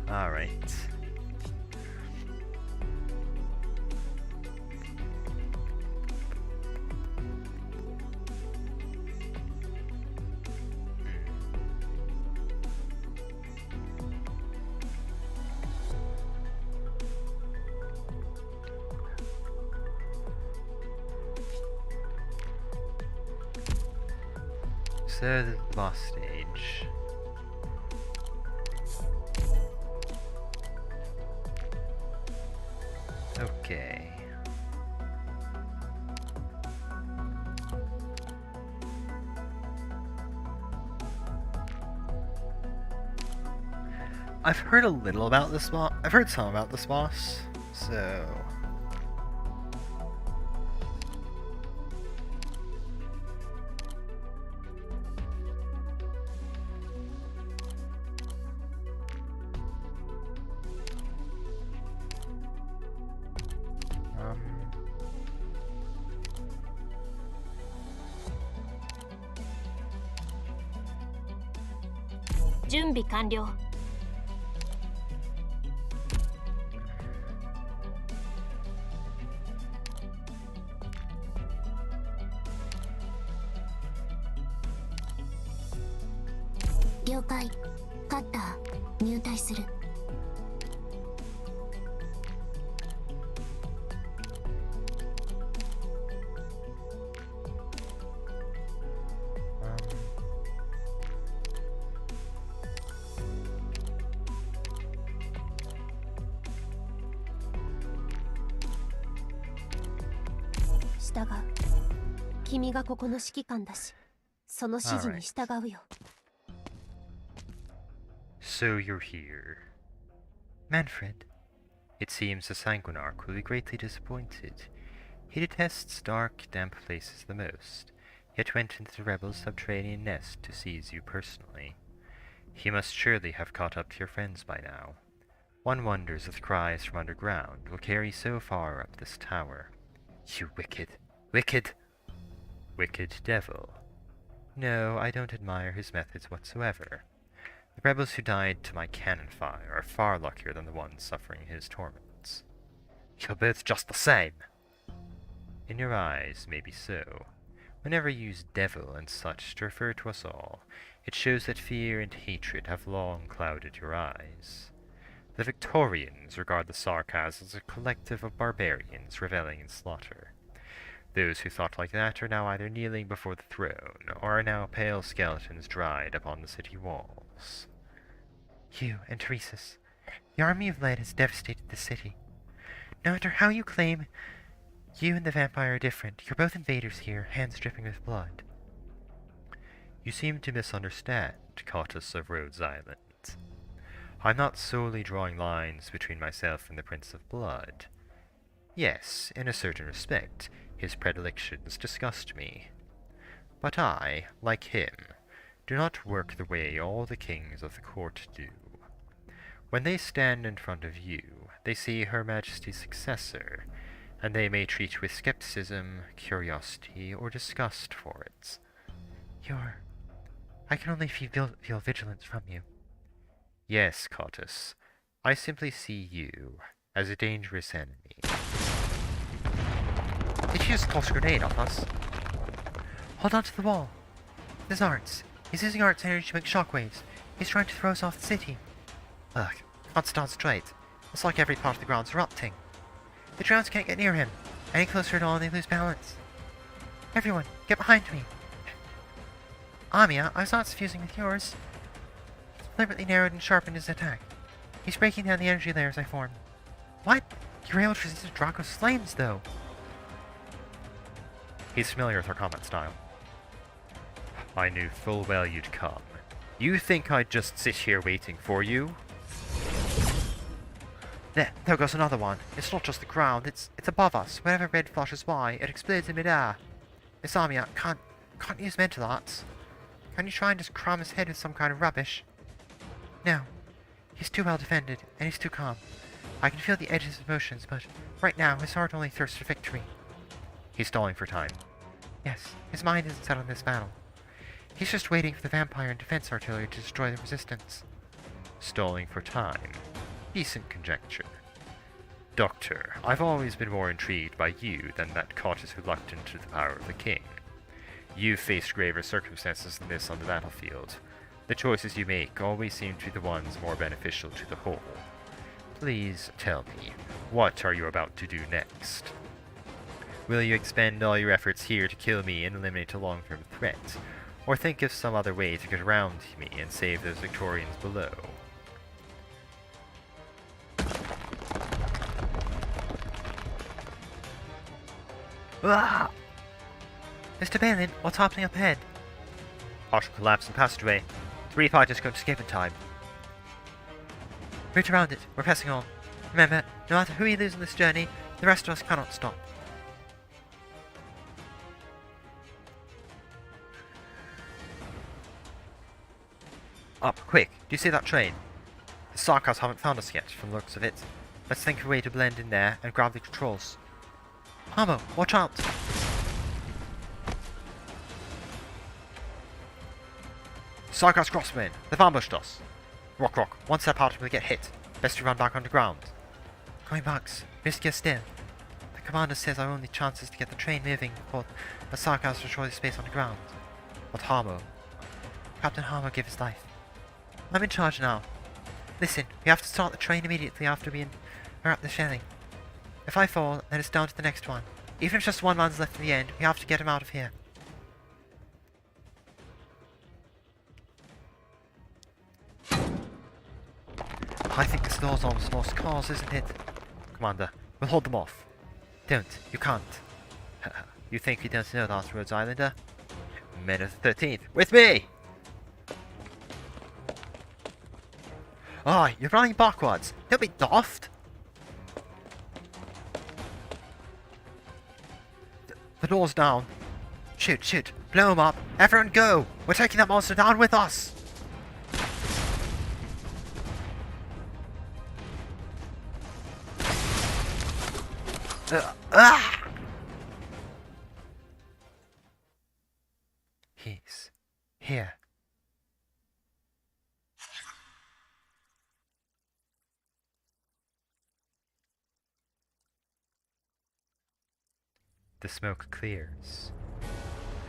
Alright. So the boss stage. Okay. I've heard a little about this boss. I've heard some about this boss, so...準備完了。了解。カッター、入隊する。従う。君がここの指揮官だし、その指示に従うよ。So you're here. Manfred. It seems the Sanguinarch will be greatly disappointed. He detests dark, damp places the most, yet went into the rebels' subterranean nest to seize you personally. He must surely have caught up to your friends by now. One wonders if the cries from underground will carry so far up this tower. You wicked devil. No, I don't admire his methods whatsoever. The rebels who died to my cannon fire are far luckier than the ones suffering his torments. You're both just the same. In your eyes, maybe so. Whenever you use devil and such to refer to us all, it shows that fear and hatred have long clouded your eyes. The Victorians regard the Sarkas as a collective of barbarians reveling in slaughter. Those who thought like that are now either kneeling before the throne, or are now pale skeletons dried upon the city walls. You and Teresa's. The army you've led has devastated the city. No matter how you claim you and the vampire are different, you're both invaders here, hands dripping with blood. You seem to misunderstand, Countess of Rhodes Island. I'm not solely drawing lines between myself and the Prince of Blood. Yes, in a certain respect, his predilections disgust me. But I, like him, do not work the way all the kings of the court do. When they stand in front of you, they see Her Majesty's successor, and they may treat with skepticism, curiosity, or disgust for it. I can only feel vigilance from you. Yes, Countess. I simply see you as a dangerous enemy. Did you just toss a grenade off us? Hold on to the wall. There's Arts. He's using Arts energy to make shockwaves. He's trying to throw us off the city. Ugh, can't stand straight. It's like every part of the ground's erupting. The drones can't get near him. Any closer at all and they lose balance. Everyone, get behind me. Amiya, I was not fusing with yours. He's deliberately narrowed and sharpened his attack. He's breaking down the energy layers I formed. What? You were able to resist Draco's flames, though. He's familiar with our combat style. I knew full well you'd come. You think I'd just sit here waiting for you? There goes another one. It's not just the ground, it's above us. Whenever red flashes by, it explodes in midair. Miss Amiya, can't use mental arts. Can you try and just cram his head with some kind of rubbish? No. He's too well defended, and he's too calm. I can feel the edge of his emotions, but right now his heart only thirsts for victory. He's stalling for time. Yes, his mind isn't set on this battle. He's just waiting for the vampire and defense artillery to destroy the resistance. Stalling for time. Decent conjecture. Doctor, I've always been more intrigued by you than that Countess reluctant to the power of the king. You've faced graver circumstances than this on the battlefield. The choices you make always seem to be the ones more beneficial to the whole. Please tell me, what are you about to do next? Will you expend all your efforts here to kill me and eliminate a long-term threat, or think of some other way to get around me and save those Victorians below? Ah! Mr. Balin, what's happening up ahead? Partial collapse in passageway. 3 fighters going to escape in time. Route around it. We're pressing on. Remember, no matter who we lose on this journey, the rest of us cannot stop. Up, quick! Do you see that train? The Sarkars haven't found us yet, from the looks of it. Let's think of a way to blend in there and grab the controls. Hamo, watch out! Sarkars crossmen! They've ambushed us! Rock, one step out and we'll get hit. Best to run back underground. Going backs. Riskier still. The commander says our only chance is to get the train moving before the Sarkars destroy the space underground. But Hamo? Captain Hamo gave his life. I'm in charge now. Listen, we have to start the train immediately after we are at the shelling. If I fall, then it's down to the next one. Even if just one man's left in the end, we have to get him out of here. I think this law's almost lost cause, isn't it? Commander, we'll hold them off. Don't. You can't. You think we don't know that, Rhodes Islander? Men of the 13th, with me! Ah, you're running backwards. Don't be daft. The door's down. Shoot. Blow him up. Everyone go. We're taking that monster down with us. He's here. The smoke clears,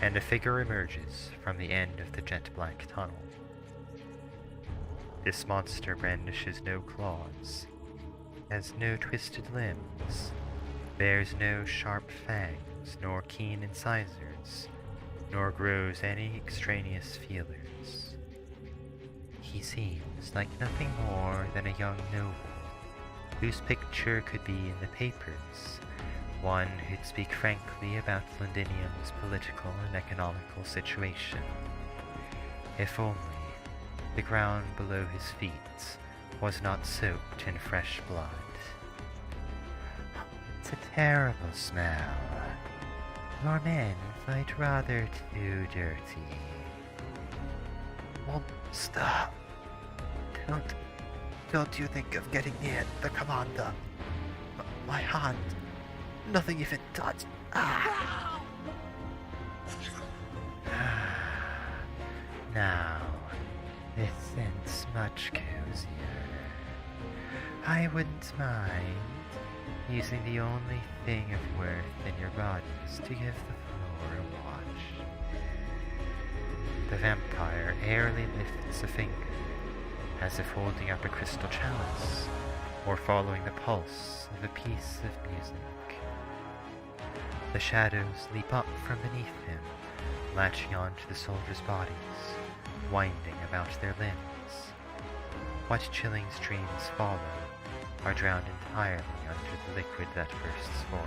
and a figure emerges from the end of the jet-black tunnel. This monster brandishes no claws, has no twisted limbs, bears no sharp fangs. tongues, nor keen incisors, nor grows any extraneous feelers. He seems like nothing more than a young noble, whose picture could be in the papers, one who'd speak frankly about Londinium's political and economical situation. If only the ground below his feet was not soaked in fresh blood. It's a terrible smell. Your men fight rather too dirty. Monster! Don't you think of getting near the commander? My hand. Nothing even touched. Ah! Now, this scent's much cozier. I wouldn't mind using the only thing of worth in your bodies to give the floor a watch. The vampire airily lifts a finger, as if holding up a crystal chalice, or following the pulse of a piece of music. The shadows leap up from beneath him, latching onto the soldiers' bodies, winding about their limbs. What chilling streams follow are drowned entirely under the liquid that bursts forth.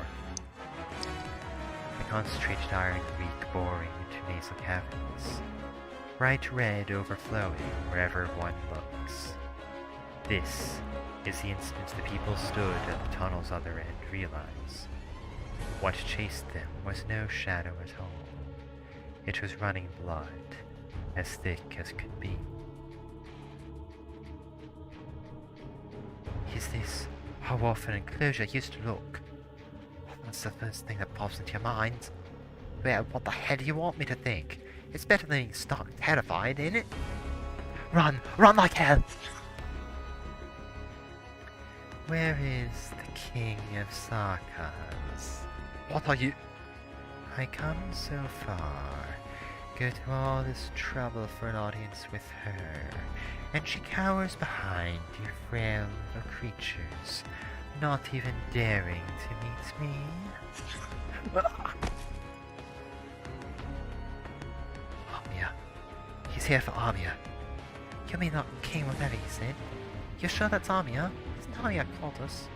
The concentrated iron reek boring into nasal cavities, bright red overflowing wherever one looks. This is the instant the people stood at the tunnel's other end realize. What chased them was no shadow at all. It was running blood, as thick as could be. Is this how often enclosure used to look? That's the first thing that pops into your mind. Well, what the hell do you want me to think? It's better than being stuck terrified, ain't it? Run! Run like hell! Where is the King of Sarkaz? What are you? I come so far, go to all this trouble for an audience with her, and she cowers behind you frail little creatures, not even daring to meet me. Amia. He's here for Amia. You mean that king whatever he said? You're sure that's Amia? Isn't Amia called us?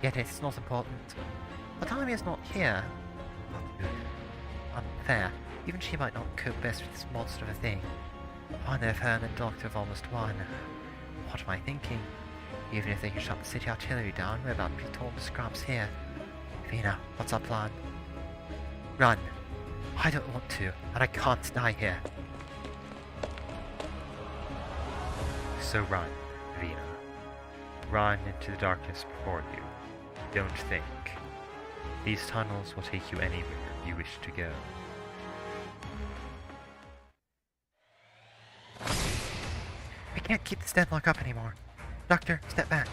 Yet it's not important. But Amia's not here. Not good. Unfair. Even she might not cope best with this monster of a thing. One of her and the doctor have almost won. What am I thinking? Even if they can shut the city artillery down, we're about to be torn to scraps here. Vina, what's our plan? Run. I don't want to, and I can't die here. So run, Vina. Run into the darkness before you. Don't think. These tunnels will take you anywhere you wish to go. I can't keep this deadlock up anymore. Doctor, step back.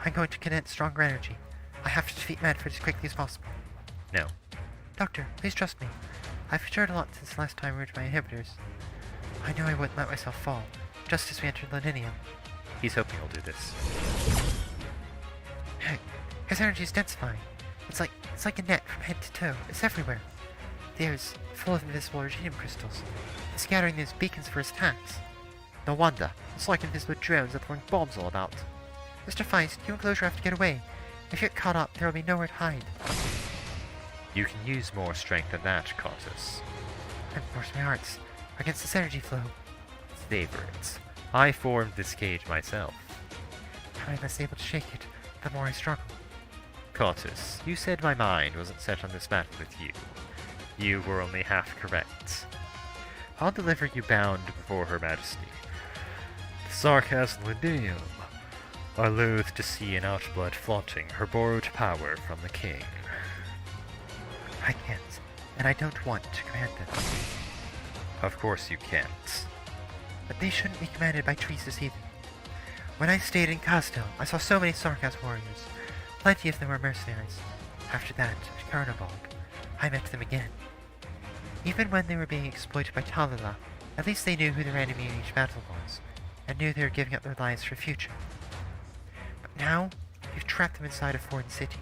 I'm going to condense stronger energy. I have to defeat Manfred as quickly as possible. No. Doctor, please trust me. I've matured a lot since the last time we were my inhibitors. I knew I wouldn't let myself fall, just as we entered Londinium. He's hoping you'll do this. Heck, his energy is densifying. It's like a net from head to toe. It's everywhere. The air is full of invisible uranium crystals. It's scattering these beacons for his attacks. No wonder. It's like invisible drones are throwing bombs all about. Mr. Feist, you and Closure have to get away. If you get caught up, there will be nowhere to hide. You can use more strength than that, Cautus. And force my arts against this energy flow. Favorites. I formed this cage myself. I'm less able to shake it, the more I struggle. Cautus, you said my mind wasn't set on this battle with you. You were only half correct. I'll deliver you bound before Her Majesty. The Sarkaz and Londinium are loath to see an outblood flaunting her borrowed power from the king. I can't, and I don't want to command them. Of course you can't. But they shouldn't be commanded by Teresa's either. When I stayed in Castel, I saw so many Sarkaz warriors. Plenty of them were mercenaries. After that, at Karnabog, I met them again. Even when they were being exploited by Talala, at least they knew who their enemy in each battle was, and knew they were giving up their lives for a future. But now, you've trapped them inside a foreign city.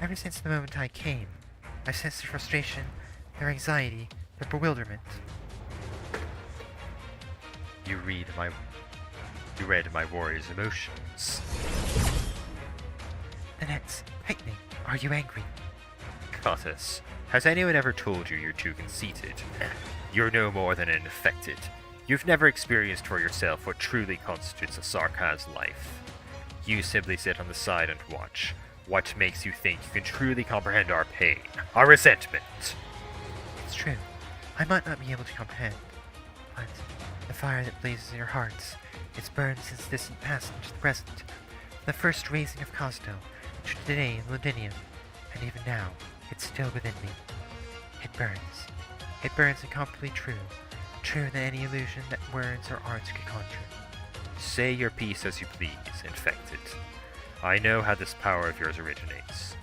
Ever since the moment I came, I sense their frustration, their anxiety, their bewilderment. You read my warrior's emotions. The net's tightening. Are you angry? Cottus, has anyone ever told you you're too conceited? You're no more than an infected. You've never experienced for yourself what truly constitutes a Sarkaz life. You simply sit on the side and watch. What makes you think you can truly comprehend our pain, our resentment? It's true. I might not be able to comprehend, but the fire that blazes in your hearts, it's burned since the distant past into the present. From the first raising of Cosdo, to today in Londinium, and even now, it's still within me. It burns. It burns incomparably true. Truer than any illusion that words or arts could conjure. Say your piece as you please, infected. I know how this power of yours originates.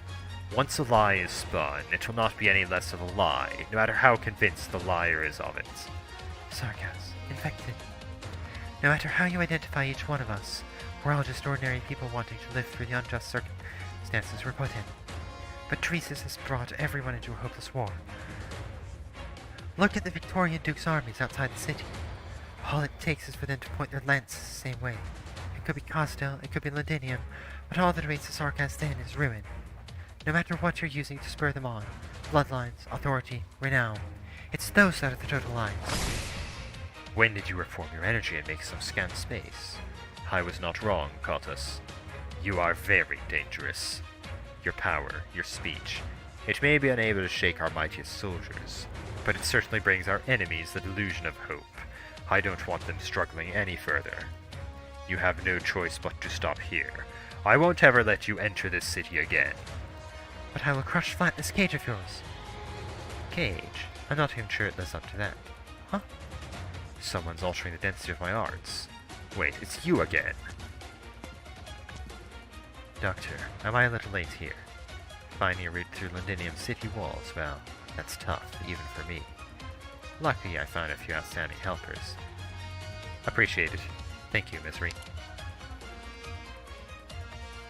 Once a lie is spun, it will not be any less of a lie, no matter how convinced the liar is of it. Sarkaz, infected. No matter how you identify each one of us, we're all just ordinary people wanting to live through the unjust circumstances we're put in. But Teresa's has brought everyone into a hopeless war. Look at the Victorian Duke's armies outside the city. All it takes is for them to point their lances the same way. It could be Cosdell, it could be Londinium, but all that awaits the Sarkaz then is ruin. No matter what you're using to spur them on, bloodlines, authority, renown, it's those that are the total lies. When did you reform your energy and make some scant space? I was not wrong, Cottus. You are very dangerous. Your power, your speech, it may be unable to shake our mightiest soldiers, but it certainly brings our enemies the delusion of hope. I don't want them struggling any further. You have no choice but to stop here. I won't ever let you enter this city again. But I will crush flat this cage of yours. Cage? I'm not even sure it lives up to that. Huh? Someone's altering the density of my arts. Wait, it's you again. Doctor, am I a little late here? Finding a route through Londinium's city walls, well, that's tough, even for me. Luckily, I found a few outstanding helpers. Appreciate it. Thank you, Misery.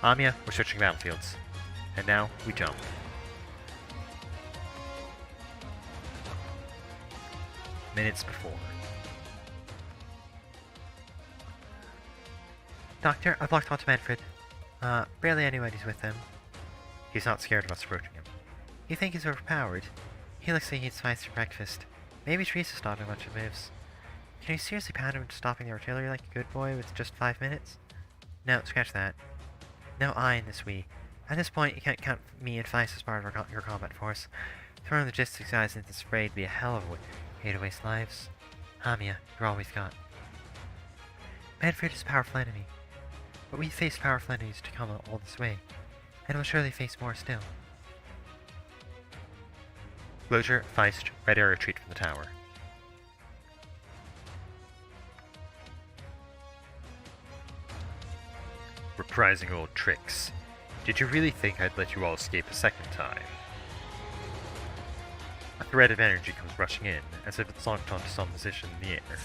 Amiya, we're switching battlefields. And now, we jump. Minutes before. Doctor, I've locked onto Manfred. Barely anybody's with him. He's not scared of us approaching him. You think he's overpowered? He looks like he eats mice for breakfast. Maybe Teresa's taught him a bunch of moves. Can you seriously pound him into stopping the artillery like a good boy with just 5 minutes? No, scratch that. No I in this we. At this point, you can't count me and Feist as part of your combat force. Throwing logistics guys into this fray would be a hell of a way to waste lives. Amiya, you're all we've got. Manfred is a powerful enemy, but we faced powerful enemies to come all this way, and we'll surely face more still. Closure, Feist, ready our retreat from the tower. Reprising old tricks. Did you really think I'd let you all escape a second time? A thread of energy comes rushing in, as if it's locked onto some position in the air.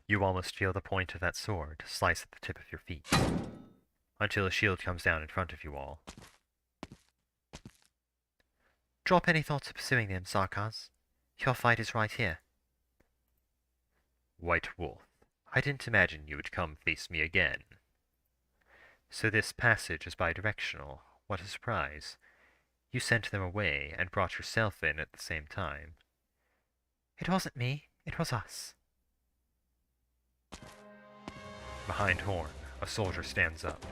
You almost feel the point of that sword slice at the tip of your feet, until a shield comes down in front of you all. Drop any thoughts of pursuing them, Sarkaz. Your fight is right here. White Wolf, I didn't imagine you would come face me again. So this passage is bidirectional. What a surprise. You sent them away and brought yourself in at the same time. It wasn't me, it was us. Behind Horn, a soldier stands up.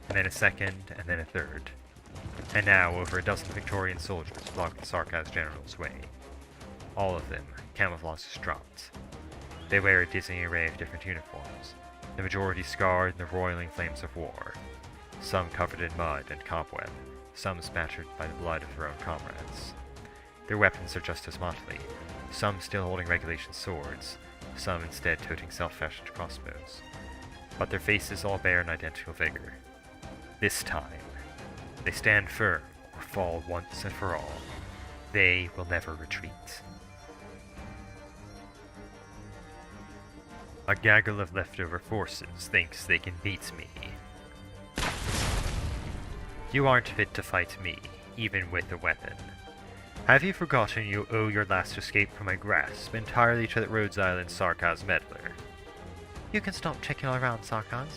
And then a second, and then a third. And now over a dozen Victorian soldiers block the Sarkaz general's way. All of them, camouflage is dropped. They wear a dizzying array of different uniforms, the majority scarred in the roiling flames of war, some covered in mud and cobweb, some spattered by the blood of their own comrades. Their weapons are just as motley, some still holding regulation swords, some instead toting self-fashioned crossbows. But their faces all bear an identical vigor. This time, they stand firm or fall once and for all. They will never retreat. A gaggle of leftover forces thinks they can beat me. You aren't fit to fight me, even with a weapon. Have you forgotten you owe your last escape from my grasp entirely to that Rhodes Island Sarkaz meddler? You can stop checking all around, Sarkaz.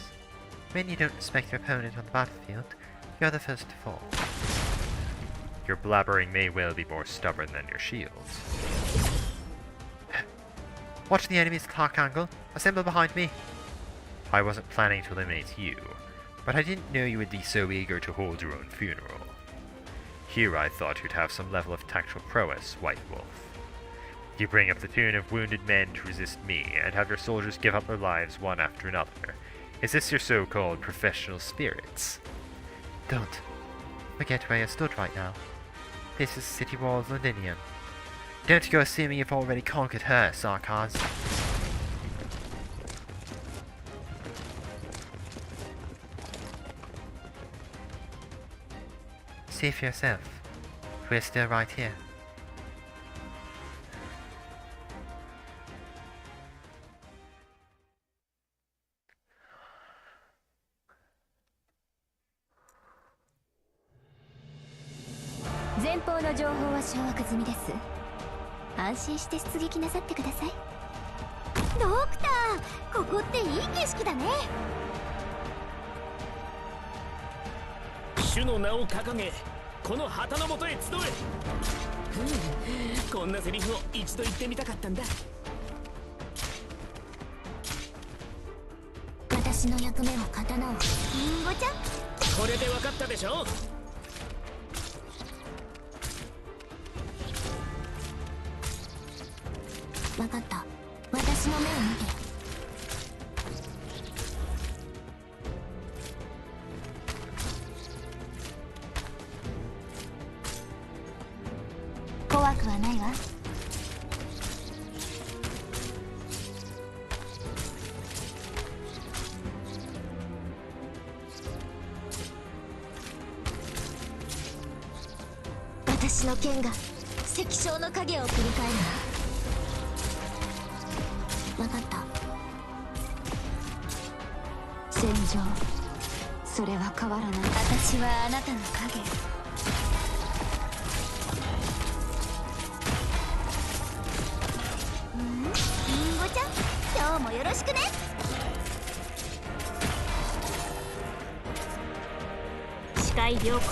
When you don't respect your opponent on the battlefield, you're the first to fall. Your blabbering may well be more stubborn than your shields. Watch the enemy's attack angle. Assemble behind me. I wasn't planning to eliminate you, but I didn't know you would be so eager to hold your own funeral. Here I thought you'd have some level of tactical prowess, White Wolf. You bring a platoon of wounded men to resist me, and have your soldiers give up their lives one after another. Is this your so-called professional spirits? Don't forget where you stood right now. This is City Walls Londinium. Don't go assuming you've already conquered her, Sarkaz. See for yourself. We're still right here.「前方の情報は掌握済みです。安心して出撃なさってください。ドクター、ここっていい景色だね。主の名を掲げ、この旗の下へ集え。こんなセリフを一度言ってみたかったんだ。私の役目は刀を。リンゴちゃん、これで分かったでしょ。分かった。私の目を見て。怖くはないわ。私の剣が石章の影を繰り返る。分かった。戦場、それは変わらない。私はあなたの影。リンゴちゃん、今日もよろしくね。視界良好。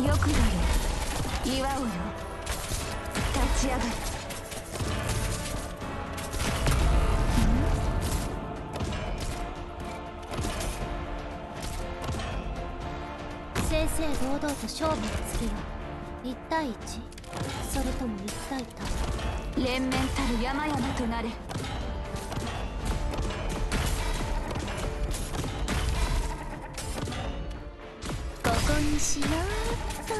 よくなる。祝うよ。立ち上がる。正々堂々と勝負をつけよう。1対 1？ それとも1対多？連綿たる山々となれ。ここにしようっと。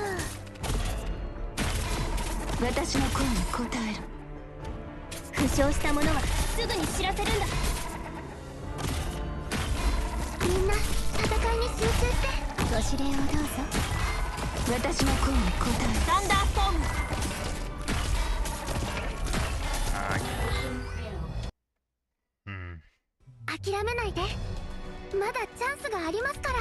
私の声に応える。負傷した者はすぐに知らせるんだ。みんな戦いに集中して。ご指令をどうぞ。私の声に応える。サンダーストーム。諦めないで。まだチャンスがありますから。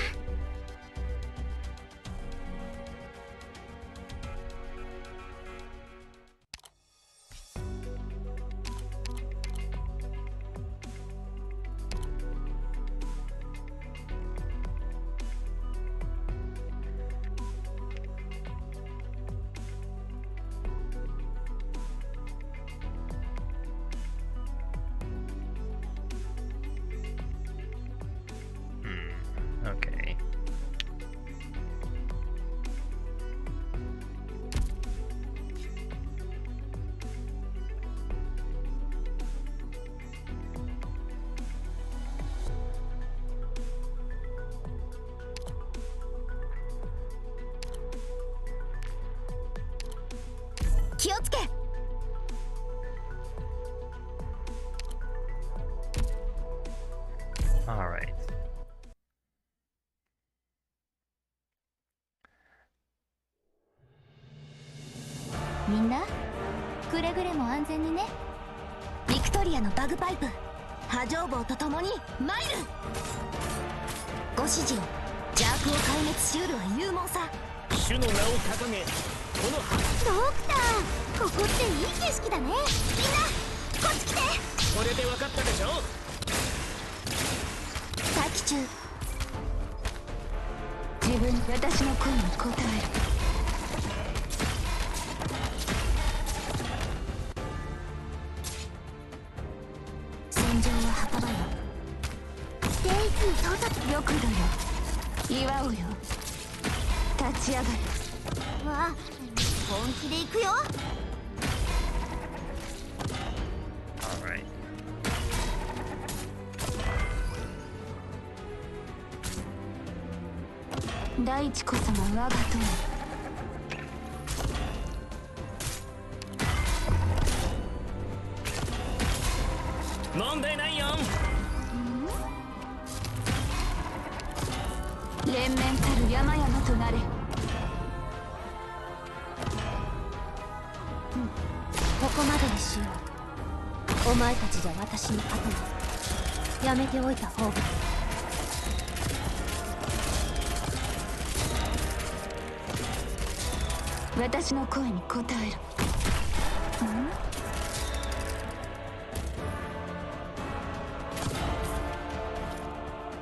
Okay.「気をつけ!」Alright. みんなくれぐれも安全にね。ビクトリアのバグパイプ波状棒とともに参る。ご指示を。邪悪を壊滅しうるは勇猛さ。主の名を掲げこの葉。ドクター、ここっていい景色だね。みんなこっち来て。これで分かったでしょ。待機中。自分、私の声に応える。戦場は墓場よ。ステージに到達。よくだよ。祝おうよ。立ち上がる。わあ、本気で行くよ。 Alright. 大地こそが我が友。問題ないよ。連綿たる山々となれ。ここまでにしよう。お前たちじゃ私に勝てない。やめておいた方が。私の声に応える。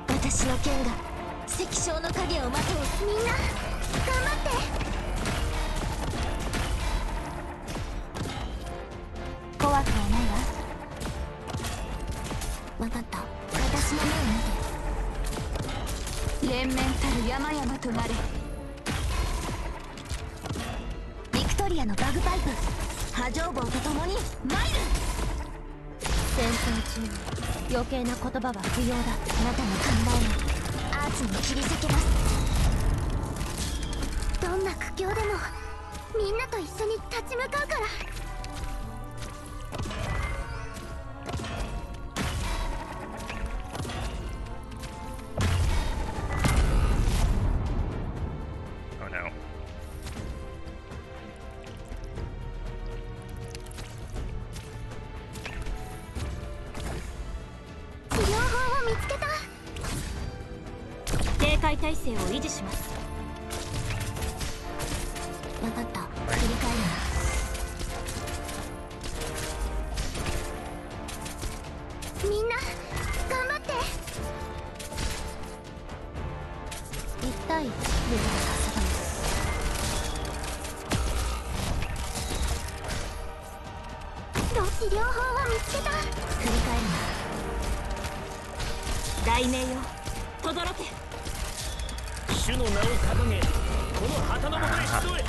私の剣が石章の影をまとう。みんな頑張って。怖くはないわ。分かった。私の目を見て。連綿たる山々となれ。ビクトリアのバグパイプ。波状棒と共に参る。戦争中余計な言葉は不要だ。あなたの考えがアーツに切り裂けます。どんな苦境でもみんなと一緒に立ち向かうから。Oh no. 治療法を見つけた。警戒態勢を維持します。分かった。切り替えるな。みんな頑張って。1対1で遊ぶ。治療法を見つけた。振り返るな。大名よ、轟け。主の名を掲げこの旗のもとへ集え。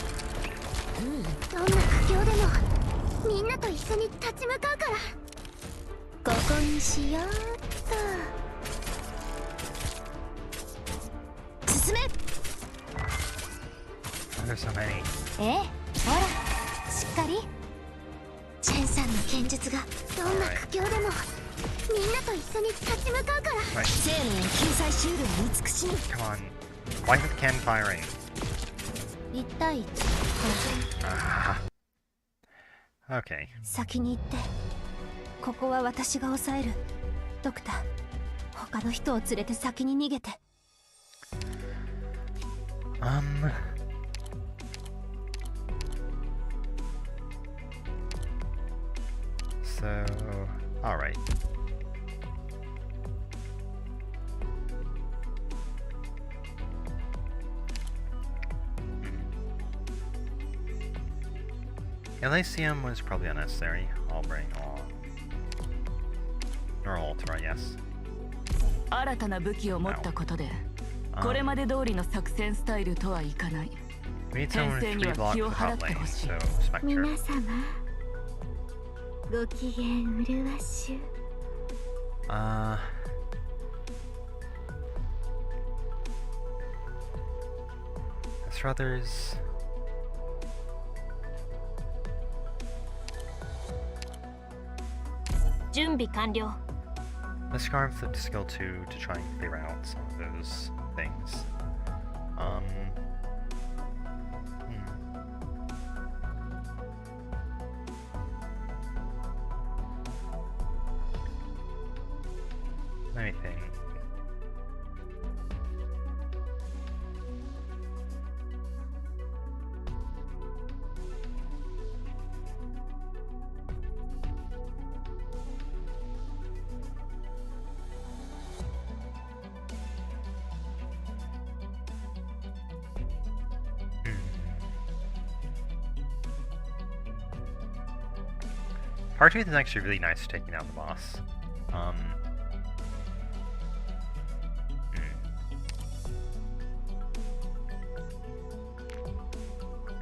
どんな苦境でもみんなと一緒に立ち向かうから。ここにしようっと。進め。 There's so many. ええ、ほらしっかり。チェンさんの剣術がどんな苦境でもみんなと一緒に立ち向かうから。 Right. 生命を救済しうる慈しみ。 Come on. Why is the can firing? 1対1。Okay. 先に行って。ここは私が抑える。ドクター、他の人を連れて先に逃げて。So, alright. Elysium was probably unnecessary. I'll bring on Neural Ultra, yes. 新たな武器を持ったことで、これまで通りの作戦スタイルとはいかない。 We need someone with 3 blocks without lane, so Spectre. 皆様、ご機嫌うるわしゅ。As for others, Discard flip to skill 2 to try and clear out some of those things. Let me think. Hearttooth is actually really nice for taking down the boss.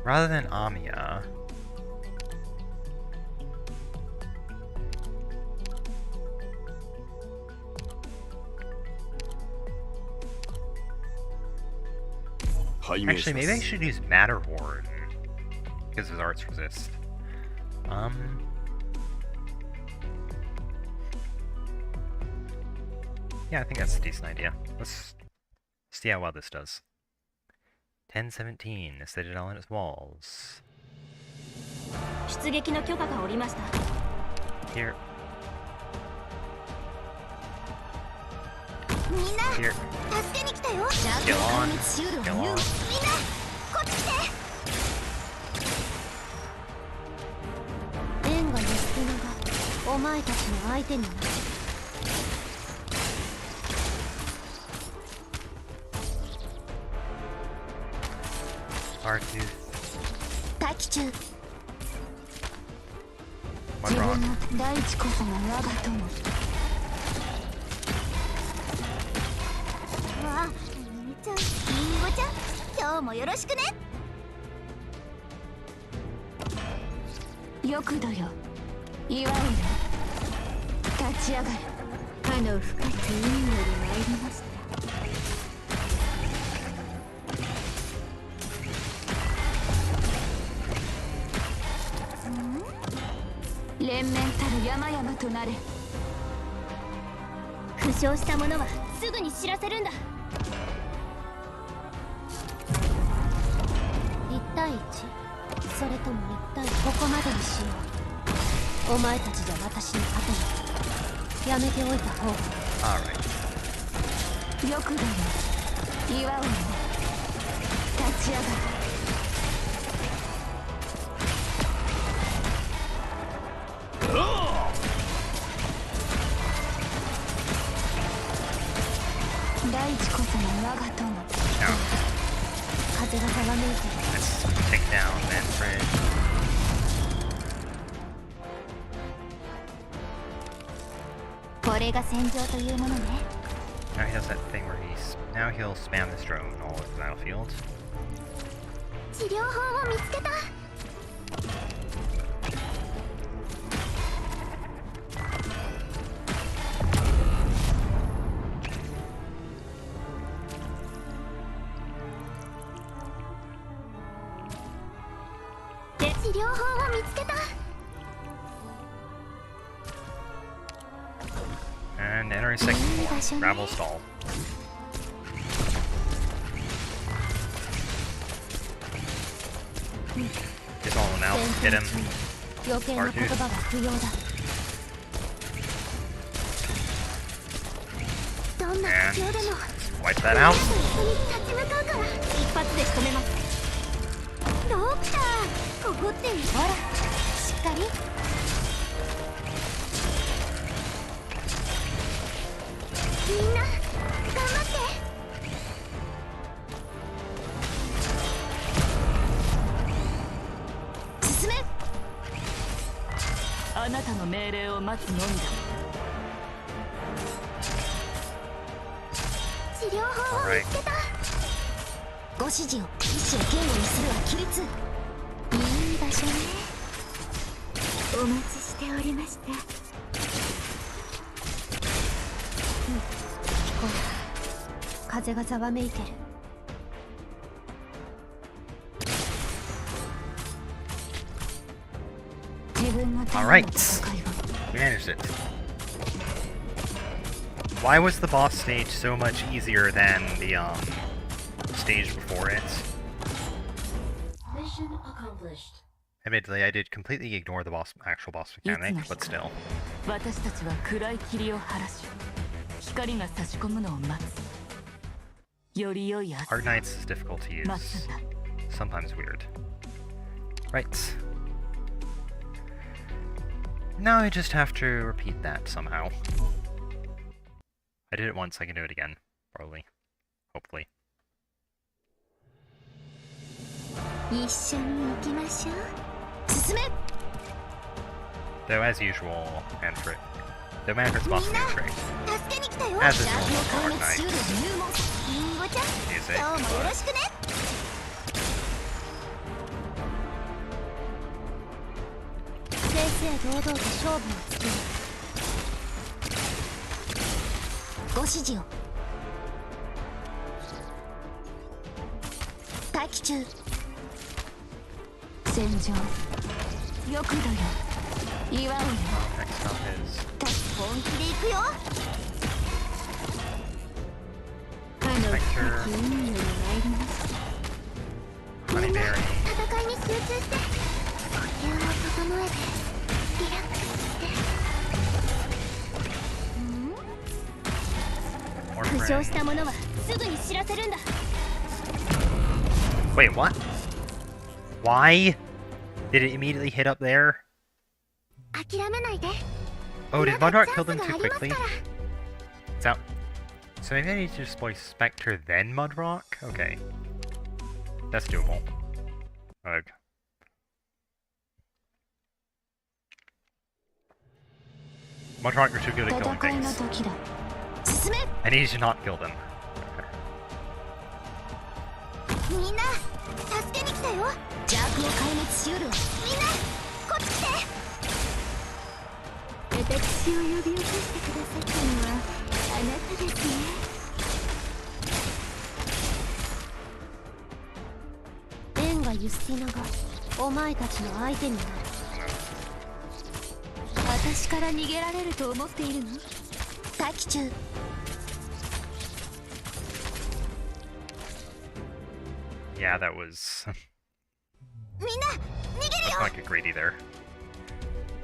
Rather than Amiya... Actually, maybe I should use Matterhorn, because his arts resist. Yeah, I think that's a decent idea. Let's see how well this does. 1017, the Citadel and its walls. Here. Here. Skill on. Skill on. Arknights. One rock. 今日もよろしくね。よくだよ。祝うよ。立ち上がる。歯の深き運より参りました。連綿たる山々となれ。負傷した者はすぐに知らせるんだ。1対1、それとも1対ここまでにしよう。お前たちじゃ私に勝てない。やめておいた方が。よくだよ。祝うよ。立ち上がる。大地こそが我が友。風がざわめいてる。Let's take down that bridge. これが戦場というものね。Now he does that thing where now he'll spam this drone all over the battlefield. 治療法を見つけた。治療法を見つけた。And enter a second form. Rabble stall. Get all of them out. Hit him. Arknights. And wipe that out. 一発で仕留めます。ドクター、ここってほら、しっかり。みんな、頑張って。進め。あなたの命令を待つのみだ。治療法を見つけた。ご指示を意志を堅固にするは規律。いい場所ね。お待ちしておりました。ほら、風がざわめいてる。自分が Alright, we managed it. Why was the boss stage so much easier than the stage before it? Mission accomplished. Admittedly, I did completely ignore the actual boss mechanic, but still. 私たちは暗い霧を晴らし、光が差し込むのを待つ。より良い朝。Arknights is difficult to use. Sometimes weird. Right. Now I just have to repeat that somehow. I did it once, I can do it again. Probably. Hopefully. 一緒に行きましょう。進め。Though as usual, Manfred's boss is great. 助けに来たよ。 As is ダーク normal の for 壊滅シール Arknights. 入門。リンゴちゃん、 Music, 今日もよろしくね。正々堂々と勝負をつける。ご指示を。待機中。戦場よくだよ祝うよ Next up is 本気で行くよ。Vector, 運命に参ります。 Honeyberry. 戦いに集中して呼吸を整えてリラックスして。 More 負傷 friends. した者はすぐに知らせるんだ。 Wait, what? Why? Did it immediately hit up there? 諦めないで。 Oh, did まだ Mudrock チャ kill ンス them が too あります quickly? から。 So, so maybe I need to deploy Spectre then Mudrock? Okay. That's doable. Ugh. Mudrock, you're too good at killing 戦いの things. 時だ 進め。 I need to not kill them. みんな助けに来たよ。邪悪を壊滅しうる。みんなこっち来て。私を呼び起こしてくださったのはあなたですね。レンガ・ユスティナがお前たちの相手になる。私から逃げられると思っているの？待機中。 Yeah, that was みんな逃げるよ。 like a greedy there.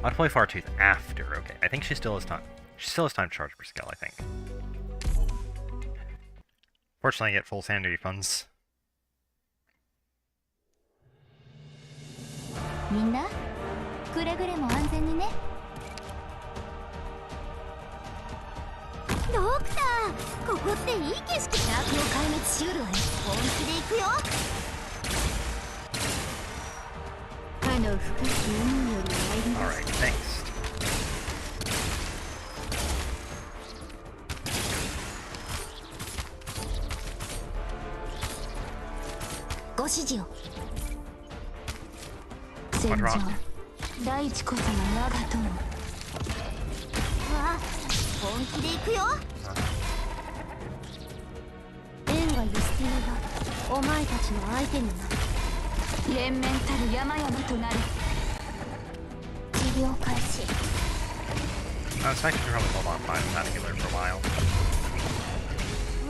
I'll play Fartooth after. Okay, I think she still has time. She still has time to charge her skill, I think. Fortunately, I get full sanity funds. みんなくれぐれも安全にね。ドクター、ここっていい景色。ダークを壊滅しうるわよ。本気で行くよ。あの深き海より参りま Alright, す。 next. ご指示を。戦場 Mudrock. 大地こそが我が友わあ、本気で行くよ。レンガ・ユスティナがお前たちの相手になる。連綿たる山々となる治療開始。 I was actually probably hold on 5 without healer for a while.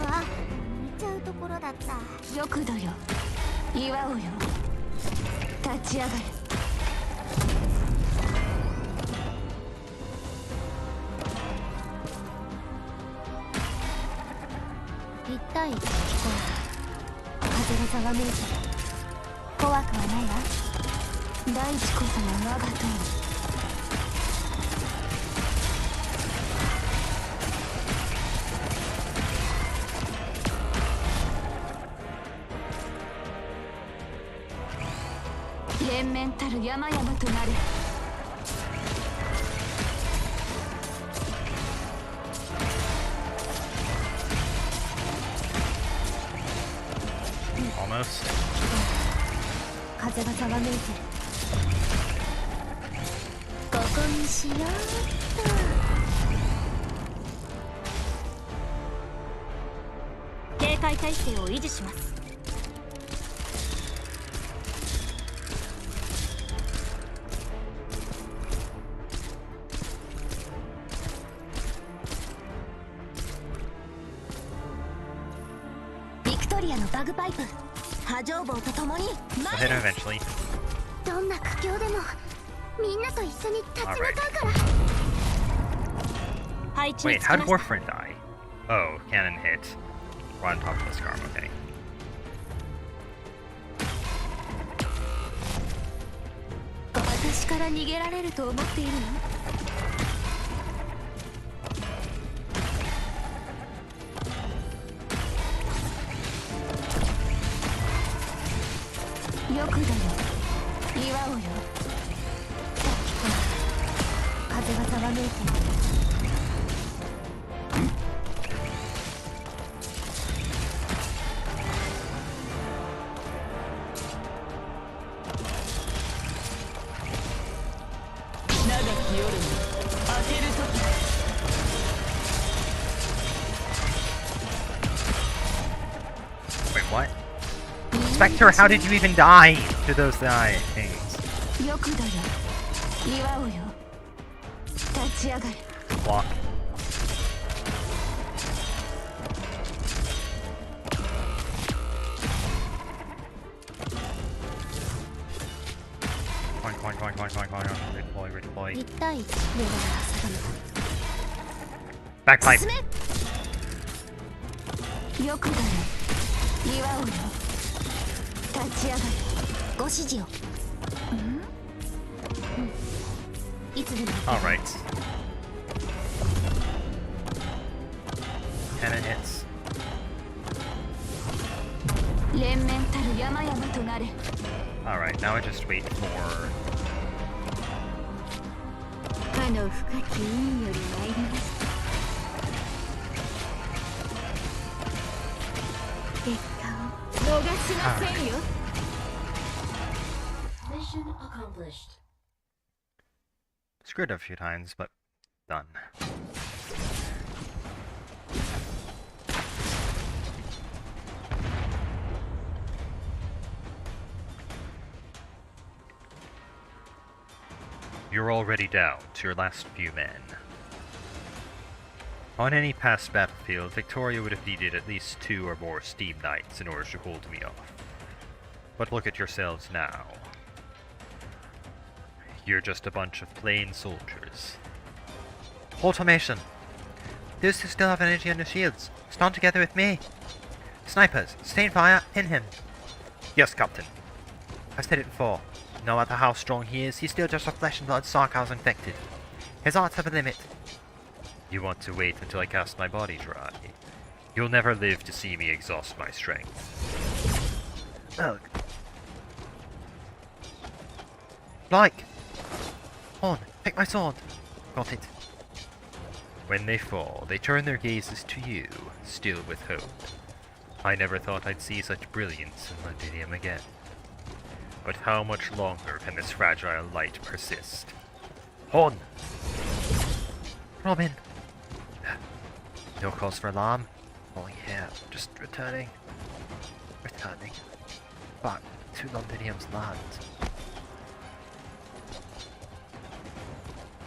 わあ、見ちゃうところだった。よくだよ祝うよ立ち上がれ1対1聞こえる。風がざわめいてる。怖くはないわ。大地こそが我が友連綿たる山々となる Almost. 風がざわめいてる。ここにしようっと。警戒態勢を維持します。ビクトリアのバグパイプ、波状棒とともに I'll hit him eventually. どんな苦境でもみんなと一緒に立ち向かうから。配置に Wait, つ how き did ました。 Warframe die? Oh, cannon hit. Right on top of the scarm, okay. 私から逃げられると思っているの？よくだよ祝うよ風がざわめいている。長き夜に明ける時だ。Wait, what? Spectre, how did you even die to those things? よくだよ。祝うよ。立ち上がる。 Block. Coin. Redeploy. 1対1では定め Backpipe. 進め。よくだよ。祝うよ。立ち上がる。ご指示を。いつでも。 Alright. Cannon hits. 連綿たる山々となれ。 Alright, now I just wait for... かの深き運より参りました。結果を逃しませんよ。Mission accomplished. Screwed up a few times, but done. You're already down to your last few men. On any past battlefield, Victoria would have needed at least 2 or more Steam Knights in order to hold me off. But look at yourselves now. You're just a bunch of plain soldiers. Hold formation. Those who still have energy on their shields, stand together with me. Snipers, stay in fire, pin him. Yes, Captain. I've said it before. No matter how strong he is, he's still just a flesh and blood sarcasm infected. His arts have a limit. You want to wait until I cast my body dry. You'll never live to see me exhaust my strength. Ugh. Like! Horn, pick my sword. Got it. When they fall, they turn their gazes to you, still with hope. I never thought I'd see such brilliance in Londinium again. But how much longer can this fragile light persist? Horn! Robin! No cause for alarm? Oh yeah, just returning. Returning. Back to Londinium's land.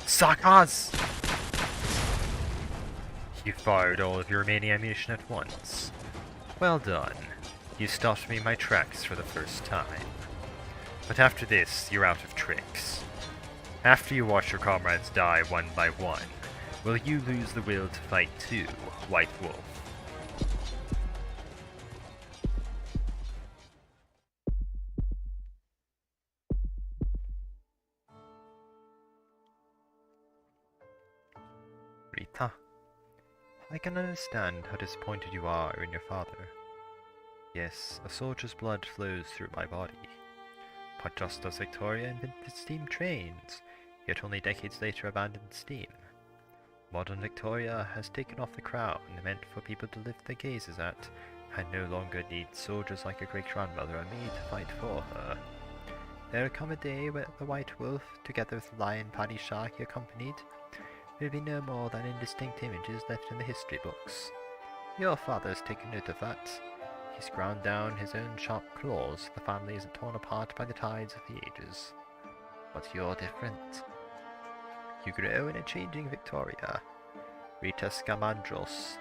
Sarkaz! You fired all of your remaining ammunition at once. Well done. You stopped me in my tracks for the first time. But after this, you're out of tricks. After you watch your comrades die one by one, will you lose the will to fight too, White Wolf? Rita, I can understand how disappointed you are in your father. Yes, a soldier's blood flows through my body. But just as Victoria invented steam trains, yet only decades later abandoned steam, modern Victoria has taken off the crown meant for people to lift their gazes at, and no longer needs soldiers like your great-grandmother and me to fight for her. There'll come a day where the White Wolf, together with the lion Paddy Shah he accompanied, will be no more than indistinct images left in the history books. Your father's taken note of that. He's ground down his own sharp claws. The family isn't torn apart by the tides of the ages. But you're different. You grow in a changing Victoria. Rita Scamandros.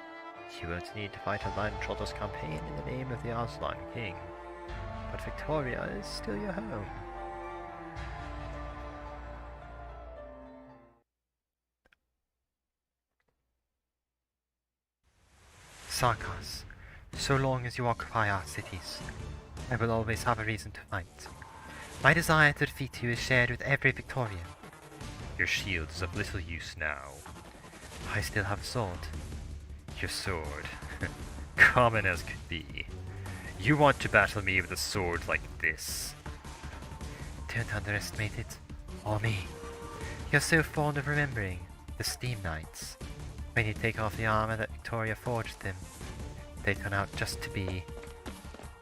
You won't need to fight a Land-Trotters campaign in the name of the Arslan King. But Victoria is still your home. Sarkaz. So long as you occupy our cities, I will always have a reason to fight. My desire to defeat you is shared with every Victorian. Your shield is of little use now. I still have a sword. Your sword. Common as could be. You want to battle me with a sword like this? Don't underestimate it, or me. You're so fond of remembering the Steam Knights. When you take off the armor that Victoria forged them, they turn out just to be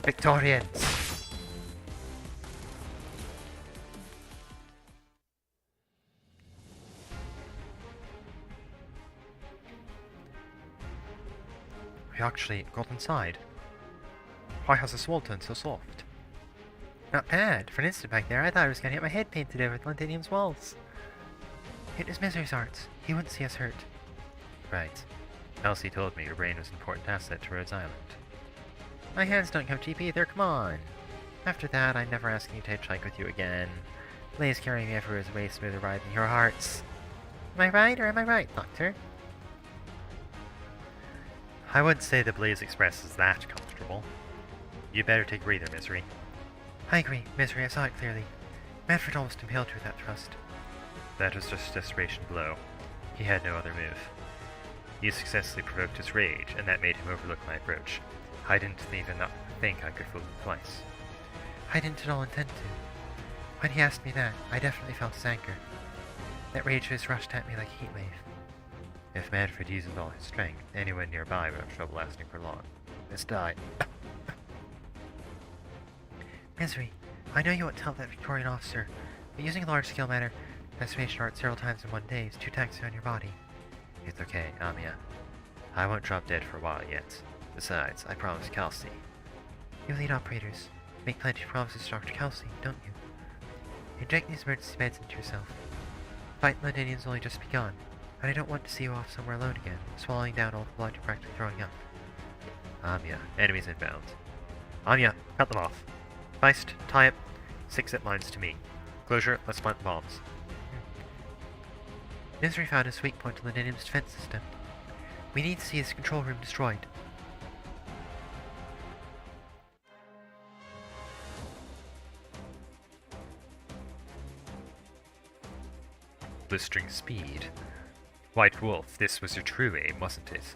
Victorians. We actually got inside. Why has this wall turned so soft? Not bad. For an instant back there, I thought I was going to get my head painted over with Londinium's walls. It was Misery's arts. He wouldn't see us hurt. Right. Elsie told me your brain was an important asset to Rhodes Island. My hands don't come cheap either, come on. After that, I'm never asking you to hitchhike with you again. Blaze carrying me everywhere is a way smoother ride than your hearts. Am I right or am I right, Doctor? I wouldn't say the Blaze Express is that comfortable. You better take a breather, Misery. I agree, Misery, I saw it clearly. Manfred almost impaled you with that thrust. That was just a desperation blow. He had no other move. You successfully provoked his rage, and that made him overlook my approach. I didn't even think I could fool him twice. I didn't at all intend to. When he asked me that, I definitely felt his anger. That rage of his rushed at me like a heat wave. If Manfred uses all his strength, anyone nearby will have trouble lasting for long. Let's die. Misery, I know you won't tell that Victorian officer, but using a large-scale matter decimation art several times in one day is too taxing on your body. It's okay, Amiya. I won't drop dead for a while yet. Besides, I promised Kelsey. You lead operators. Make plenty of promises to Dr. Kelsey, don't you? Inject these emergency meds into yourself. The fight in Londinium's only just begun, and I don't want to see you off somewhere alone again, swallowing down all the blood you're practically throwing up. Amiya, enemies inbound. Amiya, cut them off. Feist, tie up 6 zip lines to me. Closure, let's plant the bombs. Misery found his weak point in Londinium's defense system. We need to see his control room destroyed. Blistering speed. White Wolf, this was your true aim, wasn't it?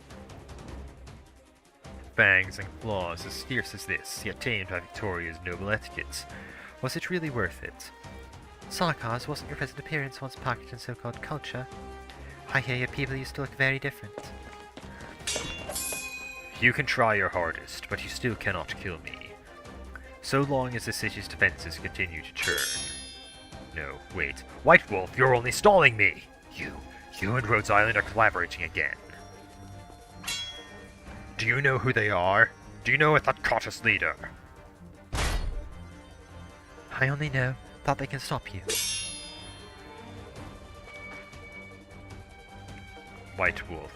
Fangs and claws as fierce as this, yet tamed by Victoria's noble etiquette. Was it really worth it? Sarkaz, wasn't your present appearance once packaged in so-called culture? I hear your people used to look very different. You can try your hardest, but you still cannot kill me. So long as the city's defenses continue to churn. No, wait. White Wolf, you're only stalling me! You and Rhodes Island are collaborating again. Do you know who they are? Do you know a Thought leader? I only know that they can stop you. White Wolf,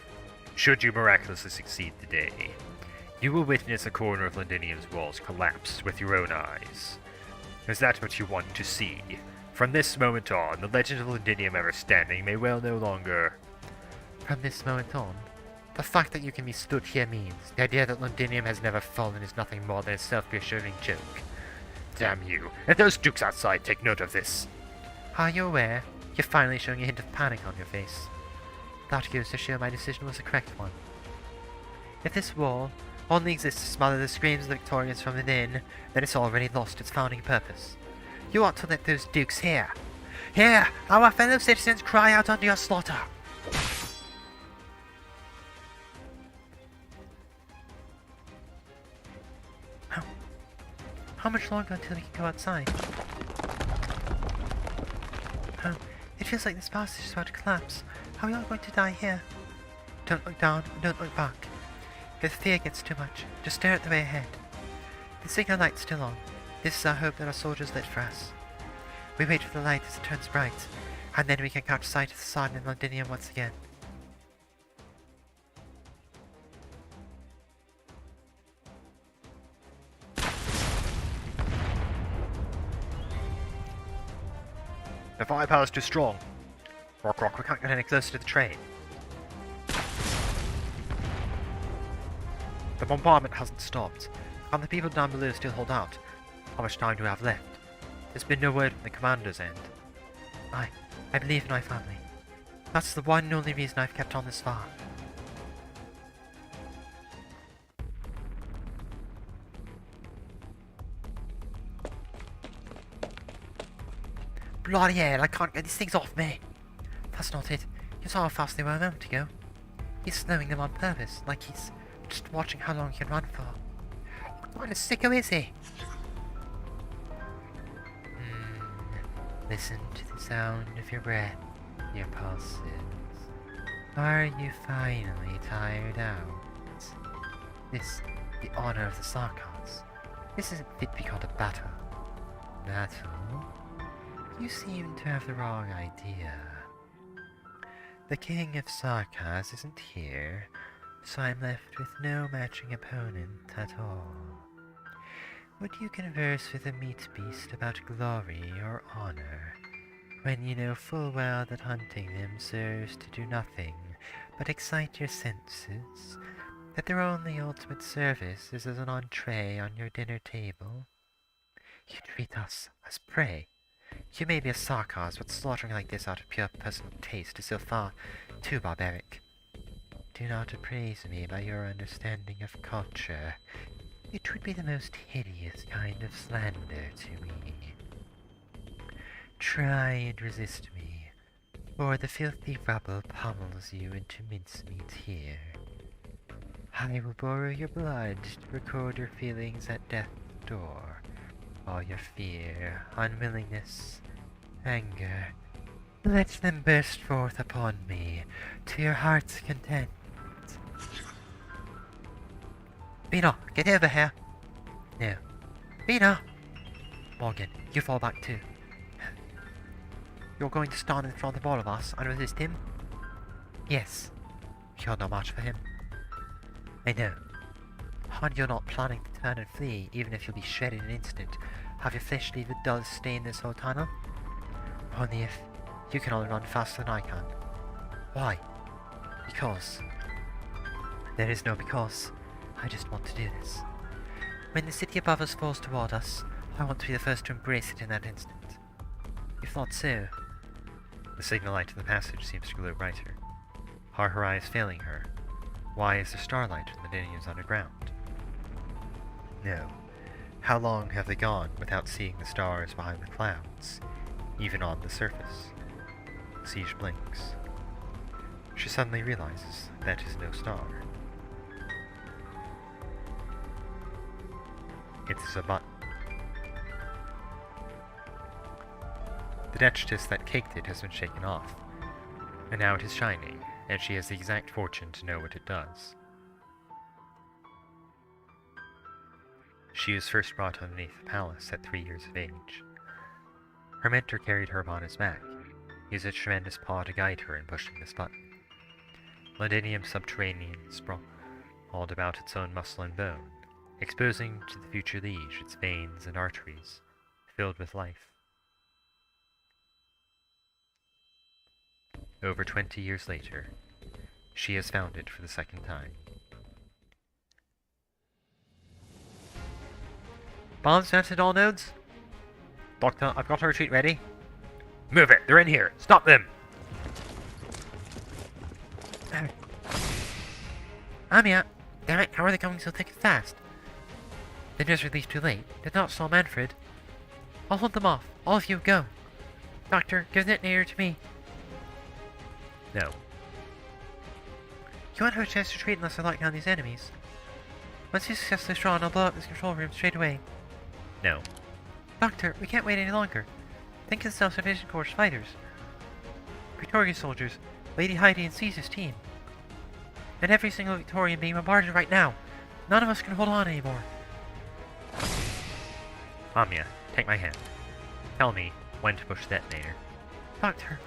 should you miraculously succeed today, you will witness a corner of Londinium's walls collapse with your own eyes. Is that what you want to see? From this moment on, the legend of Londinium ever standing may well no longer... From this moment on, the fact that you can be stood here means the idea that Londinium has never fallen is nothing more than a self-reassuring joke. Damn you, and those dukes outside take note of this. Are you aware? You're finally showing a hint of panic on your face. That goes to show my decision was the correct one. If this wall only exists to smother the screams of the Victorians from within, then it's already lost its founding purpose. You ought to let those dukes hear. Hear our fellow citizens cry out under your slaughter. How much longer until we can go outside? Oh, it feels like this passage is about to collapse. Are we all going to die here? Don't look down and don't look back. If the fear gets too much, just stare at the way ahead. The signal light's still on. This is our hope that our soldiers lit for us. We wait for the light as it turns bright, and then we can catch sight of the sun in Londinium once again. The firepower's too strong. Rock, we can't get any closer to the train. The bombardment hasn't stopped, and the people down below still hold out. How much time do we have left? There's been no word from the commander's end. I believe in my family. That's the one and only reason I've kept on this far. Bloody hell, I can't get these things off me. That's not it. You saw how fast they were a moment ago. He's slowing them on purpose, like he's just watching how long he can run for. What kind of sicko is he? Listen to the sound of your breath, your pulses. Are you finally tired out? This, the honor of the Sarkars. This isn't fit to be called a battle. Battle? You seem to have the wrong idea. The King of Sarkars isn't here, so I'm left with no matching opponent at all. Would you converse with a meat beast about glory or honor, when you know full well that hunting them serves to do nothing but excite your senses, that their only ultimate service is as an entree on your dinner table? You treat us as prey. You may be a Sarkars, but slaughtering like this out of pure personal taste is so far too barbaric. Do not appraise me by your understanding of culture. It would be the most hideous kind of slander to me. Try and resist me, or the filthy rubble pummels you into mincemeat here. I will borrow your blood to record your feelings at death's door. All your fear, unwillingness, anger, let them burst forth upon me, to your heart's content. Vina, get over here! No. Vina! Morgan, you fall back too. You're going to stand in front of all of us and resist him? Yes. You're no match for him. I know. And you're not planning to turn and flee, even if you'll be shredded in an instant. Have your flesh leave a dull stain this whole tunnel? Only if you can only run faster than I can. Why? Because. There is no because. I just want to do this. When the city above us falls toward us, I want to be the first to embrace it in that instant. If not so... The signal light in the passage seems to glow brighter. Are her eyes failing her? Why is there starlight from the Danians underground? No. How long have they gone without seeing the stars behind the clouds, even on the surface? Siege blinks. She suddenly realizes that is no star. It's a button. The detritus that caked it has been shaken off, and now it is shining, and she has the exact fortune to know what it does. She was first brought underneath the palace at 3 years of age. Her mentor carried her upon his back. He used a tremendous paw to guide her in pushing this button. Londinium subterranean sprawled about its own muscle and bone, exposing to the future liege its veins and arteries, filled with life. Over 20 years later, she has found it for the second time. Bombs mounted all nodes? Doctor, I've got a retreat ready. Move it! They're in here! Stop them! Amiya! Damn it, how are they coming so thick and fast? They just released too late. Did not stall Manfred. I'll hold them off. All of you, go. Doctor, give the detonator to me. No. You won't have a chance to retreat unless I lock down these enemies. Once you successfully destroy, I'll blow up this control room straight away. No. Doctor, we can't wait any longer. Think of the Self-Salvation Corps fighters. Praetorian soldiers, Lady Heidi and Caesar's team. And every single Victorian being bombarded right now. None of us can hold on anymore. Amiya, take my hand. Tell me when to push the detonator. Doctor.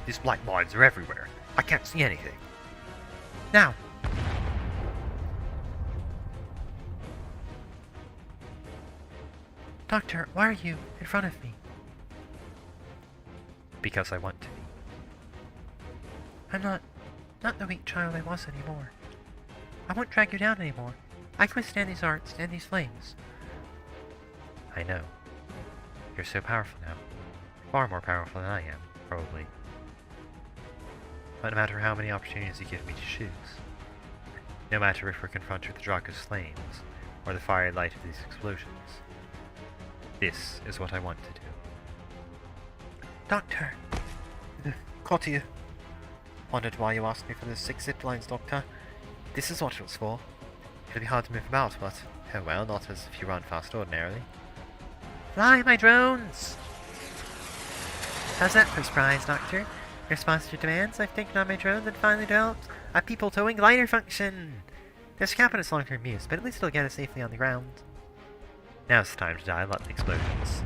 These black lines are everywhere. I can't see anything. Now. Doctor, why are you in front of me? Because I want to be. I'm not the weak child I was anymore. I won't drag you down anymore. I can withstand these arts and these flames. I know. You're so powerful now. Far more powerful than I am, probably. But no matter how many opportunities you give me to choose, no matter if we're confronted with the Draco's flames, or the fiery light of these explosions, this is what I want to do. Doctor! Caught you. Wondered why you asked me for those 6 zip lines, Doctor. This is what it was for. It'll be hard to move about, but, oh well, not as if you run fast ordinarily. Fly, my drones! How's that for a surprise, Doctor? In response to your demands, I've taken on my drones and finally developed a people-towing glider function! There's a cap on its long-term use, but at least it'll get us safely on the ground. Now's the time to die, lot of explosions.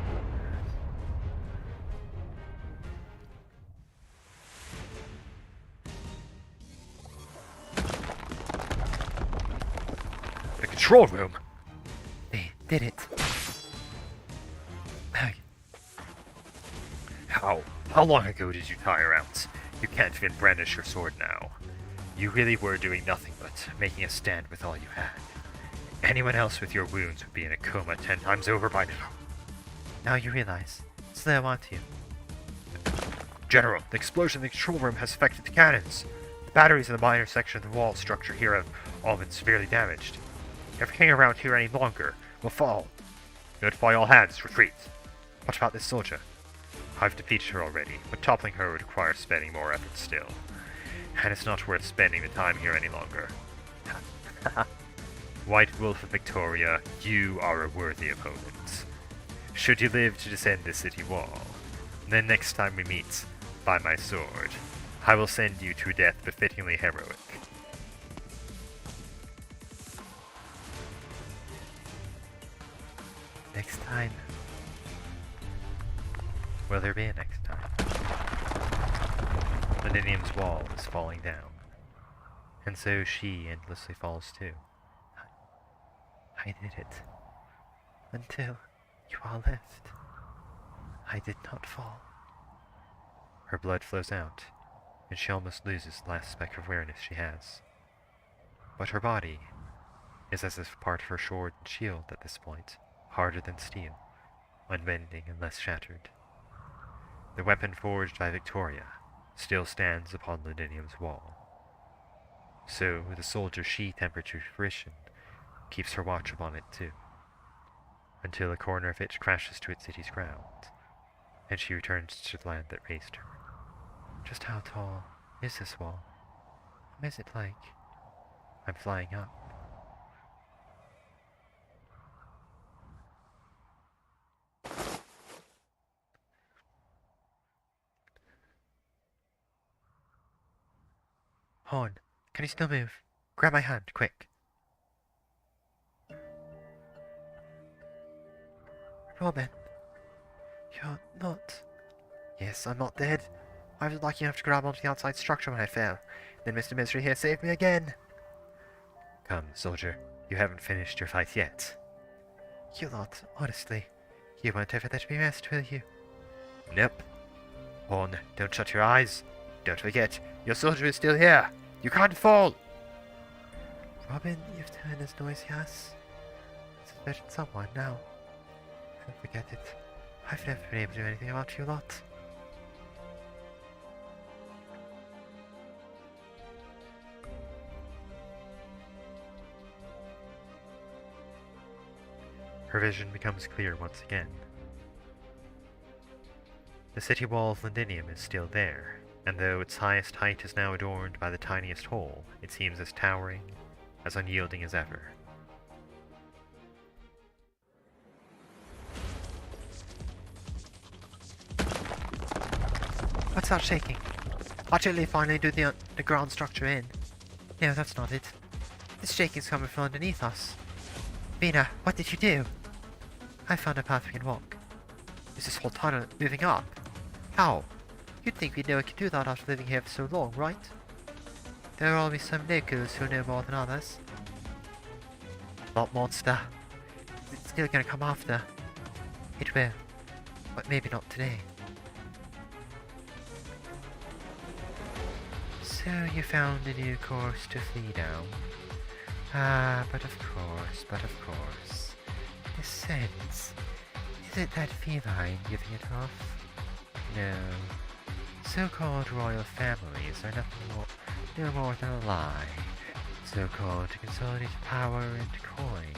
The control room! They did it. How long ago did you tire out? You can't even brandish your sword now. You really were doing nothing but making a stand with all you had. Anyone else with your wounds would be in a coma 10 times over by now. Now you realize. It's there I want you. General, the explosion in the control room has affected the cannons. The batteries in the minor section of the wall structure here have all been severely damaged. If we hang around here any longer, we'll fall. Notify all hands, retreat. What about this soldier? I've defeated her already, but toppling her would require spending more effort still. And it's not worth spending the time here any longer. White Wolf of Victoria, you are a worthy opponent. Should you live to descend the city wall, then next time we meet, by my sword, I will send you to a death befittingly heroic. Next time. Will there be a next time? Millennium's wall is falling down, and so she endlessly falls too. I did it. Until you all left. I did not fall. Her blood flows out, and she almost loses the last speck of awareness she has. But her body is as if part of her sword and shield at this point, harder than steel, unbending and less shattered. The weapon forged by Victoria still stands upon Millennium's wall. So the soldier's she temperature fruition keeps her watch upon it too, until a corner of it crashes to its city's ground, and she returns to the land that raised her. Just how tall is this wall? What is it like? I'm flying up. Horn, can you still move? Grab my hand, quick. Robin, you're not... Yes, I'm not dead. I was lucky enough to grab onto the outside structure when I fell. Then Mr. Misery here saved me again. Come, soldier, you haven't finished your fight yet. You lot, honestly, you won't ever let me rest, will you? Nope. Horn, don't shut your eyes. Don't forget, your soldier is still here. You can't fall. Robin, you've turned as noisy as... suspicion someone now. Don't forget it. I've never been able to do anything about you lot. Her vision becomes clear once again. The city wall of Londinium is still there, and though its highest height is now adorned by the tiniest hole, it seems as towering, as unyielding as ever. What's that shaking? I'll gently finally do the ground structure in. No, that's not it. This shaking's coming from underneath us. Vina, what did you do? I found a path we can walk. Is this whole tunnel moving up? How? You'd think we'd know we could do that after living here for so long, right? There will always some locals who know more than others. That monster. It's still gonna come after. It will. But maybe not today. So you found a new course to flee down. Ah, but of course. The sense. Is it that feline giving it off? No. So-called royal families are no more than a lie. So-called to consolidate power and coin,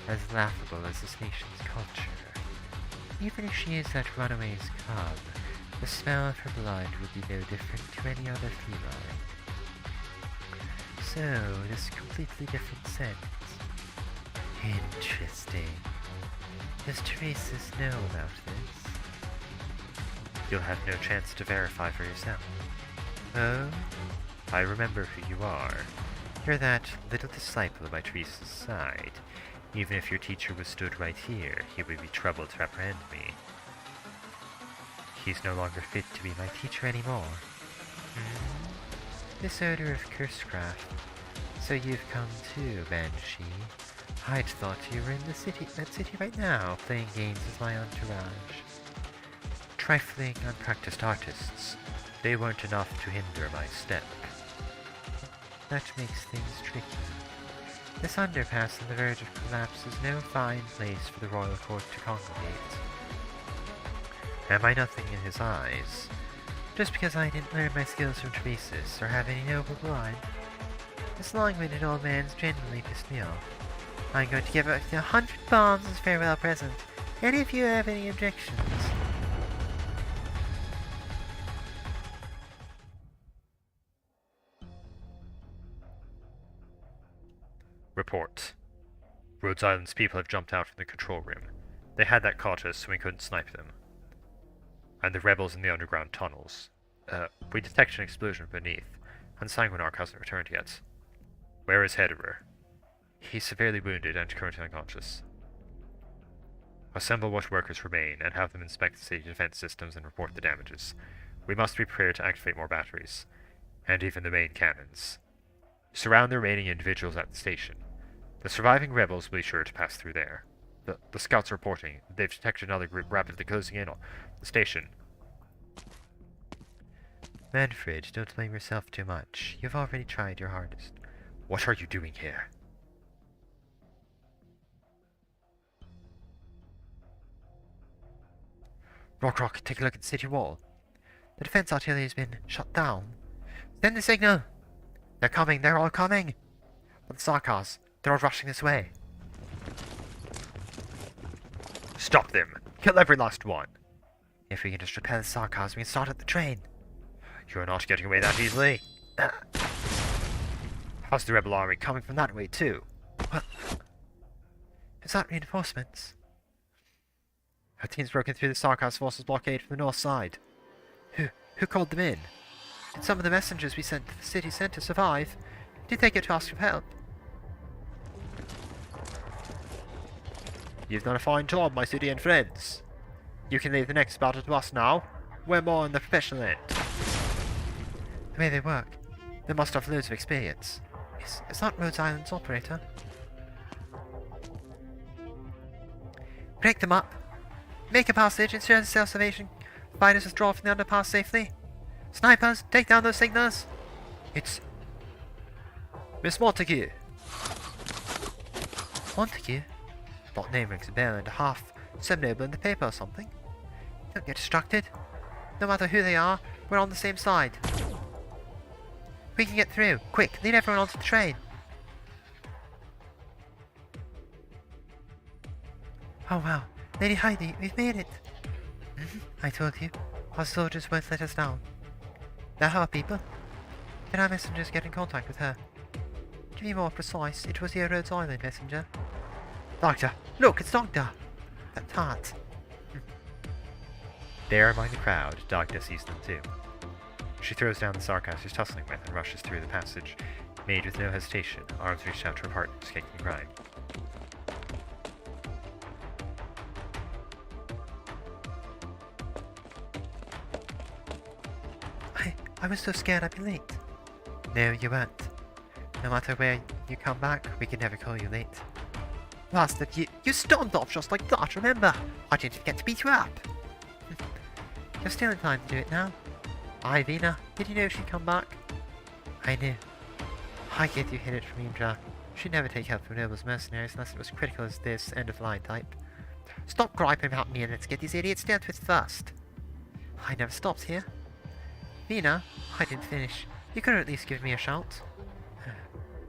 as laughable as this nation's culture. Even if she is that runaway's cub, The smell of her blood would be no different to any other feline. So, this completely different scent. Interesting. Does Teresa's know about this? You'll have no chance to verify for yourself. Oh? I remember who you are. You're that little disciple by Teresa's side. Even if your teacher was stood right here, he would be troubled to apprehend me. He's no longer fit to be my teacher anymore. This odor of cursecraft. So you've come too, Banshee. I'd thought you were in that city right now, playing games as my entourage. Trifling, unpracticed artists. They weren't enough to hinder my step. That makes things tricky. This underpass on the verge of collapse is no fine place for the royal court to congregate. Am I nothing in his eyes? Just because I didn't learn my skills from Teresa's or have any noble blood. This long-winded old man's genuinely pissed me off. I'm going to give out 100 bombs as farewell present. Any of you have any objections? Report. Rhodes Island's people have jumped out from the control room. They had that caught us, so we couldn't snipe them. And the rebels in the underground tunnels. We detected an explosion beneath, and Sanguinark hasn't returned yet. Where is Hederer? He's severely wounded and currently unconscious. Assemble what workers remain and have them inspect the city defense systems and report the damages. We must be prepared to activate more batteries, and even the main cannons. Surround the remaining individuals at the station. The surviving rebels will be sure to pass through there. The scouts are reporting that they've detected another group rapidly closing in on the station. Manfred, don't blame yourself too much. You've already tried your hardest. What are you doing here? Rock, take a look at the city wall. The defense artillery has been shut down. Send the signal! They're coming, they're all coming! But the Sarkars, they're all rushing this way. Stop them! Kill every last one! If we can just repel the Sarkars, we can start at the train. You're not getting away that easily. How's the rebel army coming from that way too? What? Is that reinforcements? Our team's broken through the Sarkars forces blockade from the north side. Who called them in? Did some of the messengers we sent to the city centre survive? Did they get to ask for help? You've done a fine job, my city and friends. You can leave the next battle to us now. We're more on the professional end. The way they work, they must have loads of experience. Is that Rhodes Island's operator? Break them up. Make a passage, ensure the self-salvation. Fighters withdraw from the underpass safely. Snipers, take down those signals. It's Miss Montague. Montague? That name rings a bell and a half. Some noble in the paper or something. Don't get distracted. No matter who they are, we're on the same side. We can get through. Quick, lead everyone onto the train. Oh wow, Lady Heidi, we've made it. I told you, our soldiers won't let us down. They're her people. Did our messengers get in contact with her? To be more precise, it was your Rhodes Island messenger. Doctor! Look, it's Doctor! That tart. There among the crowd, Dagda sees them too. She throws down the Sarkars she's tussling with and rushes through the passage, made with no hesitation, arms reached out to her partner, kicking and crying. I was so scared I'd be late. No, you weren't. No matter where you come back, we can never call you late. Bastard, you stormed off just like that, remember? I didn't forget to beat you up. You're still in time to do it now. Aye, Vina, did you know she'd come back? I knew. I get you hit it from Imdra. She'd never take help from Noble's mercenaries unless it was critical as this end-of-line type. Stop griping about me and let's get these idiots dealt with first. I never stopped here. Vina, I didn't finish. You could have at least given me a shout.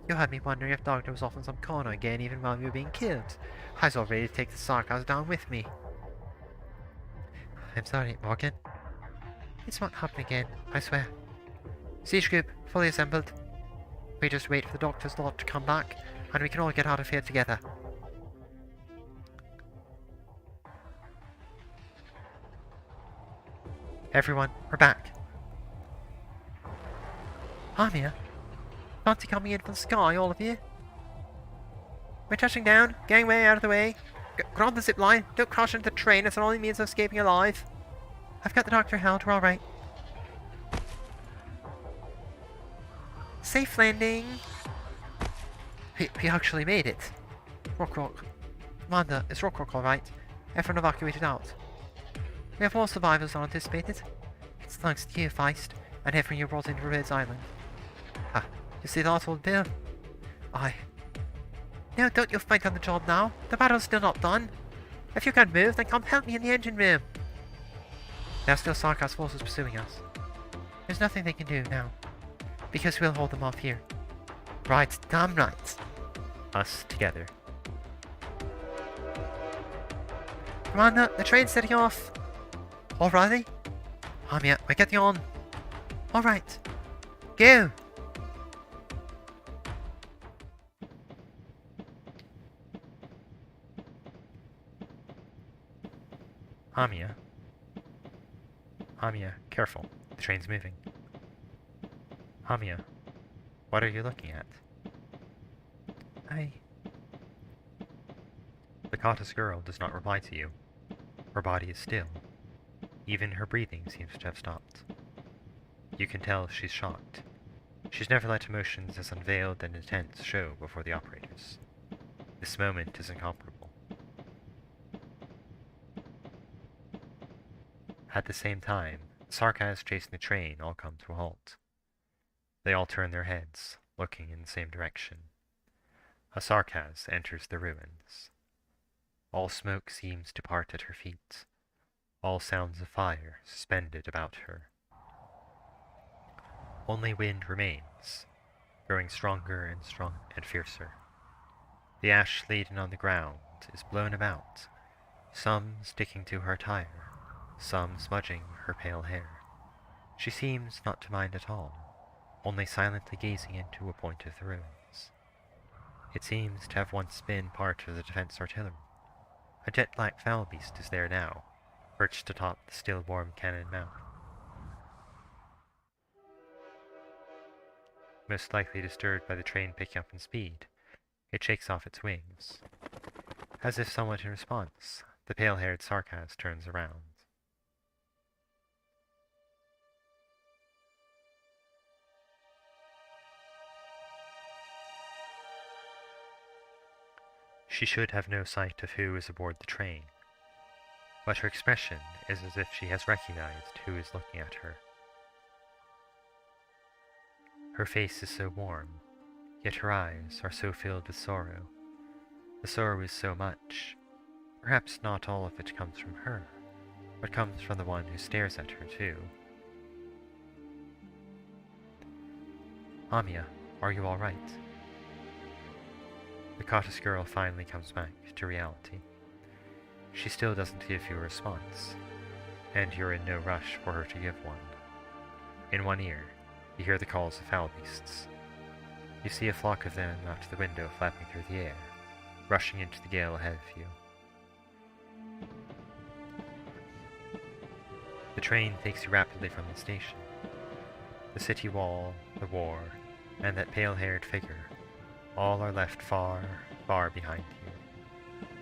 You had me wondering if Doctor was off in some corner again even while we were being killed. I was all ready to take the Sarkars down with me. I'm sorry, Morgan. This won't happen again, I swear. Siege group, fully assembled. We just wait for the doctor's lot to come back, and we can all get out of here together. Everyone, we're back. Amia, fancy coming in from the sky, all of you? We're touching down. Gangway out of the way. Grab the zip line. Don't crash into the train. It's the only means of escaping alive. I've got the doctor held. We're alright. Safe landing. We actually made it. Rock. Commander, is Rock alright? Everyone evacuated out. We have more survivors than anticipated. It's thanks to you, Feist, and everyone you brought into Rhodes Island. Ah, you see that, old Bill? No, don't you fight on the job now. The battle's still not done. If you can't move, then come help me in the engine room. There are still Sarkaz forces pursuing us. There's nothing they can do now, because we'll hold them off here. Right, damn right. Us together. Commander, the train's setting off. Alrighty. Amia, we're getting on. Alright. Go! Amia, careful. The train's moving. Amia, what are you looking at? The Kata's girl does not reply to you. Her body is still. Even her breathing seems to have stopped. You can tell she's shocked. She's never let emotions as unveiled and intense show before the operators. This moment is incomparable. At the same time, Sarkaz chasing the train all come to a halt. They all turn their heads, looking in the same direction. A Sarkaz enters the ruins. All smoke seems to part at her feet. All sounds of fire suspended about her. Only wind remains, growing stronger and fiercer. The ash laden on the ground is blown about, some sticking to her attire, some smudging her pale hair. She seems not to mind at all, only silently gazing into a point of the ruins. It seems to have once been part of the defense artillery. A jet-black foul beast is there now, perched atop the still-warm cannon mouth. Most likely disturbed by the train picking up in speed, it shakes off its wings. As if somewhat in response, the pale-haired Sarkaz turns around. She should have no sight of who is aboard the train, but her expression is as if she has recognized who is looking at her. Her face is so warm, yet her eyes are so filled with sorrow. The sorrow is so much. Perhaps not all of it comes from her, but comes from the one who stares at her too. Amia, are you all right? The Kata's girl finally comes back to reality. She still doesn't give you a response, and you're in no rush for her to give one. In one ear, you hear the calls of foul beasts. You see a flock of them out the window flapping through the air, rushing into the gale ahead of you. The train takes you rapidly from the station. The city wall, the war, and that pale-haired figure, all are left far, far behind you.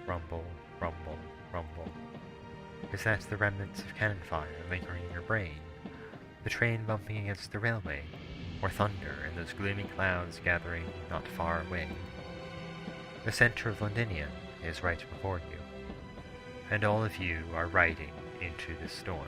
Rumble, rumble, rumble. Is that the remnants of cannon fire lingering in your brain? The train bumping against the railway? Or thunder in those gloomy clouds gathering not far away? The center of Londinium is right before you, and all of you are riding into the storm.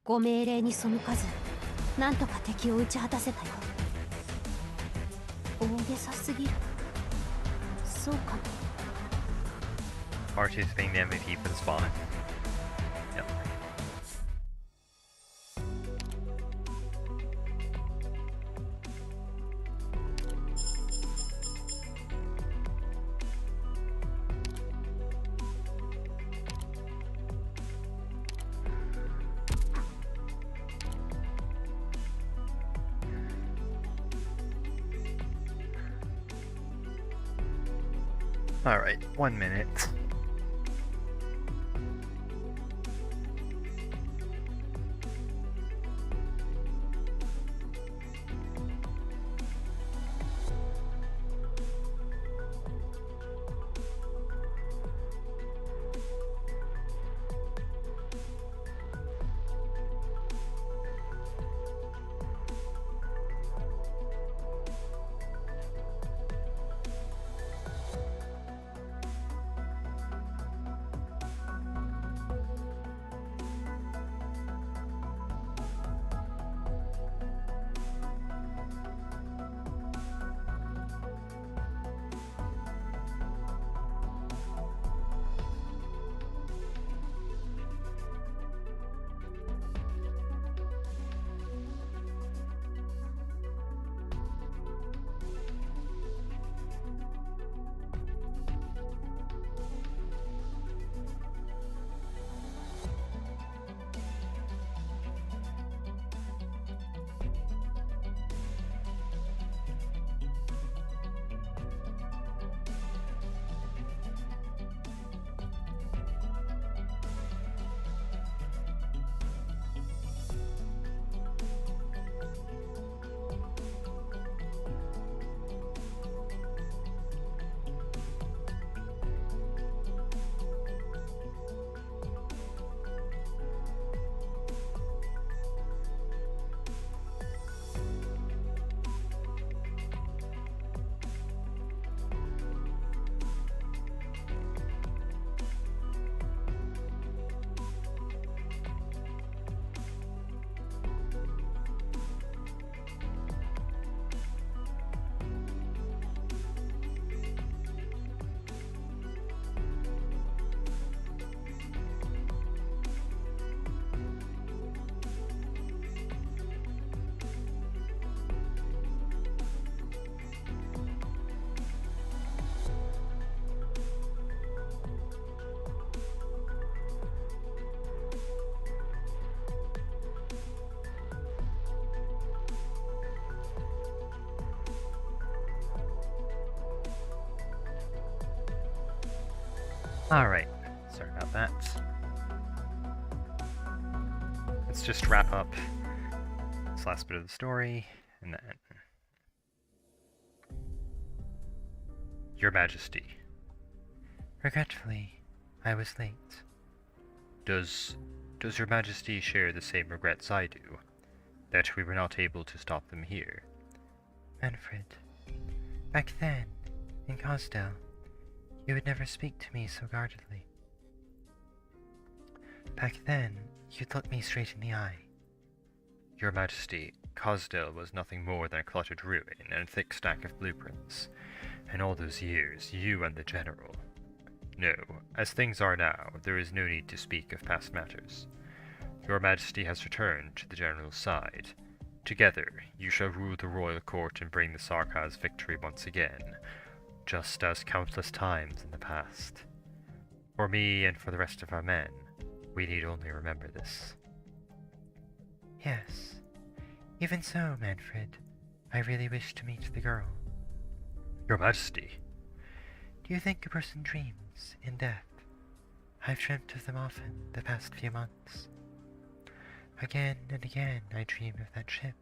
ご命令に背かず、なんとか敵を打ち果たせたよ。大げさすぎる。そうかも。R2 is being the MVP for the spawn. Yep. Alright, 1 minute. Alright, sorry about that. Let's just wrap up this last bit of the story, and then... Your Majesty. Regretfully, I was late. Does Your Majesty share the same regrets I do, that we were not able to stop them here? Manfred, back then, in Cosdale, you would never speak to me so guardedly. Back then, you'd look me straight in the eye. Your Majesty, Cosdale was nothing more than a cluttered ruin and a thick stack of blueprints. In all those years, you and the General... No, as things are now, there is no need to speak of past matters. Your Majesty has returned to the General's side. Together, you shall rule the royal court and bring the Sarkaz victory once again, just as countless times in the past. For me and for the rest of our men, we need only remember this. Yes. Even so, Manfred, I really wish to meet the girl. Your Majesty. Do you think a person dreams in death? I've dreamt of them often the past few months. Again and again I dream of that ship.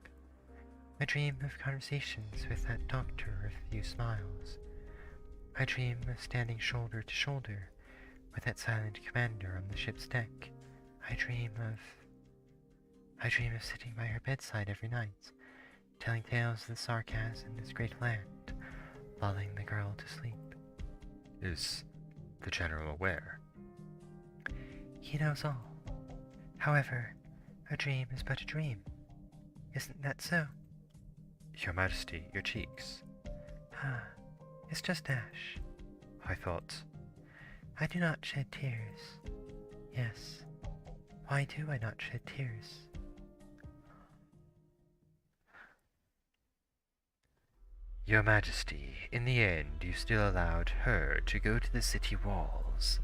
I dream of conversations with that doctor of few smiles. I dream of standing shoulder to shoulder with that silent commander on the ship's deck. I dream of sitting by her bedside every night, telling tales of the Sarkaz and this great land, lulling the girl to sleep. Is the General aware? He knows all. However, a dream is but a dream. Isn't that so? Your Majesty, your cheeks. Ah, it's just ash. I thought... I do not shed tears. Yes, Why do I not shed tears? Your Majesty, in the end you still allowed her to go to the city walls.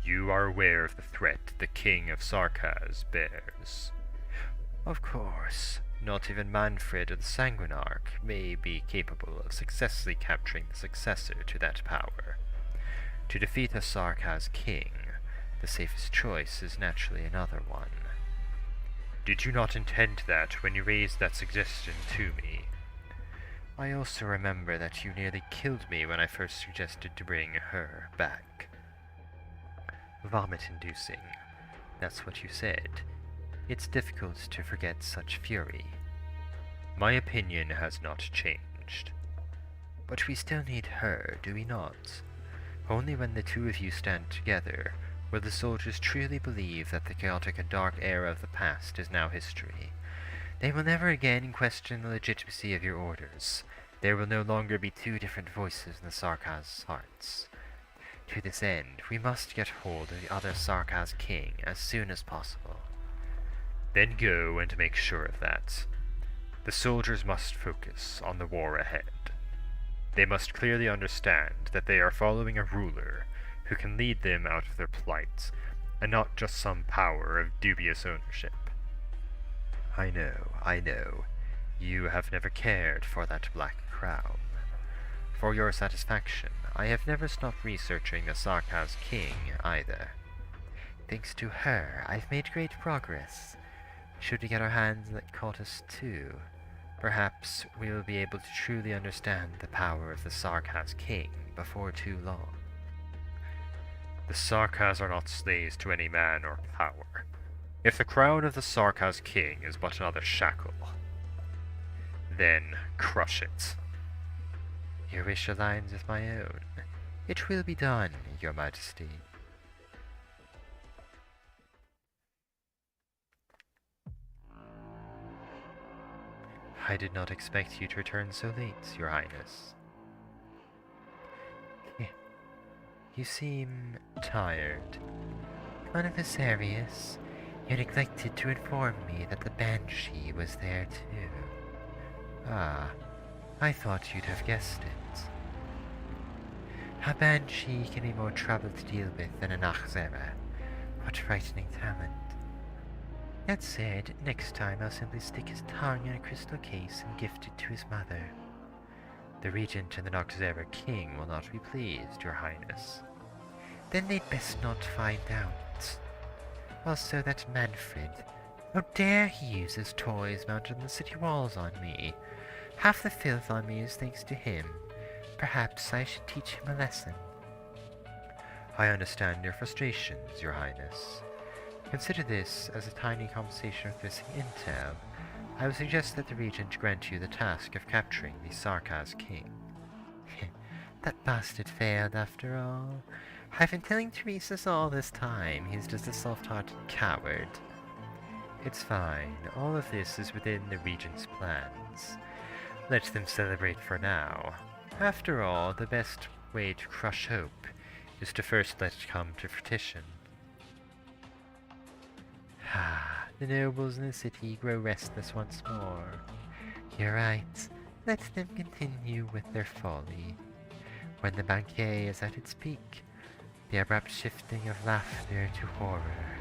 You are aware of the threat the King of Sarkaz bears. Of course, not even Manfred or the Sanguinarch may be capable of successfully capturing the successor to that power. To defeat a Sarkaz king, the safest choice is naturally another one. Did you not intend that when you raised that suggestion to me? I also remember that you nearly killed me when I first suggested to bring her back. Vomit-inducing. That's what you said. It's difficult to forget such fury. My opinion has not changed. But we still need her, do we not? Only when the two of you stand together will the soldiers truly believe that the chaotic and dark era of the past is now history. They will never again question the legitimacy of your orders. There will no longer be two different voices in the Sarkaz hearts. To this end, we must get hold of the other Sarkaz king as soon as possible. Then go and make sure of that. The soldiers must focus on the war ahead. They must clearly understand that they are following a ruler who can lead them out of their plight, and not just some power of dubious ownership. I know. You have never cared for that black crown. For your satisfaction, I have never stopped researching the Sarkaz king either. Thanks to her, I've made great progress. Should we get our hands on that cultist too, perhaps we will be able to truly understand the power of the Sarkaz king before too long. The Sarkaz are not slaves to any man or power. If the crown of the Sarkaz king is but another shackle, then crush it. Your wish aligns with my own. It will be done, Your Majesty. I did not expect you to return so late, Your Highness. You seem tired. Conversarius, you neglected to inform me that the Banshee was there too. Ah, I thought you'd have guessed it. A Banshee can be more trouble to deal with than an Achzera. What frightening talent. That said, next time I'll simply stick his tongue in a crystal case and gift it to his mother. The Regent and the Noxera King will not be pleased, Your Highness. Then they'd best not find out. Also, that Manfred. How dare he use his toys mounted on the city walls on me? Half the filth on me is thanks to him. Perhaps I should teach him a lesson. I understand your frustrations, Your Highness. Consider this as a tiny compensation for missing intel. I would suggest that the Regent grant you the task of capturing the Sarkaz king. That bastard failed after all. I've been telling Teresa's all this time. He's just a soft-hearted coward. It's fine. All of this is within the Regent's plans. Let them celebrate for now. After all, the best way to crush hope is to first let it come to fruition. Ah, the nobles in the city grow restless once more. You're right. Let them continue with their folly. When the banquet is at its peak, the abrupt shifting of laughter to horror,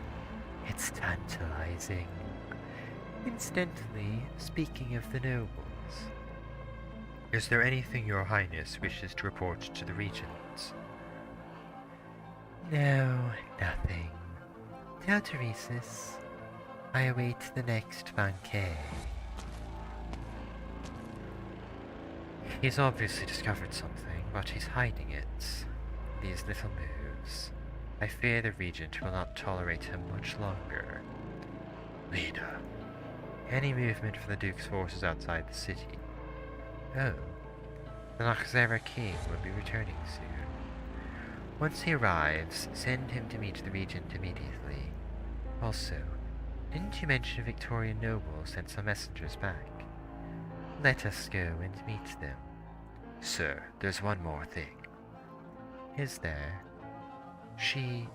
it's tantalizing. Incidentally, speaking of the nobles, is there anything Your Highness wishes to report to the Regent? No, nothing. Tell Teresis I await the next banquet. He's obviously discovered something, but he's hiding it. These little moves. I fear the Regent will not tolerate him much longer. Leader. Any movement for the Duke's forces outside the city? Oh, the Noxera King will be returning soon. Once he arrives, send him to meet the Regent immediately. Also, didn't you mention a Victorian noble sent some messengers back? Let us go and meet them. Sir, there's one more thing. Is there? She...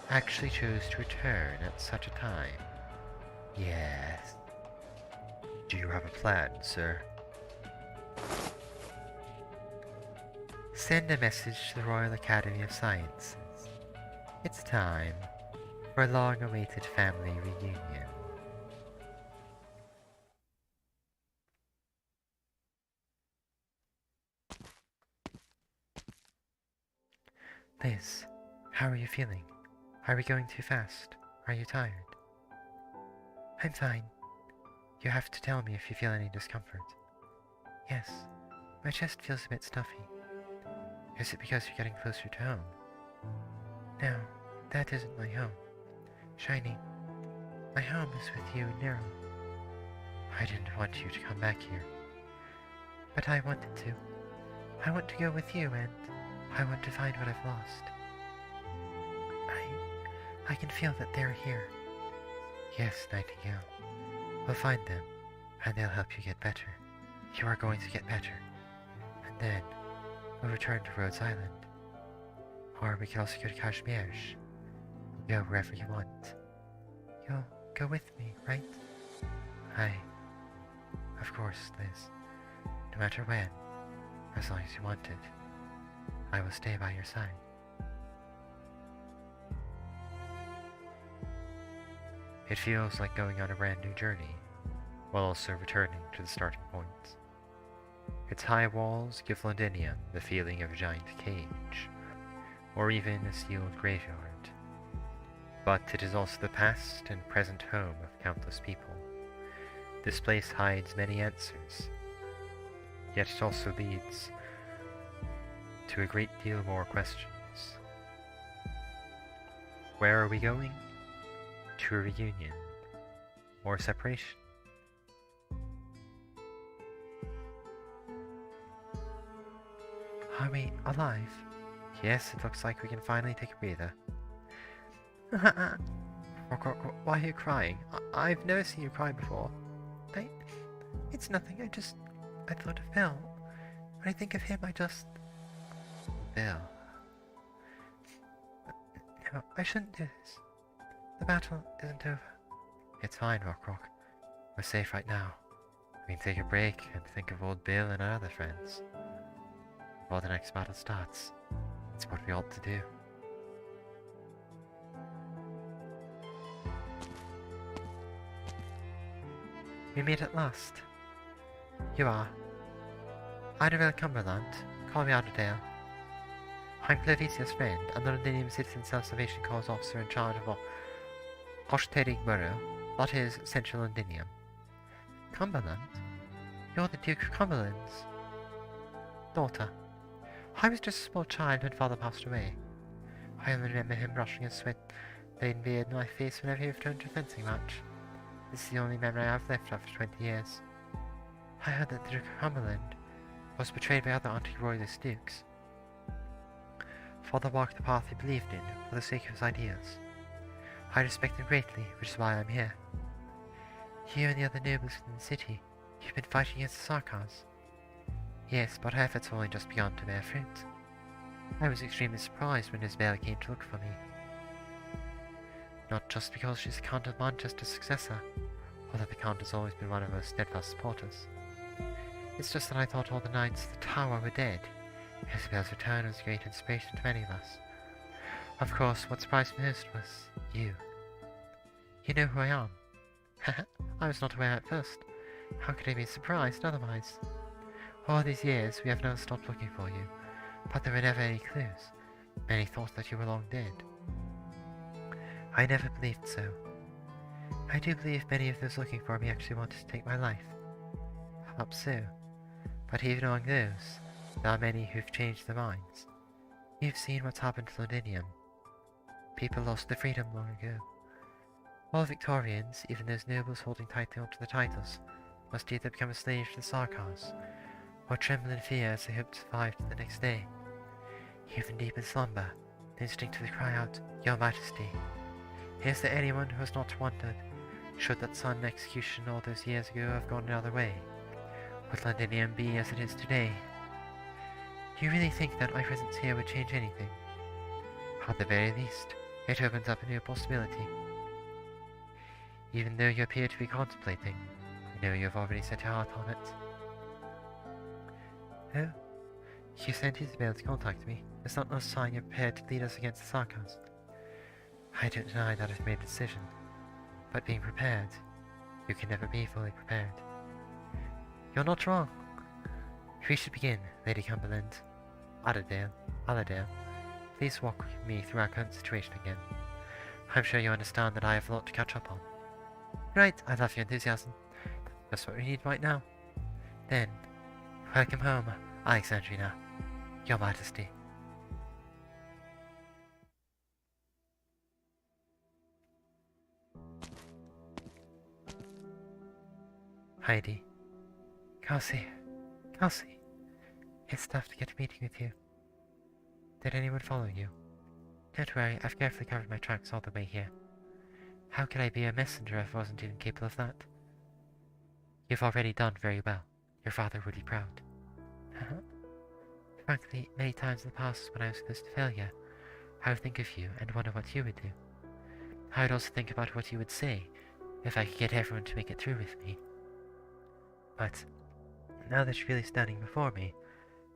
actually chose to return at such a time. Yes. Do you have a plan, sir? Send a message to the Royal Academy of Sciences. It's time for a long-awaited family reunion. Liz, how are you feeling? Are we going too fast? Are you tired? I'm fine. You have to tell me if you feel any discomfort. Yes, my chest feels a bit stuffy. Is it because you're getting closer to home? No, that isn't my home. Shiny, my home is with you and Nero. I didn't want you to come back here. But I wanted to. I want to go with you and I want to find what I've lost. I can feel that they're here. Yes, Nightingale. We'll find them, and they'll help you get better. You are going to get better. And then, we'll return to Rhodes Island. Or we can also go to Kashmir. Go wherever you want. You'll go with me, right? Of course, Liz. No matter when, as long as you want it, I will stay by your side. It feels like going on a brand new journey, while also returning to the starting point. Its high walls give Londinium the feeling of a giant cage, or even a sealed graveyard. But it is also the past and present home of countless people. This place hides many answers, yet it also leads to a great deal more questions. Where are we going? To a reunion, or separation. Are we alive? Yes, it looks like we can finally take a breather. Why are you crying? I've never seen you cry before. It's nothing, I thought of Bill. When I think of him, Bill. No, I shouldn't do this. The battle isn't over. It's fine, Rock. We're safe right now. We can take a break and think of old Bill and our other friends. Before the next battle starts. It's what we ought to do. We meet at last. You are. Idavale Cumberland. Call me Idavale. I'm Clavicia's friend, and the Londinium Citizen Self-Salvation Corps officer in charge of Oshtadig Borough, that is, Central Londinium. Cumberland? You're the Duke of Cumberland's daughter. I was just a small child when father passed away. I only remember him brushing his sweat-laden beard in my face whenever he returned to a fencing match. This is the only memory I have left after 20 years. I heard that the Duke of Cumberland was betrayed by other anti-royalist dukes. Father walked the path he believed in for the sake of his ideas. I respect him greatly, which is why I'm here. You and the other nobles in the city, you've been fighting against the Sarkars. Yes, but our efforts have only just begun to bear fruit. I was extremely surprised when Isabella came to look for me. Not just because she's the Count of Manchester's successor, although the Count has always been one of our steadfast supporters. It's just that I thought all the knights of the Tower were dead. Isabella's return was a great inspiration to many of us. Of course, what surprised me most was you. You know who I am. I was not aware at first. How could I be surprised otherwise? All these years we have never stopped looking for you, but there were never any clues. Many thought that you were long dead. I never believed so. I do believe many of those looking for me actually wanted to take my life. Perhaps so. But even among those, there are many who've changed their minds. You've seen what's happened to Londinium. People lost their freedom long ago. All Victorians, even those nobles holding tightly onto their titles, must either become a slave to the Sarkars, or tremble in fear as they hope to survive to the next day. Even deep in slumber, they instinctively cry out, "Your Majesty." Is there anyone who has not wondered, should that sudden execution all those years ago have gone another way, would Londinium be as it is today? Do you really think that my presence here would change anything? At the very least, It opens up a new possibility. Even though you appear to be contemplating, you know you have already set your heart on it. Oh, you sent Isabel to contact me. Is that no sign you're prepared to lead us against the Sarkas? I don't deny that I've made a decision, but being prepared, you can never be fully prepared. You're not wrong. We should begin, Lady Cumberland. Allerdale, please walk with me through our current situation again. I'm sure you understand that I have a lot to catch up on. Right, I love your enthusiasm. That's what we need right now. Then, welcome home, Alexandrina, Your Majesty. Heidi. Kelsey. It's tough to get a meeting with you. Did anyone follow you? Don't worry, I've carefully covered my tracks all the way here. How could I be a messenger if I wasn't even capable of that? You've already done very well. Your father would be proud. Frankly, many times in the past when I was close to failure, I would think of you and wonder what you would do. I would also think about what you would say if I could get everyone to make it through with me. But now that you're really standing before me,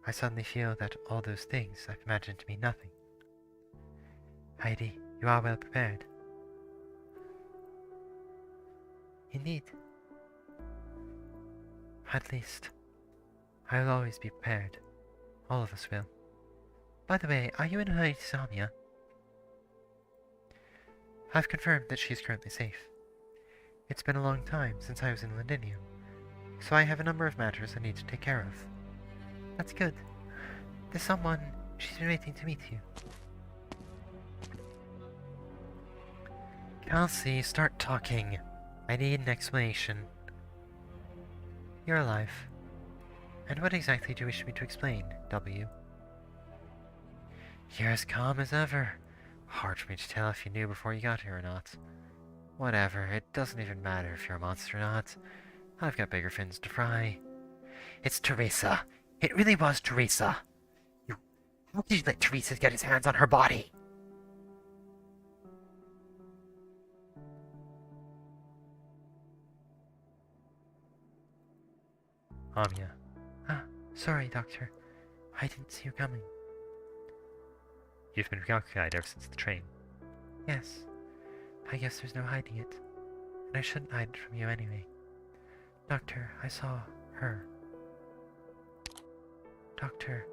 I suddenly feel that all those things I've imagined to mean nothing. Heidi, you are well prepared. Indeed. At least, I will always be prepared. All of us will. By the way, are you in a hurry to see Samia? I've confirmed that she is currently safe. It's been a long time since I was in Londinium, so I have a number of matters I need to take care of. That's good. There's someone. She's been waiting to meet you. Kelsey, start talking. I need an explanation. You're alive. And what exactly do you wish me to explain, W? You're as calm as ever. Hard for me to tell if you knew before you got here or not. Whatever, it doesn't even matter if you're a monster or not. I've got bigger fins to fry. It's Teresa. It really was Teresa. How did you let Teresa get his hands on her body? Amiya. Sorry, Doctor. I didn't see you coming. You've been preoccupied ever since the train. Yes. I guess there's no hiding it. And I shouldn't hide it from you anyway. Doctor, I saw her. Doctor,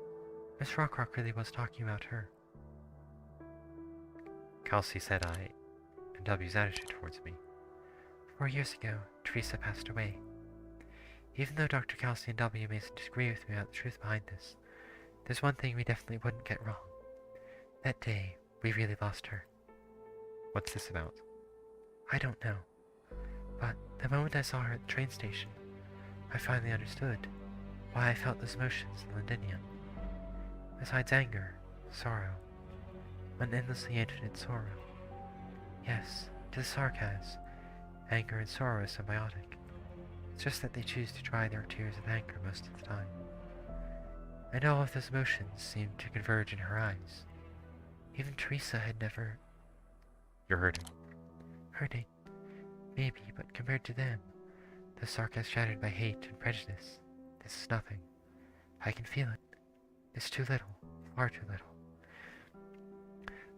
Miss Rockrock really was talking about her. Kelsey said I, and W's attitude towards me. 4 years ago, Teresa passed away. Even though Dr. Kelsey and W may disagree with me about the truth behind this, there's one thing we definitely wouldn't get wrong. That day, we really lost her. What's this about? I don't know. But the moment I saw her at the train station, I finally understood why I felt those emotions in Londinium. Besides anger, sorrow, an endlessly infinite sorrow. Yes, to the Sarkas, anger and sorrow are symbiotic. It's just that they choose to dry their tears of anger most of the time. And all of those emotions seemed to converge in her eyes. Even Teresa had never... You're hurting. Hurting? Maybe, but compared to them, the Sarkas shattered by hate and prejudice. This is nothing. I can feel it. It's too little. Far too little.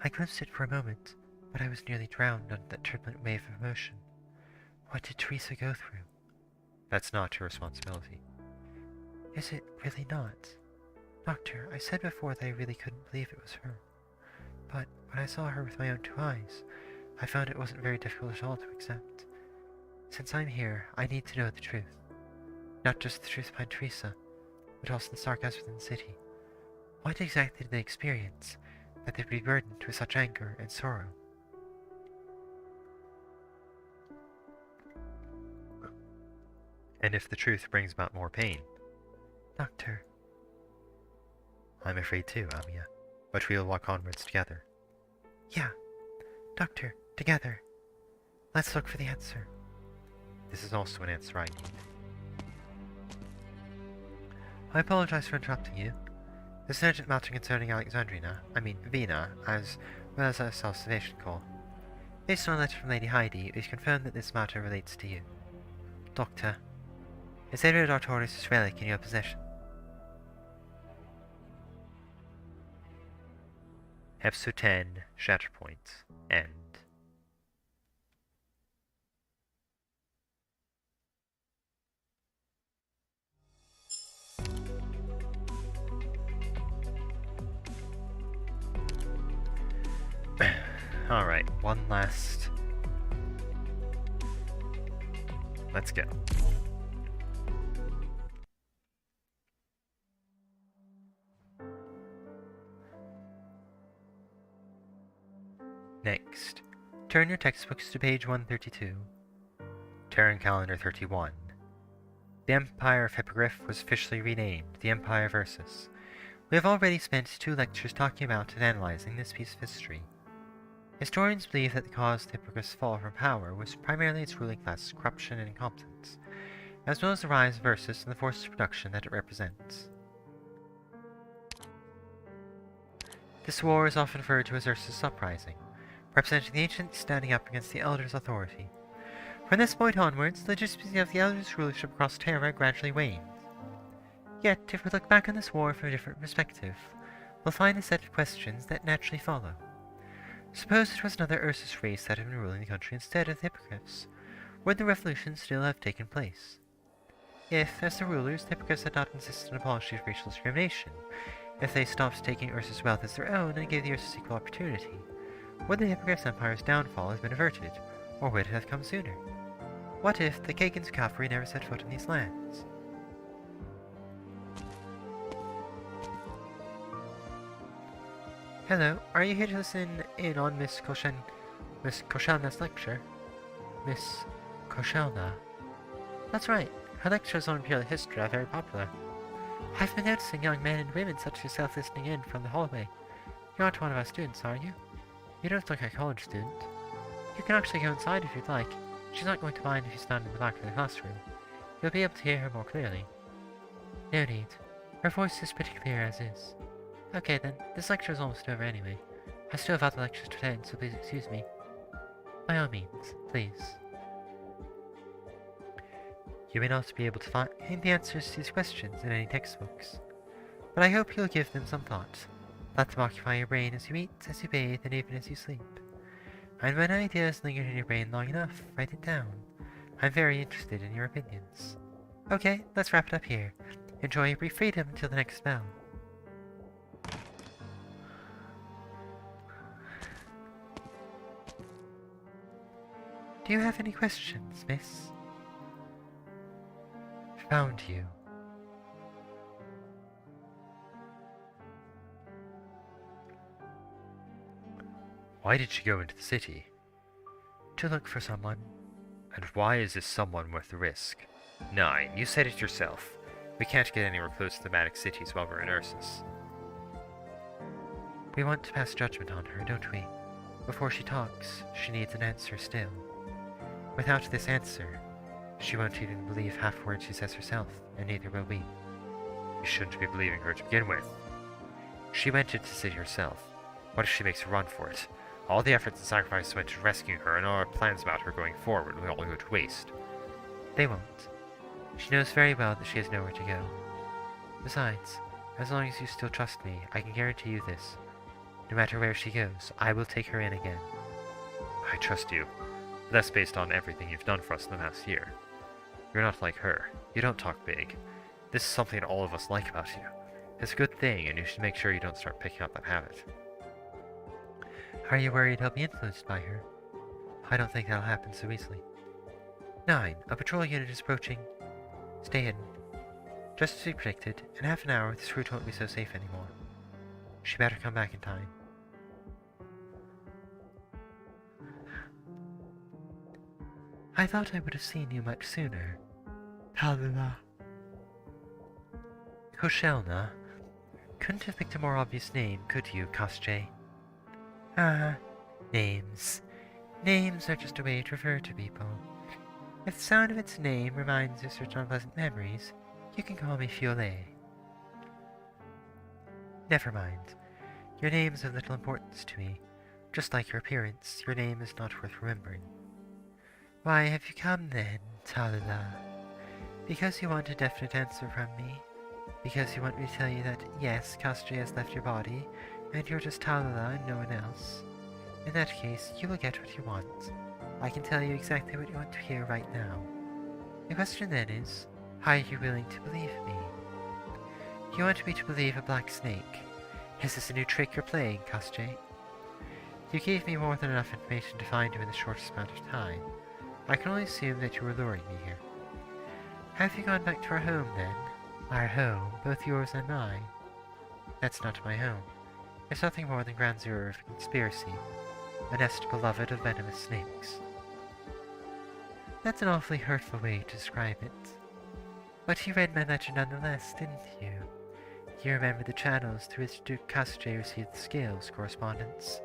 I glimpsed it for a moment, but I was nearly drowned under that turbulent wave of emotion. What did Teresa go through? That's not your responsibility. Is it really not? Doctor, I said before that I really couldn't believe it was her. But when I saw her with my own 2 eyes, I found it wasn't very difficult at all to accept. Since I'm here, I need to know the truth. Not just the truth behind Teresa, but also the Sarkas within the city. What exactly did they experience that they'd be burdened with such anger and sorrow? And if the truth brings about more pain? Doctor. I'm afraid too, Amiya. But we'll walk onwards together. Yeah. Doctor, together. Let's look for the answer. This is also an answer I need. I apologize for interrupting you. There's an urgent matter concerning Vina, as well as our Self-Salvation Corps. Based on a letter from Lady Heidi, we've confirmed that this matter relates to you. Doctor, is Edward Artorius' relic in your possession? Episode 10, Shatterpoint, End. Alright, one last... Let's go. Next, turn your textbooks to page 132. Terran Calendar 31. The Empire of Hippogriff was officially renamed the Empire of Ursus. We have already spent 2 lectures talking about and analyzing this piece of history. Historians believe that the cause of Hippogriff's fall from power was primarily its ruling class's corruption and incompetence, as well as the rise of Ursus and the forces of production that it represents. This war is often referred to as Ursus' Uprising, representing the ancients standing up against the Elders' authority. From this point onwards, the legitimacy of the Elders' rulership across Terra gradually waned. Yet, if we look back on this war from a different perspective, we'll find a set of questions that naturally follow. Suppose it was another Ursus race that had been ruling the country instead of the Hippogriffs. Would the revolution still have taken place? If, as the rulers, the Hippogriffs had not insisted on a policy of racial discrimination, if they stopped taking Ursus' wealth as their own and gave the Ursus equal opportunity, would the Hippogriffs' empire's downfall have been averted, or would it have come sooner? What if the Kagan's cavalry never set foot in these lands? Hello, are you here to listen in on Miss Koshelna's lecture? Miss Koshelna? That's right, her lectures on Imperial history are very popular. I've been noticing young men and women such as yourself listening in from the hallway. You're not one of our students, are you? You don't look like a college student. You can actually go inside if you'd like. She's not going to mind if you stand in the back of the classroom. You'll be able to hear her more clearly. No need. Her voice is pretty clear as is. Okay then, this lecture is almost over anyway. I still have other lectures to attend, so please excuse me. By all means, please. You may not be able to find the answers to these questions in any textbooks, but I hope you'll give them some thought. Let them occupy your brain as you eat, as you bathe, and even as you sleep. And when an idea has lingered in your brain long enough, write it down. I'm very interested in your opinions. Okay, let's wrap it up here. Enjoy your brief freedom until the next bell. Do you have any questions, miss? Found you. Why did she go into the city? To look for someone. And why is this someone worth the risk? 9, you said it yourself. We can't get anywhere close to the Thematic cities while we're in Ursus. We want to pass judgment on her, don't we? Before she talks, she needs an answer still. Without this answer, she won't even believe half words she says herself, and neither will we. You shouldn't be believing her to begin with. She went into the city herself. What if she makes a run for it? All the efforts and sacrifices went to rescuing her, and all our plans about her going forward will all go to waste. They won't. She knows very well that she has nowhere to go. Besides, as long as you still trust me, I can guarantee you this. No matter where she goes, I will take her in again. I trust you. But that's based on everything you've done for us in the past year. You're not like her. You don't talk big. This is something all of us like about you. It's a good thing, and you should make sure you don't start picking up that habit. Are you worried I'll be influenced by her? I don't think that'll happen so easily. 9. A patrol unit is approaching. Stay hidden. Just as we predicted, in half an hour this route won't be so safe anymore. She better come back in time. I thought I would have seen you much sooner. Palula. Koshelna? Couldn't have picked a more obvious name, could you, Kosjay? Names. Names are just a way to refer to people. If the sound of its name reminds you of certain unpleasant memories, you can call me Fiolet. Never mind. Your name is of little importance to me. Just like your appearance, your name is not worth remembering. Why have you come then, Talula? Because you want a definite answer from me? Because you want me to tell you that, yes, Kastri has left your body, and you're just Talula and no one else? In that case, you will get what you want. I can tell you exactly what you want to hear right now. The question then is, how are you willing to believe me? You want me to believe a black snake? Is this a new trick you're playing, Kastri? You gave me more than enough information to find you in the shortest amount of time. I can only assume that you were luring me here. Have you gone back to our home, then? Our home, both yours and mine? That's not my home. It's nothing more than ground zero of a conspiracy, a nest beloved of venomous snakes. That's an awfully hurtful way to describe it. But you read my letter nonetheless, didn't you? You remember the channels through which Duke Kastri received the scales correspondence.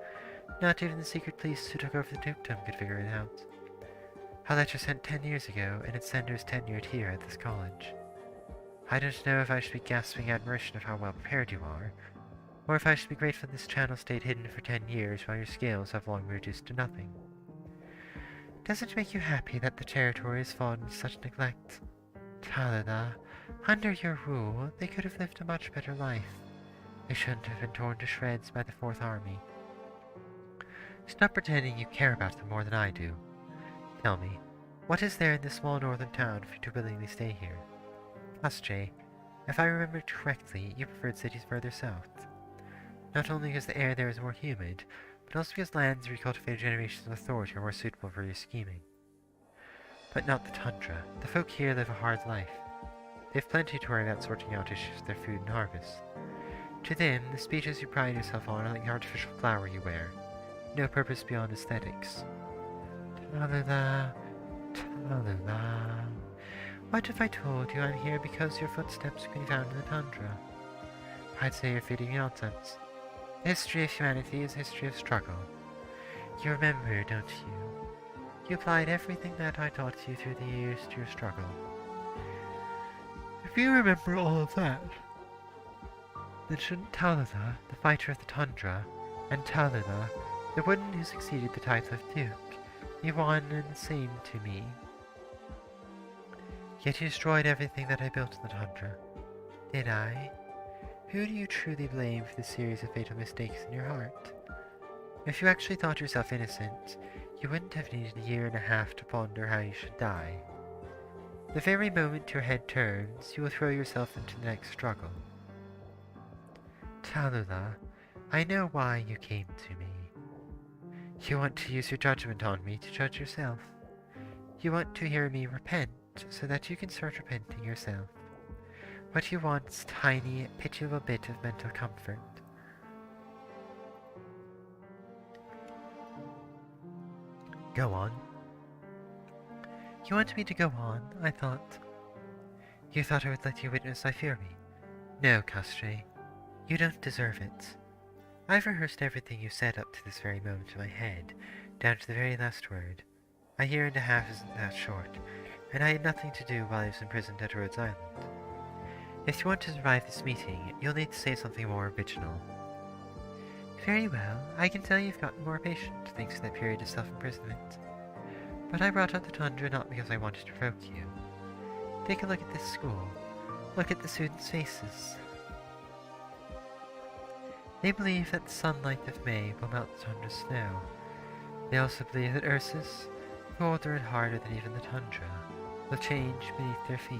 Not even the secret police who took over the dukedom could figure it out. A letter sent 10 years ago, and its sender is tenured here at this college. I don't know if I should be gasping admiration of how well prepared you are, or if I should be grateful this channel stayed hidden for 10 years while your scales have long reduced to nothing. Does it make you happy that the territory has fallen into such neglect? Talada, under your rule, they could have lived a much better life. They shouldn't have been torn to shreds by the Fourth Army. Stop pretending you care about them more than I do. Tell me, what is there in this small northern town for you to willingly stay here? Kastri, if I remember correctly, you preferred cities further south. Not only because the air there is more humid, but also because lands recultivated generations of authority are more suitable for your scheming. But not the tundra. The folk here live a hard life. They have plenty to worry about sorting out issues with their food and harvest. To them, the speeches you pride yourself on are like the artificial flower you wear. No purpose beyond aesthetics. Talula, Talula. What if I told you I'm here because your footsteps can be found in the tundra? I'd say you're feeding nonsense. The history of humanity is a history of struggle. You remember, don't you? You applied everything that I taught you through the years to your struggle. If you remember all of that, then shouldn't Talula, the fighter of the tundra, and Talula, the one who succeeded the title of Duke, be one and the same to me? Yet you destroyed everything that I built in the tundra. Did I? Who do you truly blame for the series of fatal mistakes in your heart? If you actually thought yourself innocent, you wouldn't have needed a year and a half to ponder how you should die. The very moment your head turns, you will throw yourself into the next struggle. Talula, I know why you came to me. You want to use your judgment on me to judge yourself. You want to hear me repent so that you can start repenting yourself. What you want is a tiny, pitiable bit of mental comfort. Go on. You want me to go on, I thought. You thought I would let you witness my fury. No, Kastri, you don't deserve it. I've rehearsed everything you said up to this very moment in my head, down to the very last word. A year and a half isn't that short, and I had nothing to do while I was imprisoned at Rhodes Island. If you want to survive this meeting, you'll need to say something more original. Very well, I can tell you've gotten more patient thanks to that period of self-imprisonment. But I brought up the tundra not because I wanted to provoke you. Take a look at this school. Look at the students' faces. They believe that the sunlight of May will melt the tundra's snow. They also believe that Ursus, colder and harder than even the tundra, will change beneath their feet.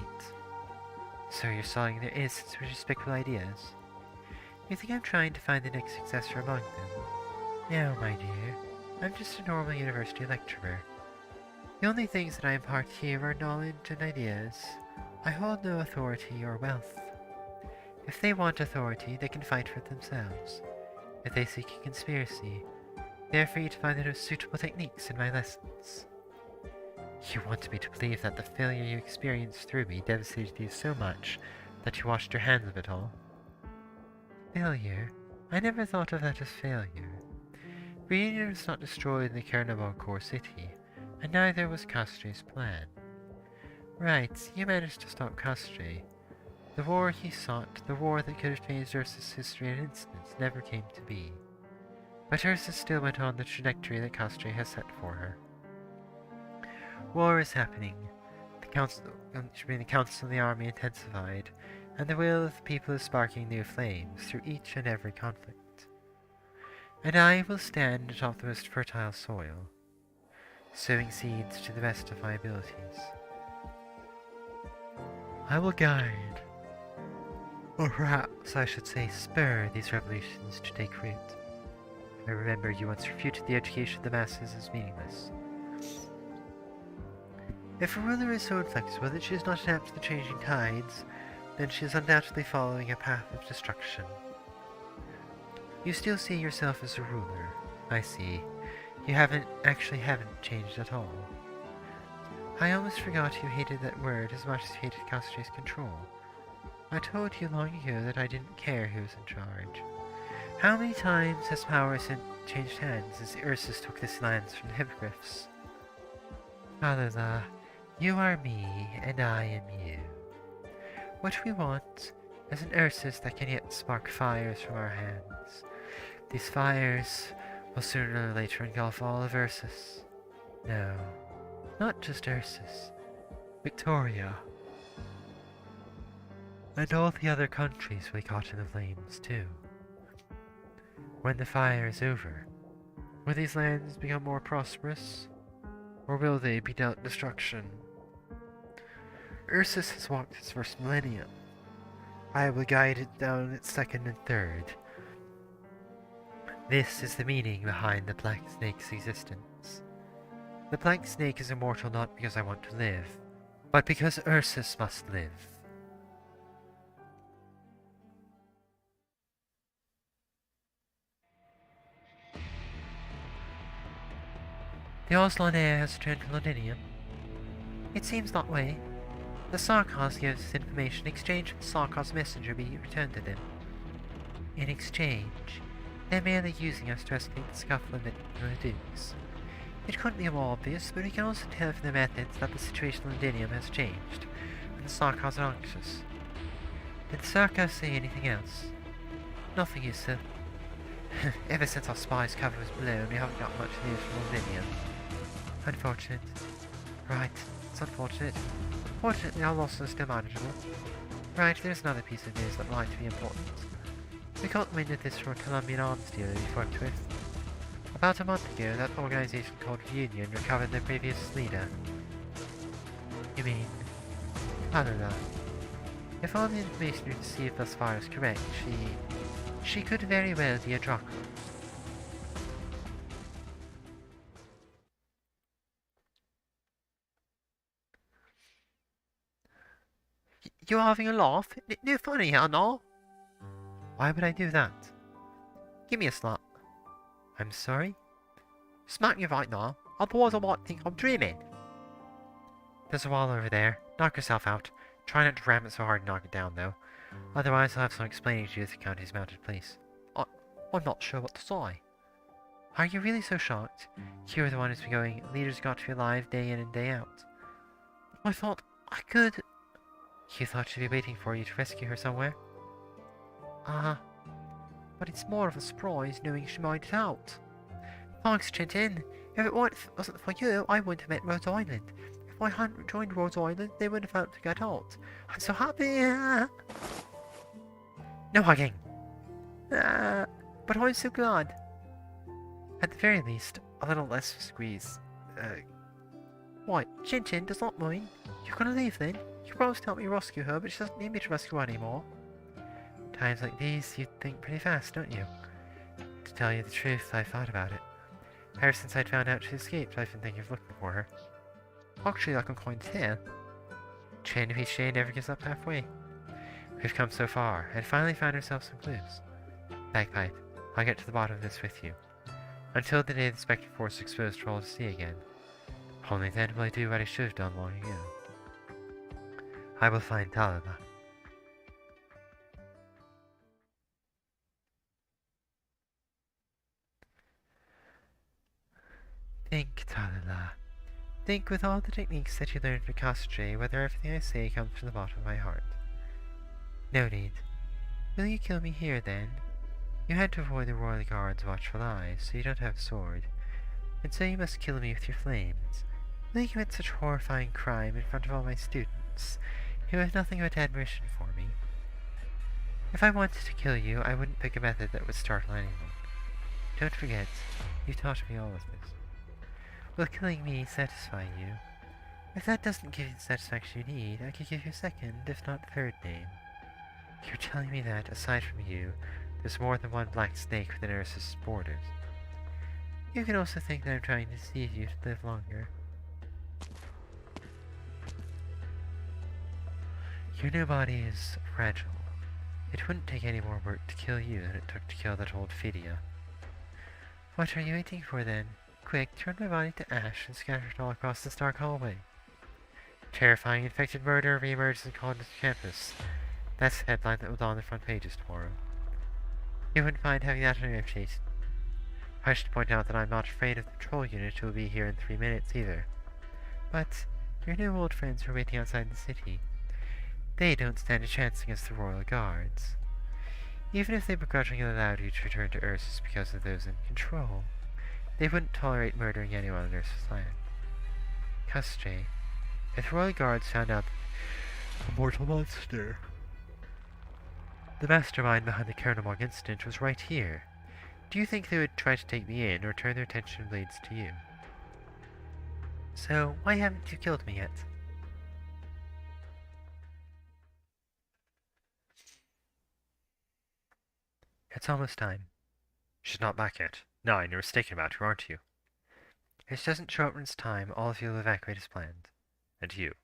So you're sawing their innocence for despicable ideas? You think I'm trying to find the next successor among them? No, my dear. I'm just a normal university lecturer. The only things that I impart here are knowledge and ideas. I hold no authority or wealth. If they want authority, they can fight for it themselves. If they seek a conspiracy, they are free to find the most suitable techniques in my lessons. You want me to believe that the failure you experienced through me devastated you so much that you washed your hands of it all? Failure? I never thought of that as failure. Reunion was not destroyed in the Carnival Core City, and neither was Kastri's plan. Right, you managed to stop Kastri. The war he sought, the war that could have changed Ursa's history in an instant, never came to be. But Ursa still went on the trajectory that Castre has set for her. War is happening. The council and the army intensified, and the will of the people is sparking new flames through each and every conflict. And I will stand atop the most fertile soil, sowing seeds to the best of my abilities. I will guide, or perhaps I should say spur, these revolutions to take root. I remember you once refuted the education of the masses as meaningless. If a ruler is so inflexible that she is not adept to the changing tides, then she is undoubtedly following a path of destruction. You still see yourself as a ruler, I see. You haven't changed at all. I almost forgot you hated that word as much as you hated Castre's control. I told you long ago that I didn't care who was in charge. How many times has power changed hands as the Ursus took this lands from the Hippogriffs? Alala, you are me, and I am you. What we want is an Ursus that can yet spark fires from our hands. These fires will sooner or later engulf all of Ursus. No, not just Ursus. Victoria. And all the other countries will be caught in the flames too. When the fire is over, will these lands become more prosperous? Or will they be dealt destruction? Ursus has walked its first millennium. I will guide it down its second and third. This is the meaning behind the Black Snake's existence. The Black Snake is immortal not because I want to live, but because Ursus must live. The Oslan air has returned to Londinium. It seems that way. The Sarkaz gives us information. In exchange for the Sarkaz messenger be returned to them. In exchange, they're merely using us to escalate the scuffle amid the Dukes. It couldn't be more obvious, but we can also tell from their methods that the situation in Londinium has changed, and the Sarkaz are anxious. Did the Sarkaz say anything else? Nothing, sir. Ever since our spy's cover was blown, we haven't got much news from Londinium. Unfortunate. Right, it's unfortunate. Fortunately, our losses are still manageable. Right, there's another piece of news that might be important. We caught wind of this from a Colombian arms dealer we've worked with. About a month ago, that organization called Union recovered their previous leader. You mean... Halala. If all the information we've received thus far is correct, she could very well be a Draco. You're having a laugh? No funny, huh, no? Why would I do that? Give me a slap. I'm sorry? Smack me right now, otherwise I might think I'm dreaming. There's a wall over there. Knock yourself out. Try not to ram it so hard and knock it down, though. Otherwise I'll have some explaining to do with the county's mounted police. I'm not sure what to say. Are you really so shocked? You were the one who's been going, leaders got to be alive day in and day out. I thought I could... You thought she'd be waiting for you to rescue her somewhere? But it's more of a surprise knowing she made it out. Thanks, Chintin. If it wasn't for you, I wouldn't have met Rhode Island. If I hadn't joined Rhode Island, they would have helped to get out. I'm so happy! No hugging! But I'm so glad. At the very least, a little less squeeze. What? Chin does not mind. You're gonna leave then? You promised to help me rescue her, but she doesn't need me to rescue her anymore. Times like these, you think pretty fast, don't you? To tell you the truth, I've thought about it. Ever since I'd found out she escaped, I've been thinking of looking for her. Actually, I can kind of tell. Chain of Shea never gives up halfway. We've come so far, and finally found ourselves some clues. Bagpipe, I'll get to the bottom of this with you. Until the day the Spectre Force is exposed for all to see again. Only then will I do what I should have done long ago. I will find Talaba. Think, Talala. Think with all the techniques that you learned from Castre whether everything I say comes from the bottom of my heart. No need. Will you kill me here, then? You had to avoid the Royal Guard's watchful eyes, so you don't have a sword. And so you must kill me with your flames. Will you commit such horrifying crime in front of all my students, who have nothing but admiration for me? If I wanted to kill you, I wouldn't pick a method that would startle anyone. Don't forget, you taught me all of this. Will killing me satisfy you? If that doesn't give you the satisfaction you need, I could give you a second, if not third name. You're telling me that, aside from you, there's more than one black snake within Ursus' borders. You can also think that I'm trying to deceive you to live longer. Your new body is fragile. It wouldn't take any more work to kill you than it took to kill that old Phidia. What are you waiting for then? Quick, turn my body to ash and scatter it all across this dark hallway. Terrifying infected murderer re-emerges in college campus. That's the headline that will dawn the front pages tomorrow. You wouldn't mind having that on your sheet. I should point out that I'm not afraid of the patrol unit who will be here in 3 minutes either. But your new old friends are waiting outside the city. They don't stand a chance against the Royal Guards. Even if they begrudgingly allowed you to return to Ursus because of those in control, they wouldn't tolerate murdering anyone on Ursus land. Custray, if the Royal Guards found out a mortal monster, the mastermind behind the Kernamog incident was right here, do you think they would try to take me in or turn their attention blades to you? So, why haven't you killed me yet? It's almost time. She's not back yet. 9, you're mistaken about her, aren't you? If she doesn't show up in its time, all of you will evacuate as planned. And you?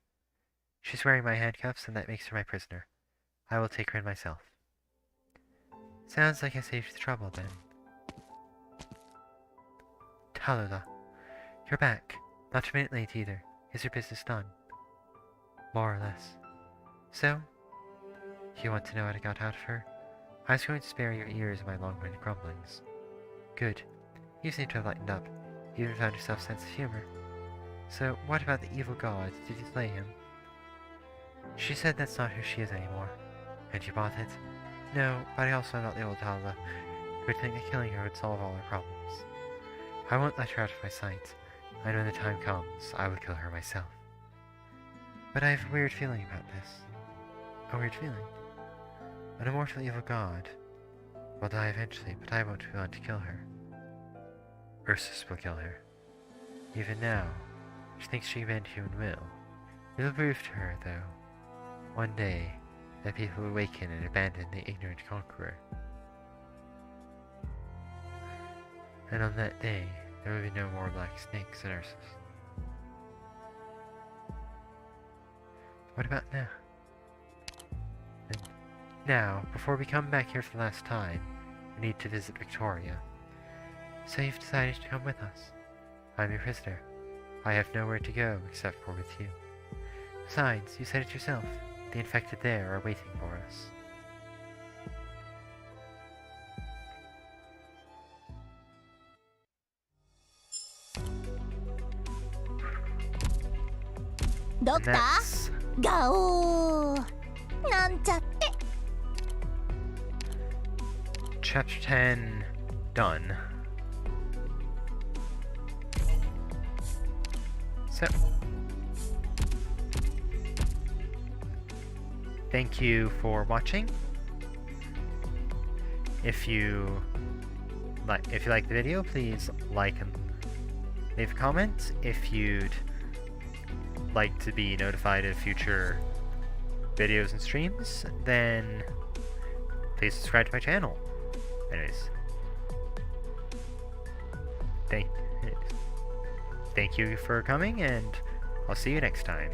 She's wearing my handcuffs, and that makes her my prisoner. I will take her in myself. Sounds like I saved you the trouble, then. Tallulah, you're back. Not a minute late, either. Is your business done? More or less. So? You want to know what I got out of her? I was going to spare your ears of my long-winded grumblings. Good. You seem to have lightened up. You even found yourself a sense of humor. So, what about the evil god? Did you slay him? She said that's not who she is anymore. And you bought it? No, but I also know the old Tallulah, who would think that killing her would solve all our problems. I won't let her out of my sight, and when the time comes, I will kill her myself. But I have a weird feeling about this. A weird feeling? An immortal evil god will die eventually, but I won't be one to kill her. Ursus will kill her. Even now, she thinks she can bend human will. It'll prove to her, though, one day, that people will awaken and abandon the ignorant conqueror. And on that day, there will be no more black snakes in Ursus. What about now? And now, before we come back here for the last time, we need to visit Victoria. So you've decided to come with us. I'm your prisoner. I have nowhere to go except for with you. Besides, you said it yourself. The infected there are waiting for us. Doctor? Gao! Nanchatte! Chapter 10 done. So, thank you for watching. If you like the video, please like and leave a comment. If you'd like to be notified of future videos and streams, then please subscribe to my channel. Anyways, thank you for coming, and I'll see you next time.